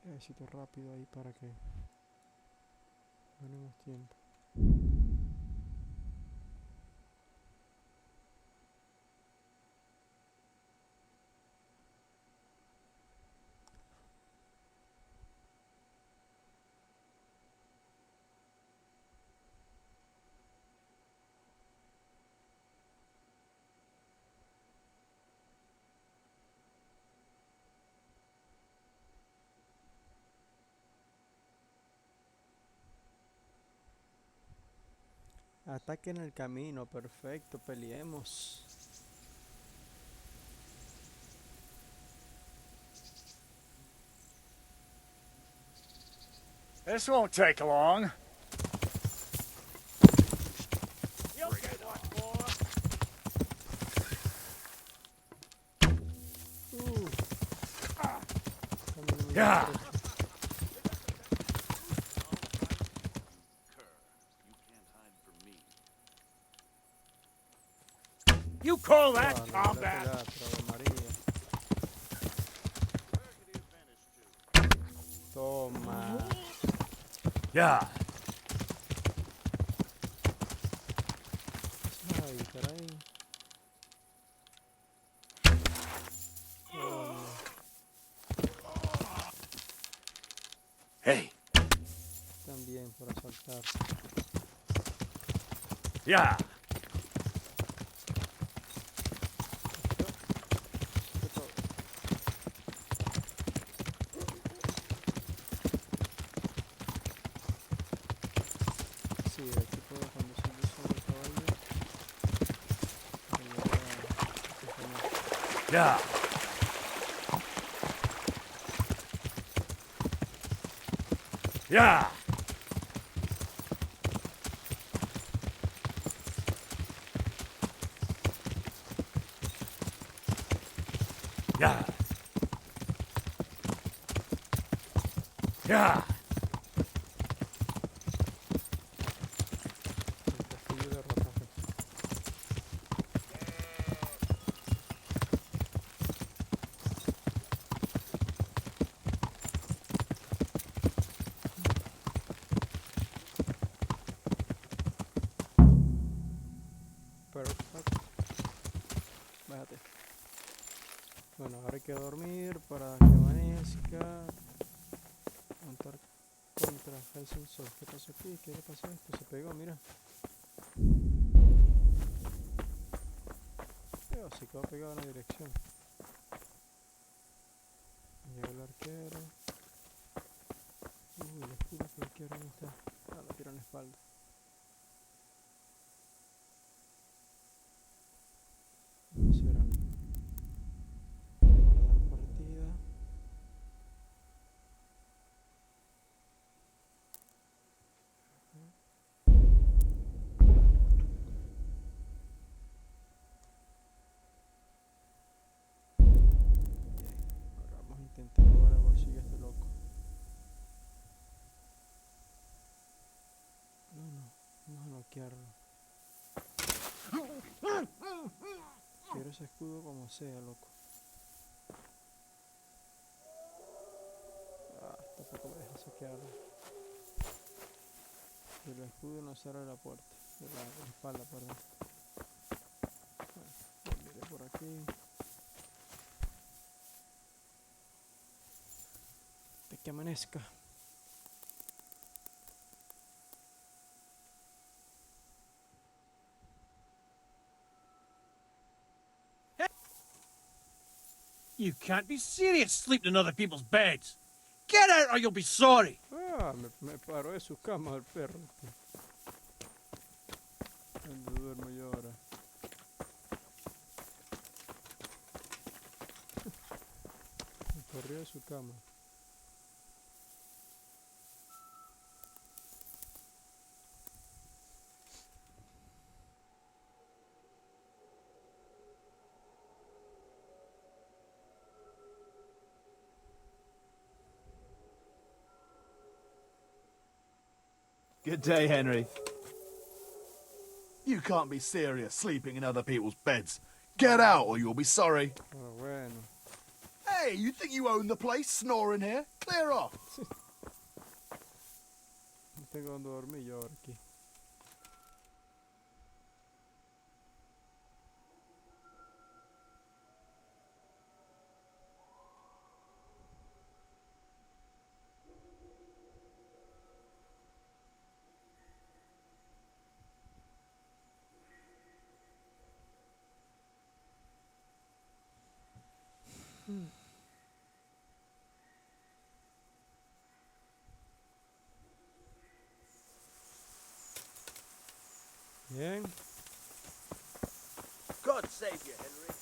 Necesito rápido ahí para que ganemos tiempo. Ataque en el camino, perfecto, peleemos. This won't take long. You'll get what for. Yeah. You call that combat? Toma. Yeah. Ay, caray. Hey. También por asaltar. Yeah. Yeah. Yeah. Yeah. Yeah. Bájate. Bueno, ahora hay que dormir para que amanezca. Montar contra Helsing Sol. ¿Qué pasó aquí? ¿Qué le pasó a esto? Se pegó, mira. Pero sí quedó pegado en la dirección. Llega el arquero. El escudo que arquero no está. Ah, lo tiro en la espalda. Serán. Guardar partida. Ahora vamos a intentar robar el bolsillo a este loco. Vamos a noquearlo. Quiero ese escudo como sea, loco. Ah, tampoco me deja saquearlo. El escudo no cerra la puerta. De la espalda, perdón. Bueno, miré por aquí. De que amanezca. You can't be serious sleeping in other people's beds. Get out or you'll be sorry. Ah, me paró de su cama el perro. ¿Dónde duermo yo ahora? arriba de su cama. Good day, Henry. You can't be serious sleeping in other people's beds. Get out or you'll be sorry. Oh, bueno. Hey, you think you own the place snoring here? Clear off. No tengo donde dormir yo ahora aquí. Bien. God save you, Henry.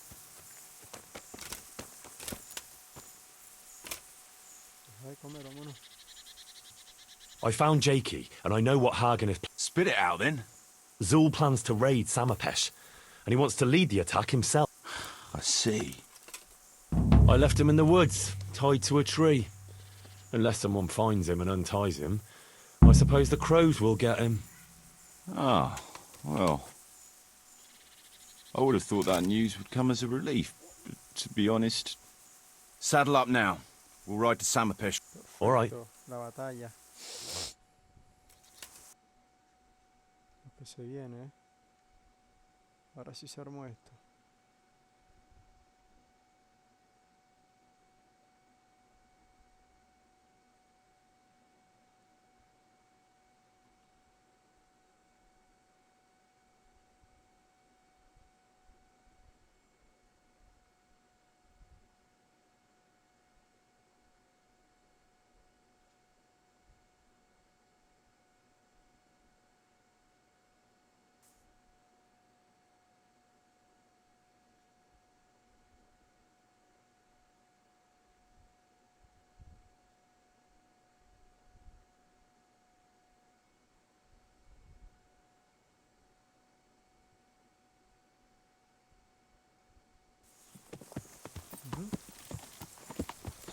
Deja de comer, vámonos. I found Jakey, and I know what Hagen is. Spit it out, then. Zul plans to raid Samapesh, and he wants to lead the attack himself. I see. I left him in the woods, tied to a tree. Unless someone finds him and unties him, I suppose the crows will get him. Ah, well. I would have thought that news would come as a relief, but to be honest... Saddle up now. We'll ride to Samapesh. All right. La batalla. Lo que se viene, ¿eh? Ahora sí se armó esto.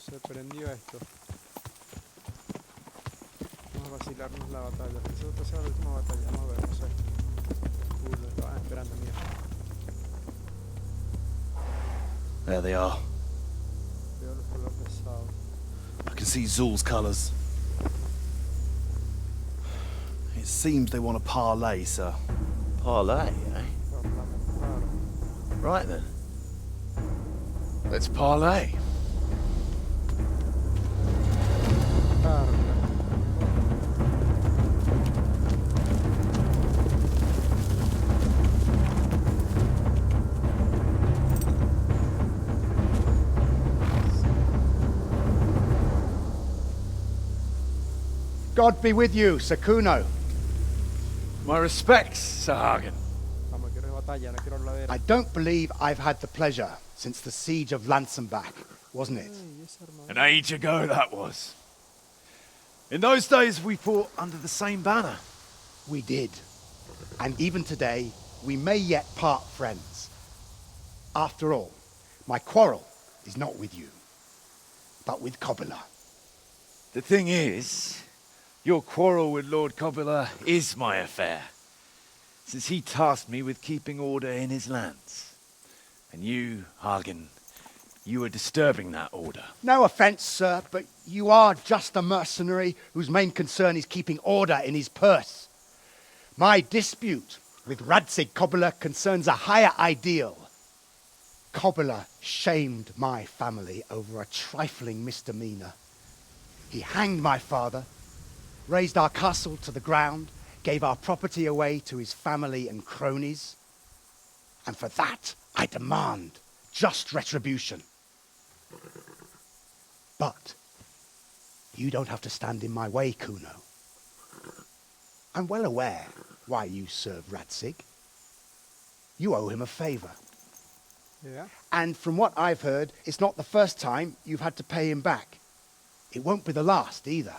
Se prendió esto. Vamos a vacilarnos la batalla. Esta será la última batalla. Vamos a ver, no sé. Lo estaban esperando, mira. There they are. Veo los colores pesados. I can see Zul's colours. It seems they want a parley, sir. Parlay, eh? Right then. Let's parlay. God be with you, Sir Kuno. My respects, Sir Hagen. Vamos, quiero batalla, no quiero habladera. I don't believe I've had the pleasure since the siege of Lanzenbach, wasn't it? An age ago that was. In those days we fought under the same banner. We did. And even today, we may yet part friends. After all, my quarrel is not with you, but with Cobula. The thing is, your quarrel with Lord Cobula is my affair, since he tasked me with keeping order in his lands. And you, Hagen, you are disturbing that order. No offence, sir, but you are just a mercenary whose main concern is keeping order in his purse. My dispute with Radzig Cobula concerns a higher ideal. Cobula shamed my family over a trifling misdemeanor. He hanged my father, razed our castle to the ground, gave our property away to his family and cronies. And for that, I demand just retribution. But you don't have to stand in my way, Kuno. I'm well aware why you serve Radzig. You owe him a favor. Yeah. And from what I've heard, it's not the first time you've had to pay him back. It won't be the last either.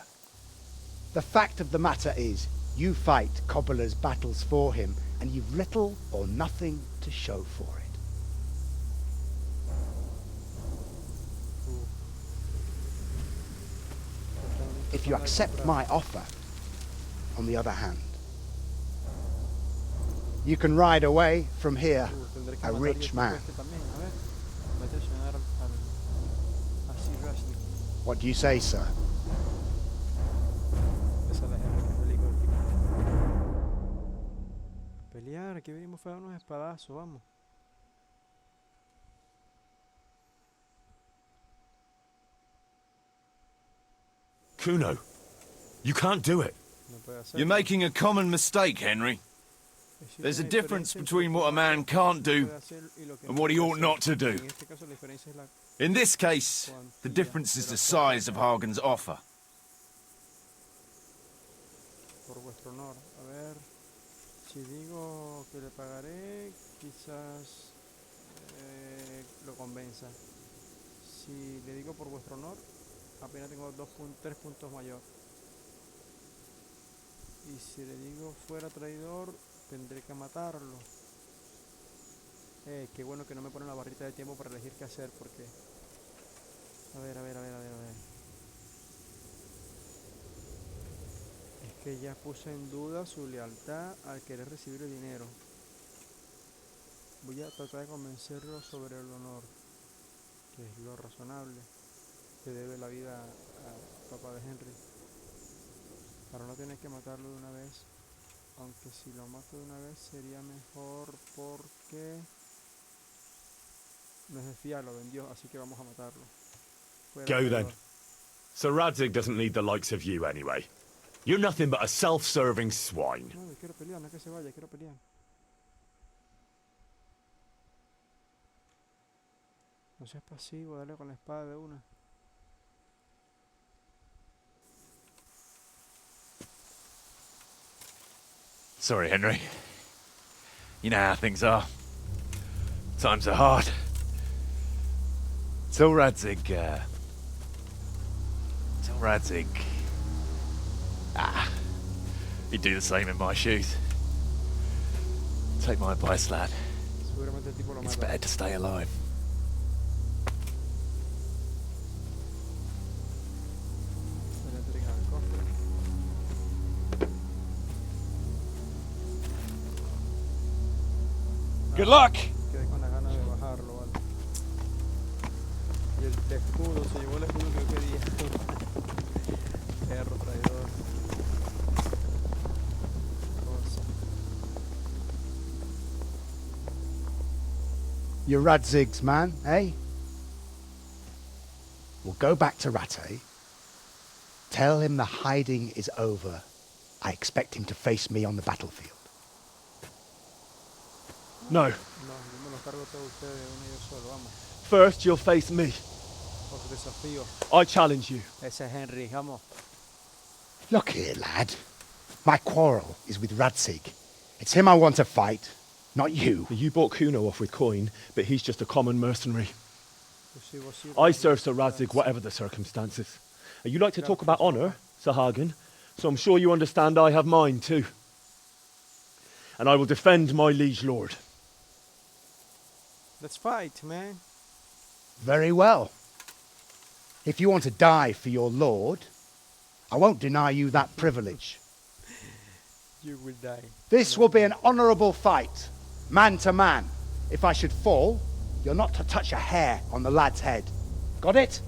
The fact of the matter is, you fight Cobbler's battles for him, and you've little or nothing to show for it. If you accept my offer, on the other hand, you can ride away from here a rich man. What do you say, sir? Pelear, aquí venimos a dar unos espadazos, vamos. Kuno, you can't do it. You're making a common mistake, Henry. There's a difference between what a man can't do and what he ought not to do. In this case, the difference is the size of Hagen's offer. Por vuestro honor, a ver, si digo que le pagaré, quizás lo convenza. Si le digo por vuestro honor, apenas tengo 3 puntos mayor. Y si le digo fuera traidor, tendré que matarlo. Qué bueno que no me ponen la barrita de tiempo para elegir qué hacer, porque... A ver. Es que ya puse en duda su lealtad al querer recibir el dinero. Voy a tratar de convencerlo sobre el honor, que es lo razonable que debe la vida a papá de Henry, para no tener que matarlo de una vez. Aunque si lo mato de una vez sería mejor, porque no es de fiar, lo vendió, así que vamos a matarlo. Go then. Sir Radzig doesn't need the likes of you anyway. You're nothing but a self-serving swine. No, quiero pelear, no es que se vaya, quiero pelear. No seas pasivo, dale con la espada de una. Sorry, Henry. You know how things are. Times are hard. Tell Radzig, he'd do the same in my shoes. Take my advice, lad. It's better to stay alive. Good luck! Quedé con las ganas de bajarlo, vale. Y el escudo, se llevó el escudo que yo quería. Perro traidor. Cosa. You're Radzig's man, eh? We'll go back to Rattay. Tell him the hiding is over. I expect him to face me on the battlefield. No. No, yo me los cargo todos ustedes de uno y yo solo, vamos. First, you'll face me. Os desafío. I challenge you. Ese es Henry, vamos. Look here, lad. My quarrel is with Radzig. It's him I want to fight, not you. You bought Kuno off with coin, but he's just a common mercenary. I serve Sir Radzig whatever the circumstances. You like to talk about honour, Sir Hagen, so I'm sure you understand I have mine too. And I will defend my liege lord. Let's fight, man. Very well. If you want to die for your lord, I won't deny you that privilege. You will die. This will be an honourable fight, man to man. If I should fall, you're not to touch a hair on the lad's head. Got it?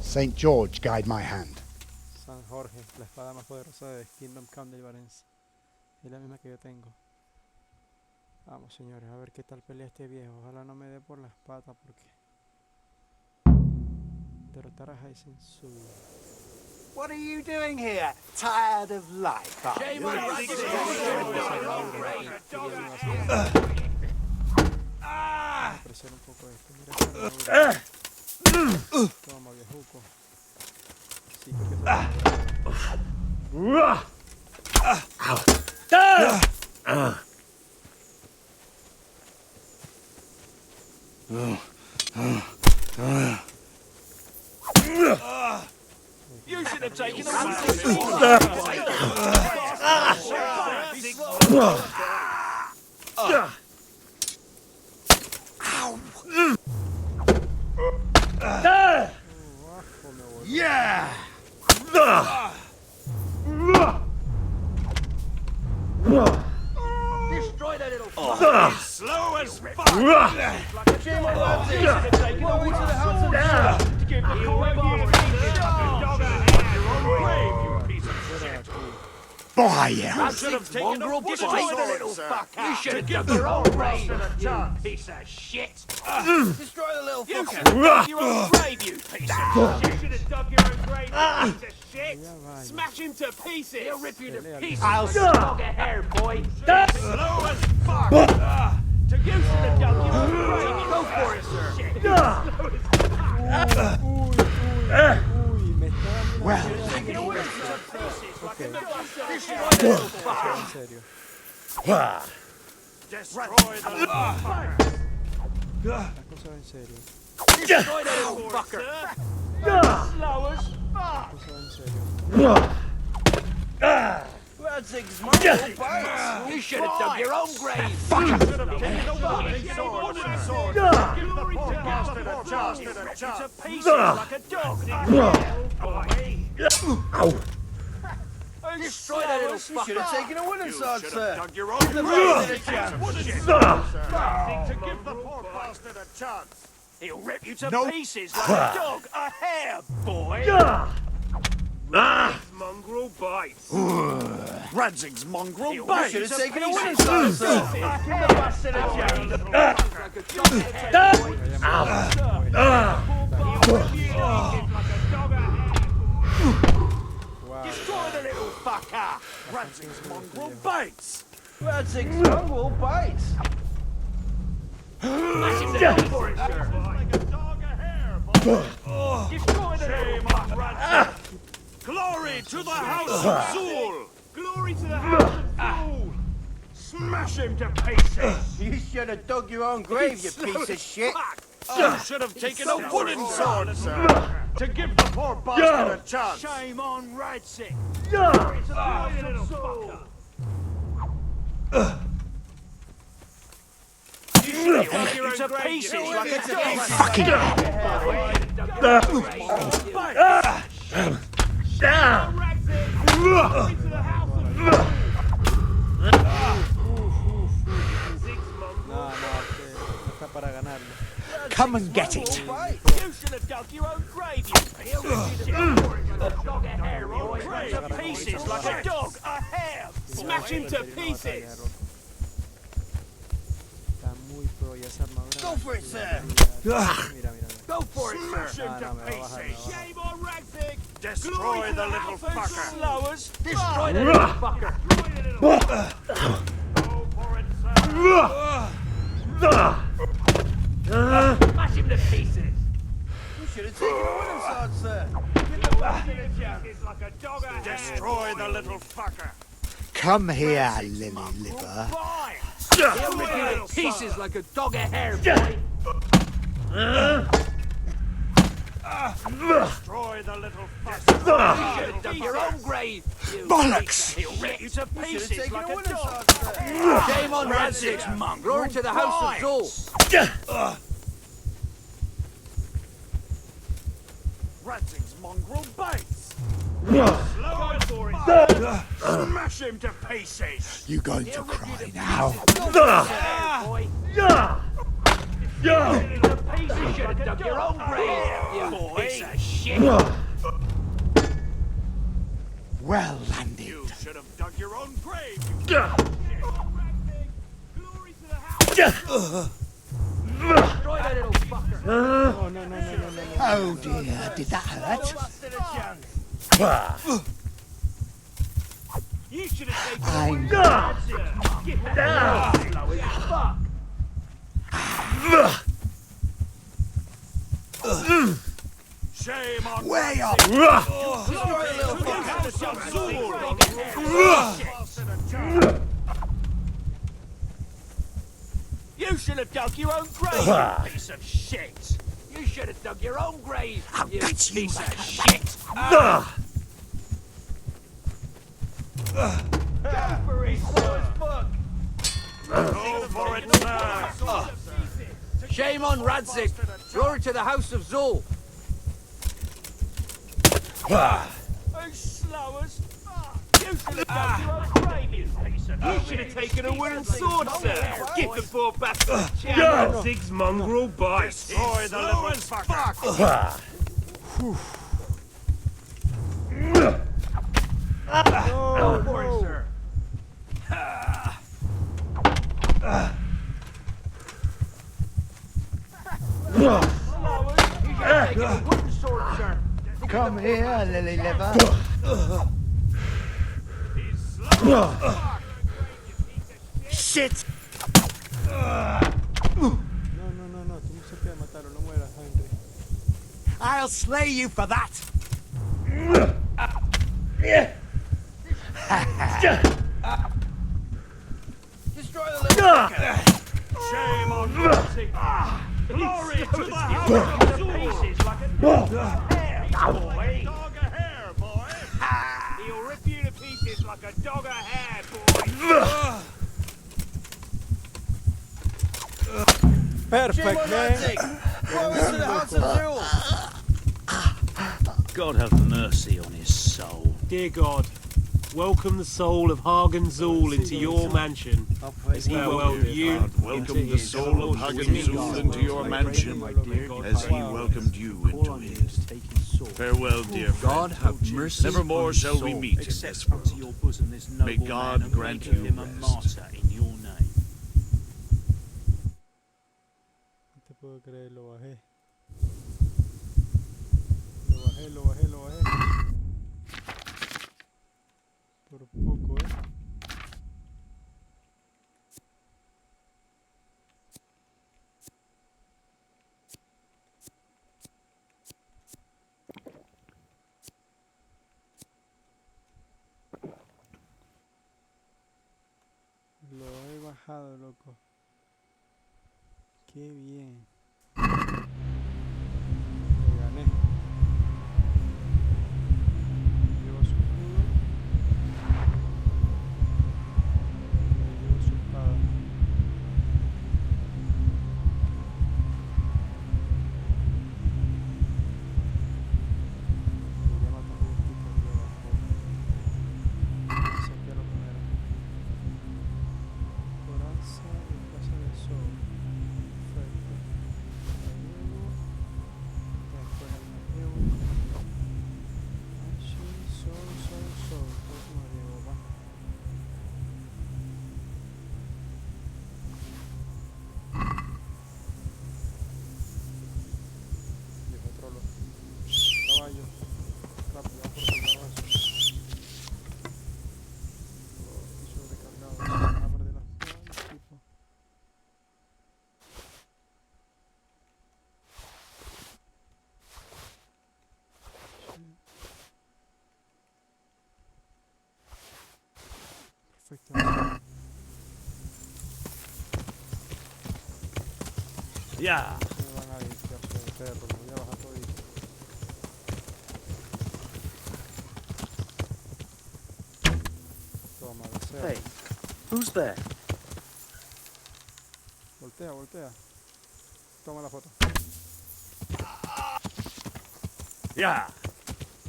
St. George guide my hand. San Jorge, la espada más poderosa de Kindom, deliverance. Es la misma que yo tengo. Vamos, señores, a ver qué tal pelea este viejo. Ojalá no me dé por la espalda, porque derrotar a Heisen su vida. What are you doing here? Tired of life, are you? Apreciar un poco esto. Mira esta armadura. Toma, viejuco. Sí, creo que You should have taken a Yeah! Destroy that little fucker! Slow as fuck! Jim, I should have taken a way to the house of to give the correct Boy, yeah. I should have taken a wooden sword, little fucker! You should have dug your own grave, you piece of shit! Destroy the little fucker! You should have dug your own grave, you piece of shit! You should have dug your own grave, you piece of shit! Smash him to pieces! He'll rip you to pieces! I'll dog a hair, boy! Slow as fuck! You should have dug your own grave, you go for it, sir! Well, Destroy the little fucker! La cosa va en serio. Destroy the little fucker! Slow as fuck! La cosa va en serio. You should have dug your own grave! Fucker! You should have taken a wooden sword! Give the poor bastard a chance! To pieces like a dog! Destroy that little fucker! You should have taken a wooden sword, sir! Dug your own grave! To give the poor bastard a chance! He'll rip you to pieces like a dog! A hair, boy! Mongrel bites! Radzig's mongrel He'll bites! rip you to taken a wooden sword, sir! Give the bastard a chance! Like a dog, a hair, boy! He'll rip you to pieces like a dog, a hair! Destroy the little fucker! Radzig's mongrel bites! Radzig's mongrel bites! Smash him down for it, sir! Like a dog, a hair, boy! Destroy the little fucker! Glory to the house of Zul! Glory to the house of Zul! Smash him to pieces! You should have dug your own grave, you piece of shit. You should have taken a wooden sword, sir! To give the poor bastard a chance! Shame on Radzig! Glory to the house of Zul! You should have dug your own to pieces like a dog! Fucking No, está para ganarlo. Come and get it! You should have dug your own grave, you piece of shit! Dog a hair, boy! To pieces like a dog! A hair! Smash him to pieces! Está muy pro y esa armadura. Go for it, sir! Mira. Go for it, sir! Smash him to pieces! Shame on Radzig! Destroy the little fucker! Slowers! Destroy the little fucker! Smash him to pieces! You should have taken a wooden sword, sir! Destroy the little fucker! Come here, lily liver. He'll rip you to pieces like a dog a hair, boy! Destroy the little fucker! You should have dug your own grave! Bollocks! He'll rip you to pieces like a dog! Shame on Radzig's monk! Glory to the house of Zul! Radzig's mongrel bites! Smash him to pieces! You going to cry now? You should have dug your own grave, you piece of shit! Well landed. You should have dug your own grave, Destroy that little fucker! Oh dear, did that hurt? You should have taken I'm Shame on way up. should have dug your own grave, you piece of shit! You should have dug your own grave, you piece of shit! Go for it, slow as fuck! Go for it, sir! Shame on Radzig! Throw her to the House of Zol! Oh, slow as fuck! You should have dug your own grave, you piece of shit! You should have taken a wooden sword, sir! Give the poor bastard a chance! Radzig's mongrel bite! Destroy the little fucker! Go for it, sir! Come here, lily liver. Shit! No, tú no se puede matarlo, no mueras, Henry. I'll slay you for that! Destroy the little fucker! Shame on Radzig! Glory to the house of pieces like a dog of hair, boy! Dog of hair, boy! He'll rip you to pieces like a dog of hair, boy! Perfect, man. Welcome to the House of Zul! God have mercy on his soul. Dear God, welcome the soul of Hagen Zul into your mansion, as he welcomed you Welcome the soul of Hagen Zul into your mansion, as he welcomed you into his. Farewell, dear friend. God have mercy. Nevermore on his shall we soul. meet in Accept this world. unto your bosom this noble May God man and grant make of you him a rest. martyr in your name. No te puedo creer, lo bajé. Lo bajé. Por poco, Lo he bajado, loco. Qué bien. Le gané. Llevo su escudo. Llevo su espada. Debería matar un tipo aquí abajo. Saqué lo primero. Coraza y casa de sol. Perfecto. Gallego. Después el gallego. Así, sol. Próximo gallego, va. Viejo trolo. Caballo. Rápido, vamos por el caballo. Estoy sobrecargado. Se van a perder las balas, tipo. Perfecto. Ya. Se me van a ir, pedazo de perro. Me voy a bajar todito. Toma, desea. Hey, who's there? Voltea. Toma la foto. Ya.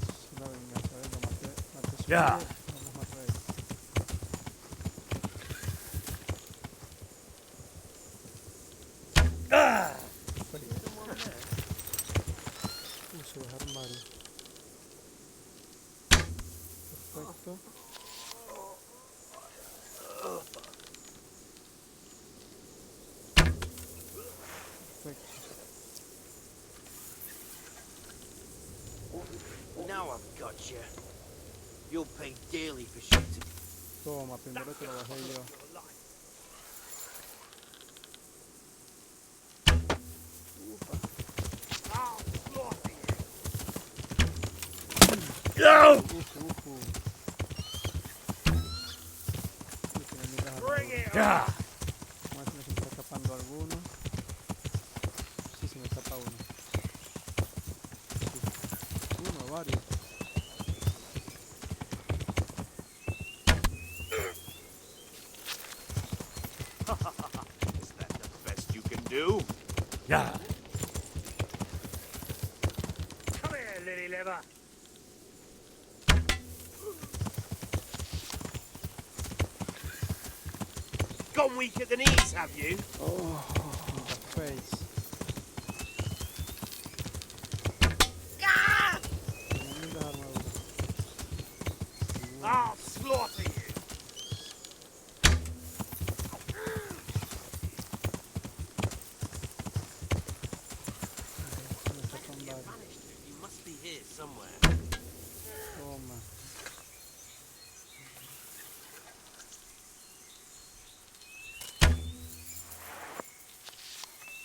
Es una venganza, lo maté su Ya. tío, vamos a matar a él. Se baja armario. Perfecto. Now I've got you. You'll pay dearly for shooting. Toma, primero te lo bajé yo. Bring it on. Vamos a ver si me está escapando alguno. Come here, lily liver. Gone weak at the knees, have you? Oh, in the face. Tremendas armaduras. I'll slaughter you. You must be here somewhere. Toma.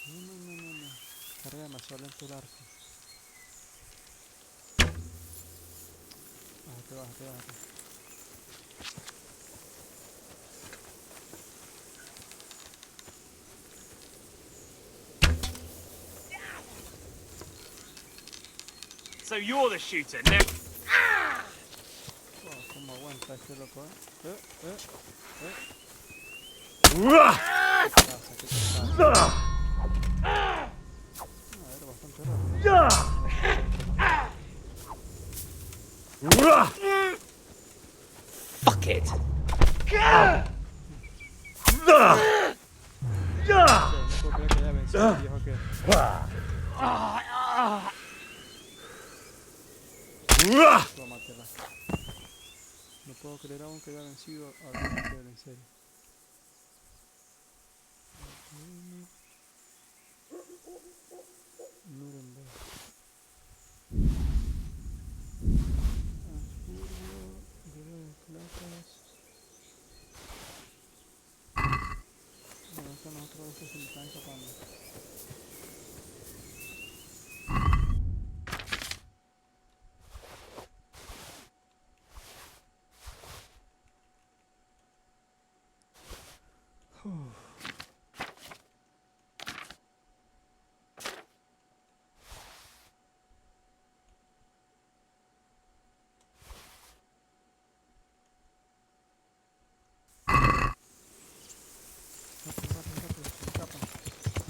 No. Carga demasiado lento el arco. Bájate. So you're the shooter now. Oh, cómo aguanta este loco, ¿Qué te pasa? Era bastante rápido. Fuck it. No puedo creer que haya vencido al viejo que... Tómatela. No puedo creer aún que haya vencido al viejo que, en serio. Nuremberg. Habsburgo, guerra de placas. Bueno, están los otros dos que se me están escapando.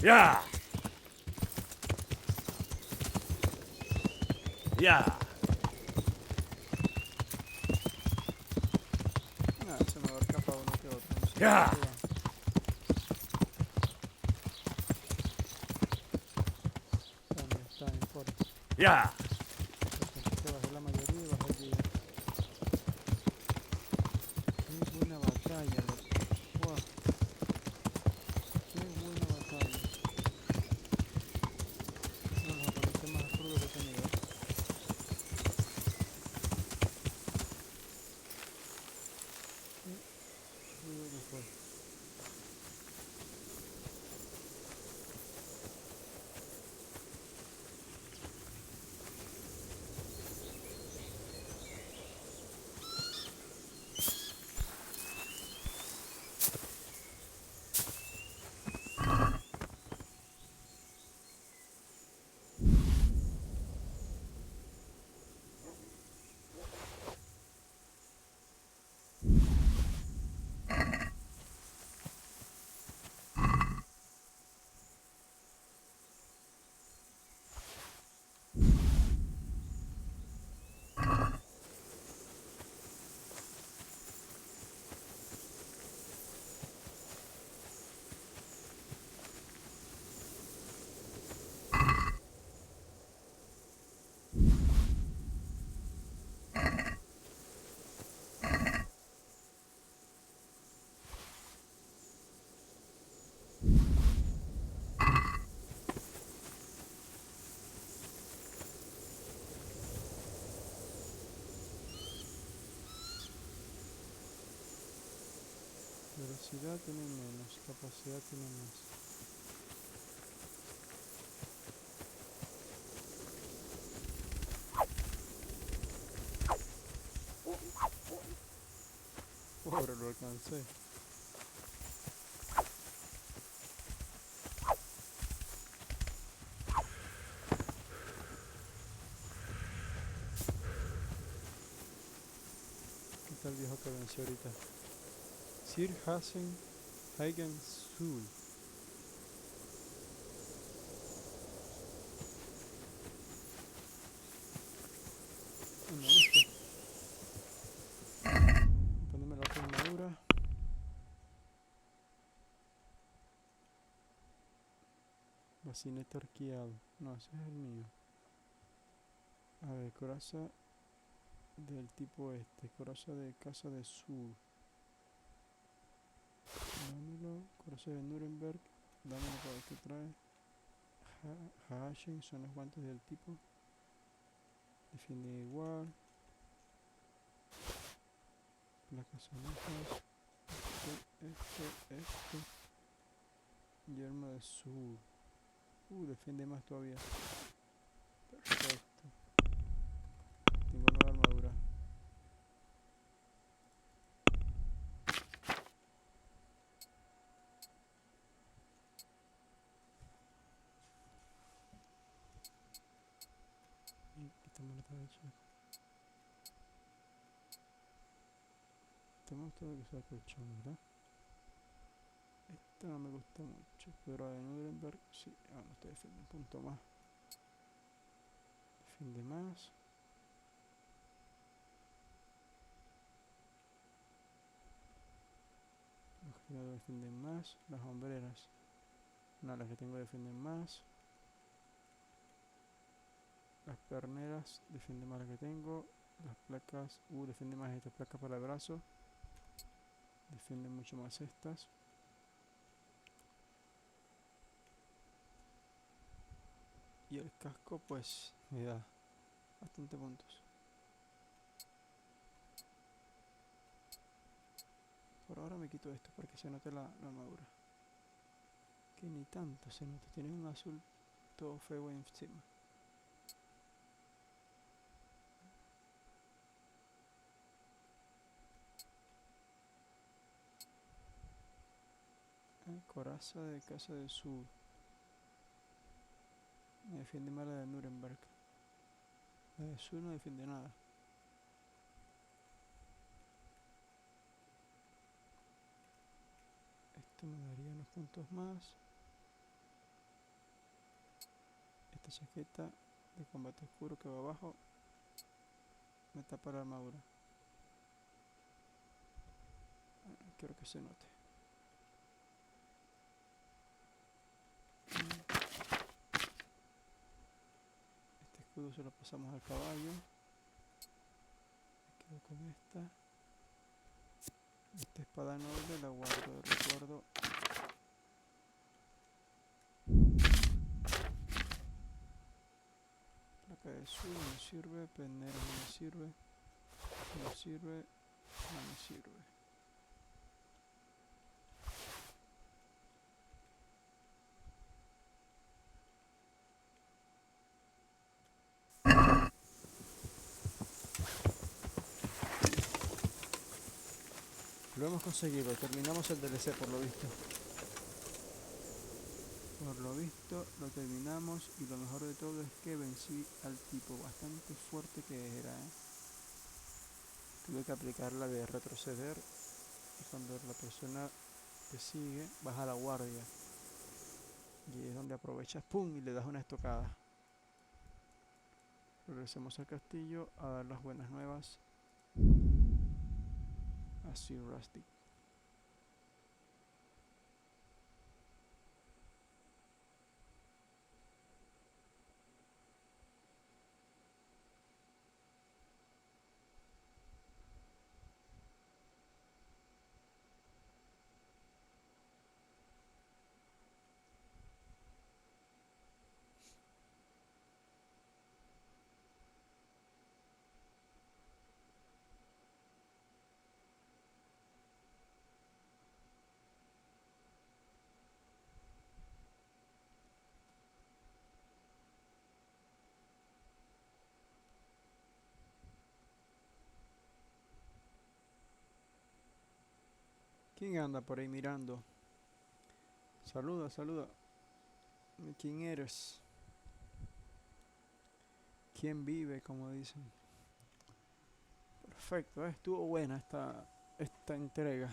Yeah. Yeah. Nah, se me va a escapar uno que otro. No sé Yeah. qué va. Está bien, fuera. Yeah. Te bajé la mayoría y bajé el día. Qué buena batalla, loco. Wow. Qué buena batalla. Uno de los oponentes más absurdos que he tenido. Qué ruido que fue. Velocidad tiene menos, capacidad tiene más. Pobre, lo alcancé. ¿Qué tal viejo que venció ahorita? Sir Hagen Sul. Bacinete arqueado. No, ese es el mío. A ver, coraza del tipo este. Coraza de casa de sur. Dámelo. Coraza de Nuremberg. Dámelo para ver qué trae. Haashen son los guantes del tipo. Defiende igual. Placas sonoras. Este. Yerma de sur. Defiende más todavía. Perfecto. Tengo nueva armadura. Quitamos la derecha. Tenemos todo que usar colchón, ¿verdad? Esta no me gusta mucho, pero la de Nuremberg sí. Vamos, te defiende un punto más. Defiende más. Los que defienden más. Las hombreras. No, las que tengo defienden más. Las perneras defienden más las que tengo. Las placas. Defiende más estas placas para el brazo. Defienden mucho más estas. Y el casco pues me da bastante puntos. Por ahora me quito esto para que se note la armadura. Que ni tanto se nota. Tiene un azul todo feo encima. Coraza de casa del sur. Me defiende mal la de Nuremberg. La de sur no defiende nada. Esto me daría unos puntos más. Esta chaqueta de combate oscuro que va abajo me tapa la armadura. Quiero que se note. Este escudo se lo pasamos al caballo. Me quedo con esta. Esta espada noble la guardo de recuerdo. Placa de sur no me sirve. Pennero no me sirve. No me sirve. No me sirve. Lo hemos conseguido, terminamos el DLC por lo visto. Por lo visto lo terminamos y lo mejor de todo es que vencí al tipo, bastante fuerte que era, Tuve que aplicar la de retroceder y cuando la persona te sigue baja la guardia. Y es donde aprovechas, ¡pum! Y le das una estocada. Regresemos al castillo a dar las buenas nuevas. Así Rustic. ¿Quién anda por ahí mirando? Saluda, saluda. ¿Quién eres? ¿Quién vive? Como dicen. Perfecto, estuvo buena esta entrega.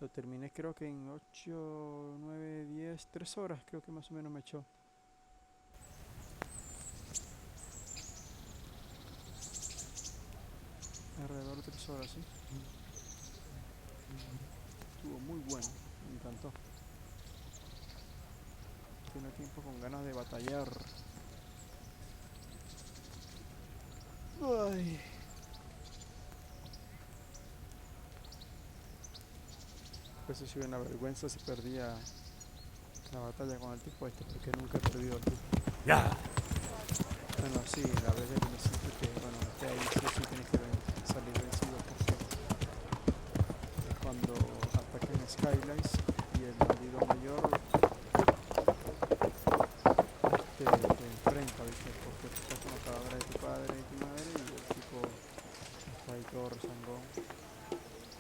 Lo terminé creo que en 8, 9, 10, 3 horas creo que más o menos me echó. Alrededor de 3 horas, ¿sí? Estuvo muy bueno, me encantó. tiene tiempo con ganas de batallar. Ay. Pues eso sí una vergüenza si perdía la batalla con el tipo este, porque nunca he perdido al tipo. Ya. Bueno, sí, la vez del principio que, bueno, que ahí sí tienes que salir vencido porque es cuando atacan Skylines y el bandido mayor te enfrenta, ¿viste? Porque tú estás con los cadáveres de tu padre y tu madre y el tipo está ahí todo rezangón.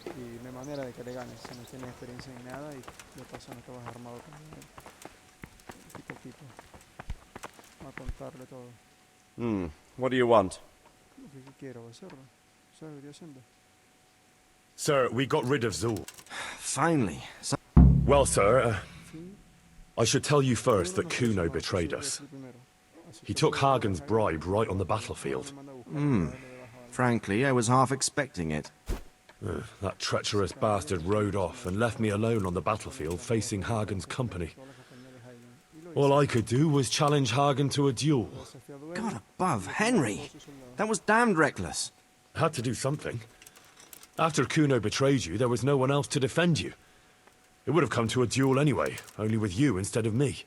Y no hay manera de que le ganes, si no tienes experiencia ni nada y de paso no estabas armado con él. Tipo. Va a contarle todo. What do you want? Lo que quiero hacerlo. ¿Sabes lo que estoy haciendo? Sir, we got rid of Zul. Finally. Well, sir, I should tell you first that Kuno betrayed us. He took Hagen's bribe right on the battlefield. Frankly, I was half expecting it. That treacherous bastard rode off and left me alone on the battlefield facing Hagen's company. All I could do was challenge Hagen to a duel. God above, Henry! That was damned reckless. Had to do something. After Kuno betrayed you, there was no one else to defend you. It would have come to a duel anyway, only with you instead of me.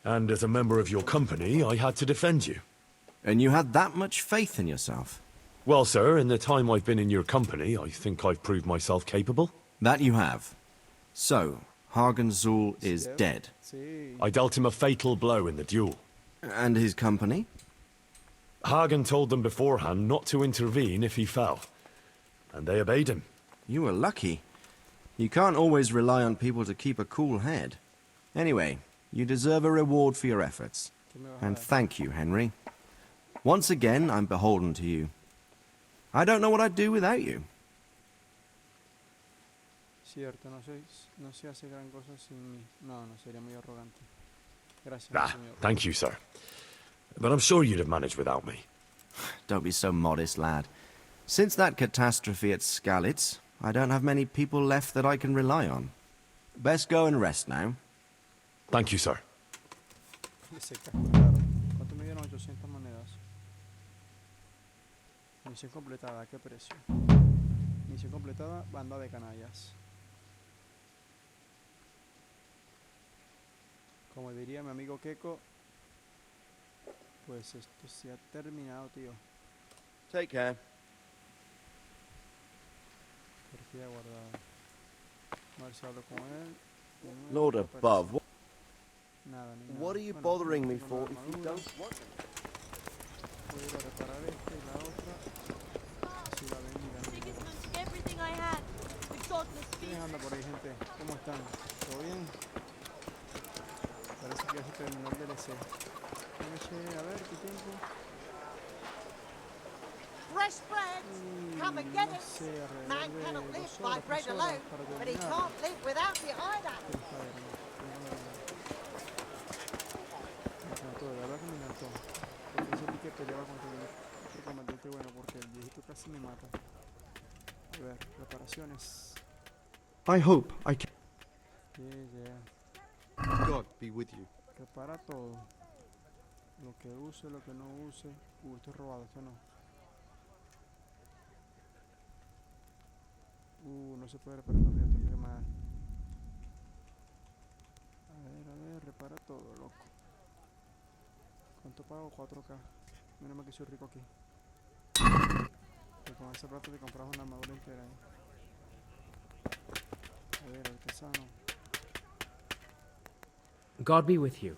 And as a member of your company, I had to defend you. And you had that much faith in yourself? Well, sir, in the time I've been in your company, I think I've proved myself capable. That you have. So, Hagen Zul is dead. I dealt him a fatal blow in the duel. And his company? Hagen told them beforehand not to intervene if he fell. And they obeyed him. You were lucky. You can't always rely on people to keep a cool head. Anyway, you deserve a reward for your efforts. And thank you, Henry. Once again, I'm beholden to you. I don't know what I'd do without you. Cierto, no se hace gran cosa sin mí. No, sería muy arrogante. Gracias, señor. Thank you, sir. But I'm sure you'd have managed without me. Don't be so modest, lad. Since that catastrophe at Skalitz, I don't have many people left that I can rely on. Best go and rest now. Thank you, sir. ¿Cuánto me dieron? 800 monedas. Misión completada, ¿qué precio? Misión completada, banda de canallas. Como diría mi amigo Keiko, pues esto se ha terminado, tío. Take care. Partida guardada. A ver si hablo con él. Lord above, Nada, ni nada. what are you Bueno, bothering me tengo for una if you armadura. don't want me? Voy a ir a reparar esta y la otra. Si la ven, mira. ¿Quién anda por ahí, gente? ¿Cómo están? ¿Todo bien? Parece que ya se terminó el DLC. A ver, ¿qué tiempo? Fresh bread, come and get it. Man cannot live by bread alone, but he can't live without it either. La verdad que me encantó. Porque ese que peleaba contra el comandante, bueno, porque el viejito casi me mata. A ver, reparaciones. I hope I can. Yeah. God be with you. Repara todo. Lo que use, lo que no use. Esto es robado, esto no. No se puede reparar los objetos, qué mal. A ver, repara todo, loco. ¿Cuánto pago? 4K. Menos mal que soy rico aquí. Y con ese plato te compras una armadura entera ahí. A ver, artesano. God be with you.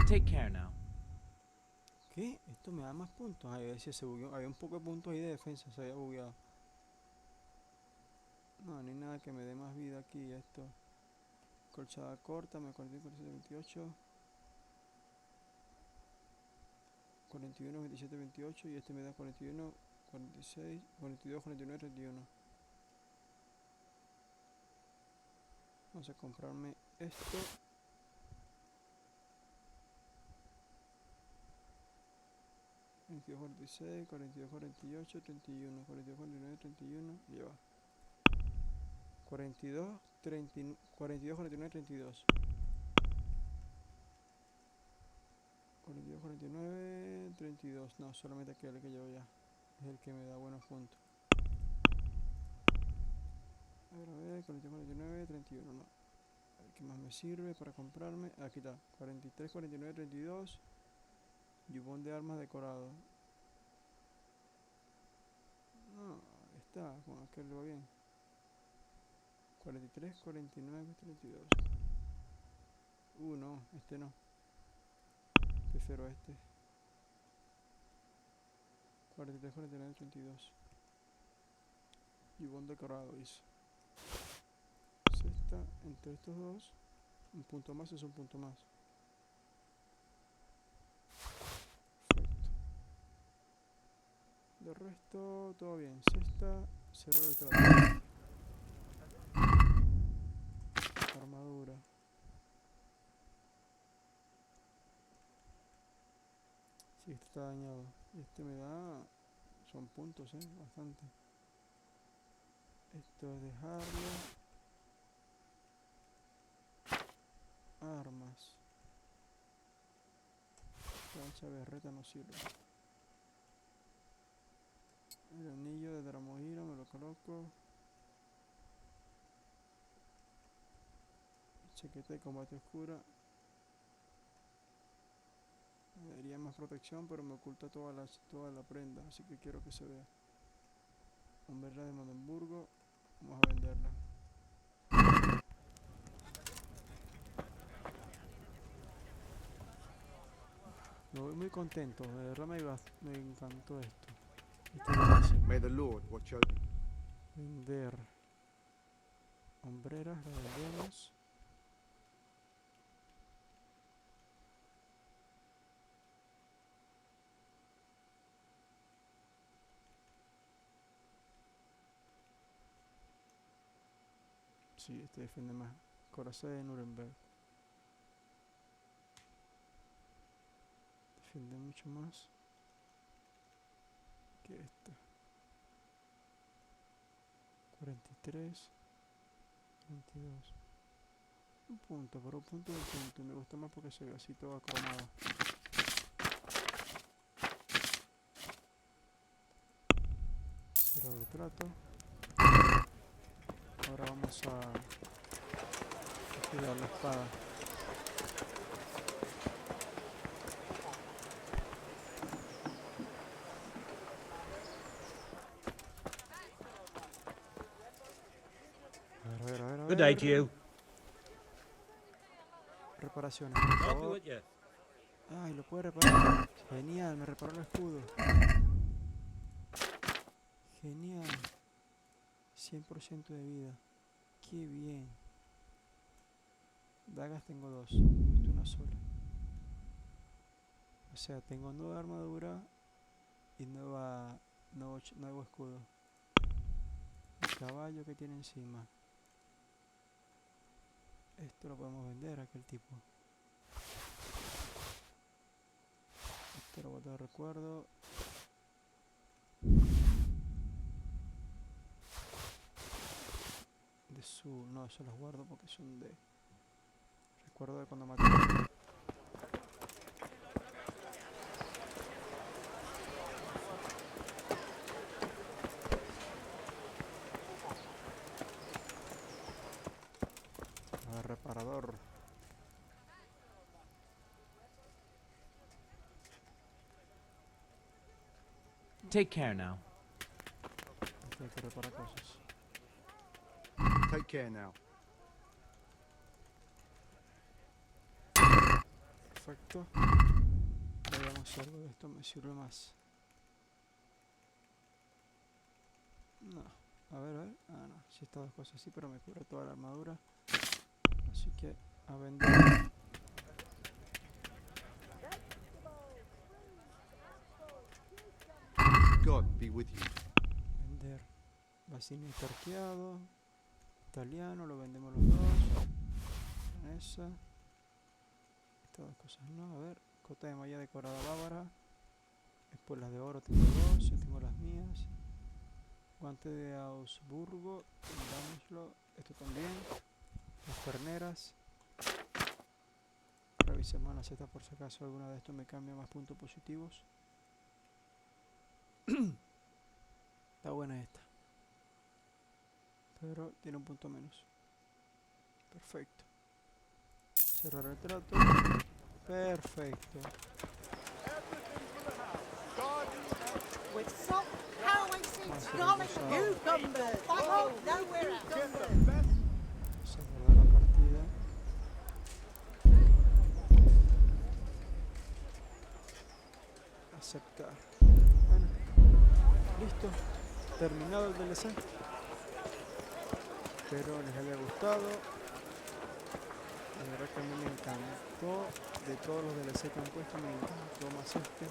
Take care now. ¿Qué? Esto me da más puntos. Ahí decía, se bugueó. Había un poco de puntos ahí de defensa, se había bugueado. No, ni nada que me dé más vida aquí. Esto. Colchada corta, me 41, 28. 41, 27, 28 y este me da 41, 46, 42, 49, 31. Vamos a comprarme esto. 22, 46, 42, 48, 31, 42, 49, 31, lleva. 42, 30, 42, 49, 32. 42, 49, 32. No, solamente aquel que llevo ya. Es el que me da buenos puntos. A ver, 42, 49, 31, no. A ver qué más me sirve para comprarme. Aquí está. 43, 49, 32. Yubón de armas decorado. No, está. Con aquel va bien. 43, 49, 32. No, este no. Prefiero este. 43, 49, 32. Yubón decorado, dice. Cesta entre estos dos. Un punto más es un punto más. Perfecto. De resto, todo bien. Cesta, cerrar el trato. Armadura. Sí, este está dañado. Y este me da... Son puntos, bastante. Esto es dejarlo. Armas. Plancha berreta no sirve. El anillo de Dramohiro me lo coloco. Chaqueta de combate oscura. Me daría más protección, pero me oculta toda la prenda, así que quiero que se vea. Hombrera de Mandemburgo. Vamos a venderla. Me voy muy contento, de verdad me encantó esto. May the Lord watch over you. Vender. Hombreras, la vendemos. Sí, este defiende más. Coraza de Nuremberg. Defiende mucho más que esta. 43, 22. Un punto, pero un punto de un punto. Y me gusta más porque se ve así todo acromado. Cerrar el trato. Ahora vamos a cuidar la espada. A ver. Good day to you. Reparaciones, por I'll be favor. with you. Ay, lo puede reparar. Genial, me reparó el escudo. Genial. 100% de vida. Qué bien. Dagas tengo dos. Esto una sola. O sea, tengo nueva armadura y nuevo escudo. El caballo que tiene encima. Esto lo podemos vender a aquel tipo. Este lo voy a dar recuerdo. No, se los guardo porque son de recuerdo de cuando maté. Reparador. Take care now. Hay que reparar cosas. Take care now. Perfecto. Veamos si algo de esto me sirve más. No. A ver. Ah, no. Si estas dos cosas sí, pero me cubre toda la armadura. Así que a vender. God be with you. Vender. Bacino arqueado. Italiano, lo vendemos los dos. Esa. Estas dos cosas no. A ver. Cota de malla decorada bávara. Después las de oro tengo 2, yo tengo las mías. Guante de Augsburgo, dámoslo. Esto también. Las perneras. Revisemos la seta por si acaso alguna de estos me cambia más puntos positivos. Está buena esta. Pero tiene un punto menos. Perfecto. Cerrar el trato. Perfecto. With some highway seats calling the cucumbers. Oh, nowhere else. Se guarda la partida. Aceptar. Bueno, listo. Terminado el DLC. Espero les haya gustado. La verdad que a mí me encantó. De todos los DLC que han puesto, me encantó más este.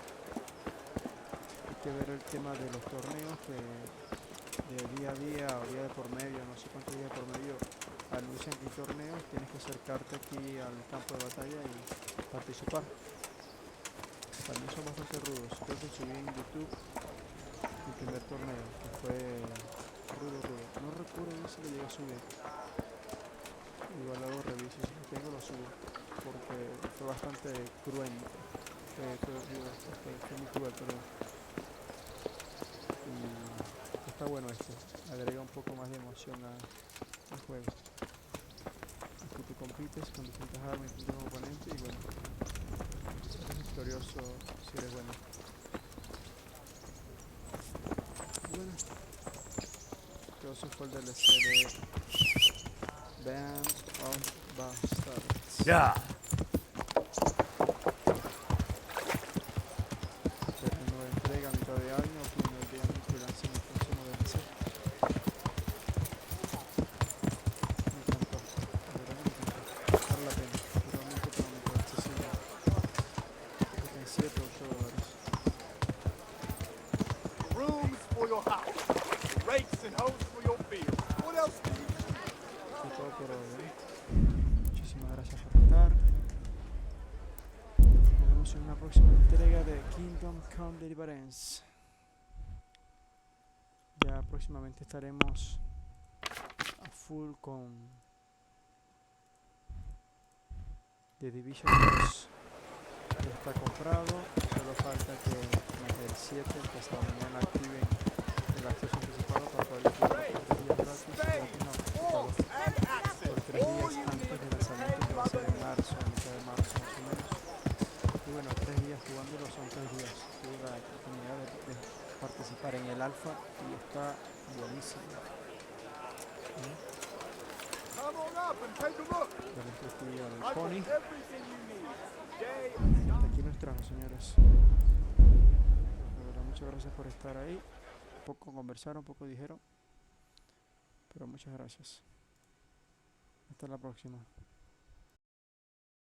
Hay que ver el tema de los torneos que de día a día o día de por medio, no sé cuántos días por medio anuncian que hay torneos. Tienes que acercarte aquí al campo de batalla y participar. También son bastante rudos. Creo que subí en YouTube mi primer torneo, que fue rudo. No recuerdo bien si lo llegué a subir. Igual luego reviso, si lo tengo lo subo, porque fue bastante cruento. Fue muy cruel, pero y está bueno esto. Agrega un poco más de emoción al juego. Aquí tú compites con distintas armas, distintos componentes y bueno, eres victorioso si eres bueno. Y bueno, eso fue el DLC de Band of Bastards. Yeah. Nueva entrega a mitad de año, primer de año que lancen el próximo DLC. Me encantó, la verdad que me encantó. Vale la pena, realmente económico, accesible. Creo que en 7 o 8 dólares. Rooms for your house. Rakes and hoes for your field. What else do you need? Eso es todo por hoy, Muchísimas gracias por estar. Nos vemos en una próxima entrega de Kindom come deliverance. Ya próximamente estaremos a full con The Division 2. Ya está comprado, solo falta que el 7, que hasta mañana activen el acceso anticipado para poder disfrutar por 3 días gratis. Por 3 días antes del lanzamiento, que va a ser en marzo, a mitad de marzo más o menos. Y bueno, 3 días jugándolo son 3 días. Tuve la oportunidad de participar en el alfa y está buenísimo. Ya les estoy al pony. Y hasta aquí nos trajo, señores. La verdad, muchas gracias por estar ahí. Un poco conversaron, un poco dijeron. Pero muchas gracias. Hasta la próxima.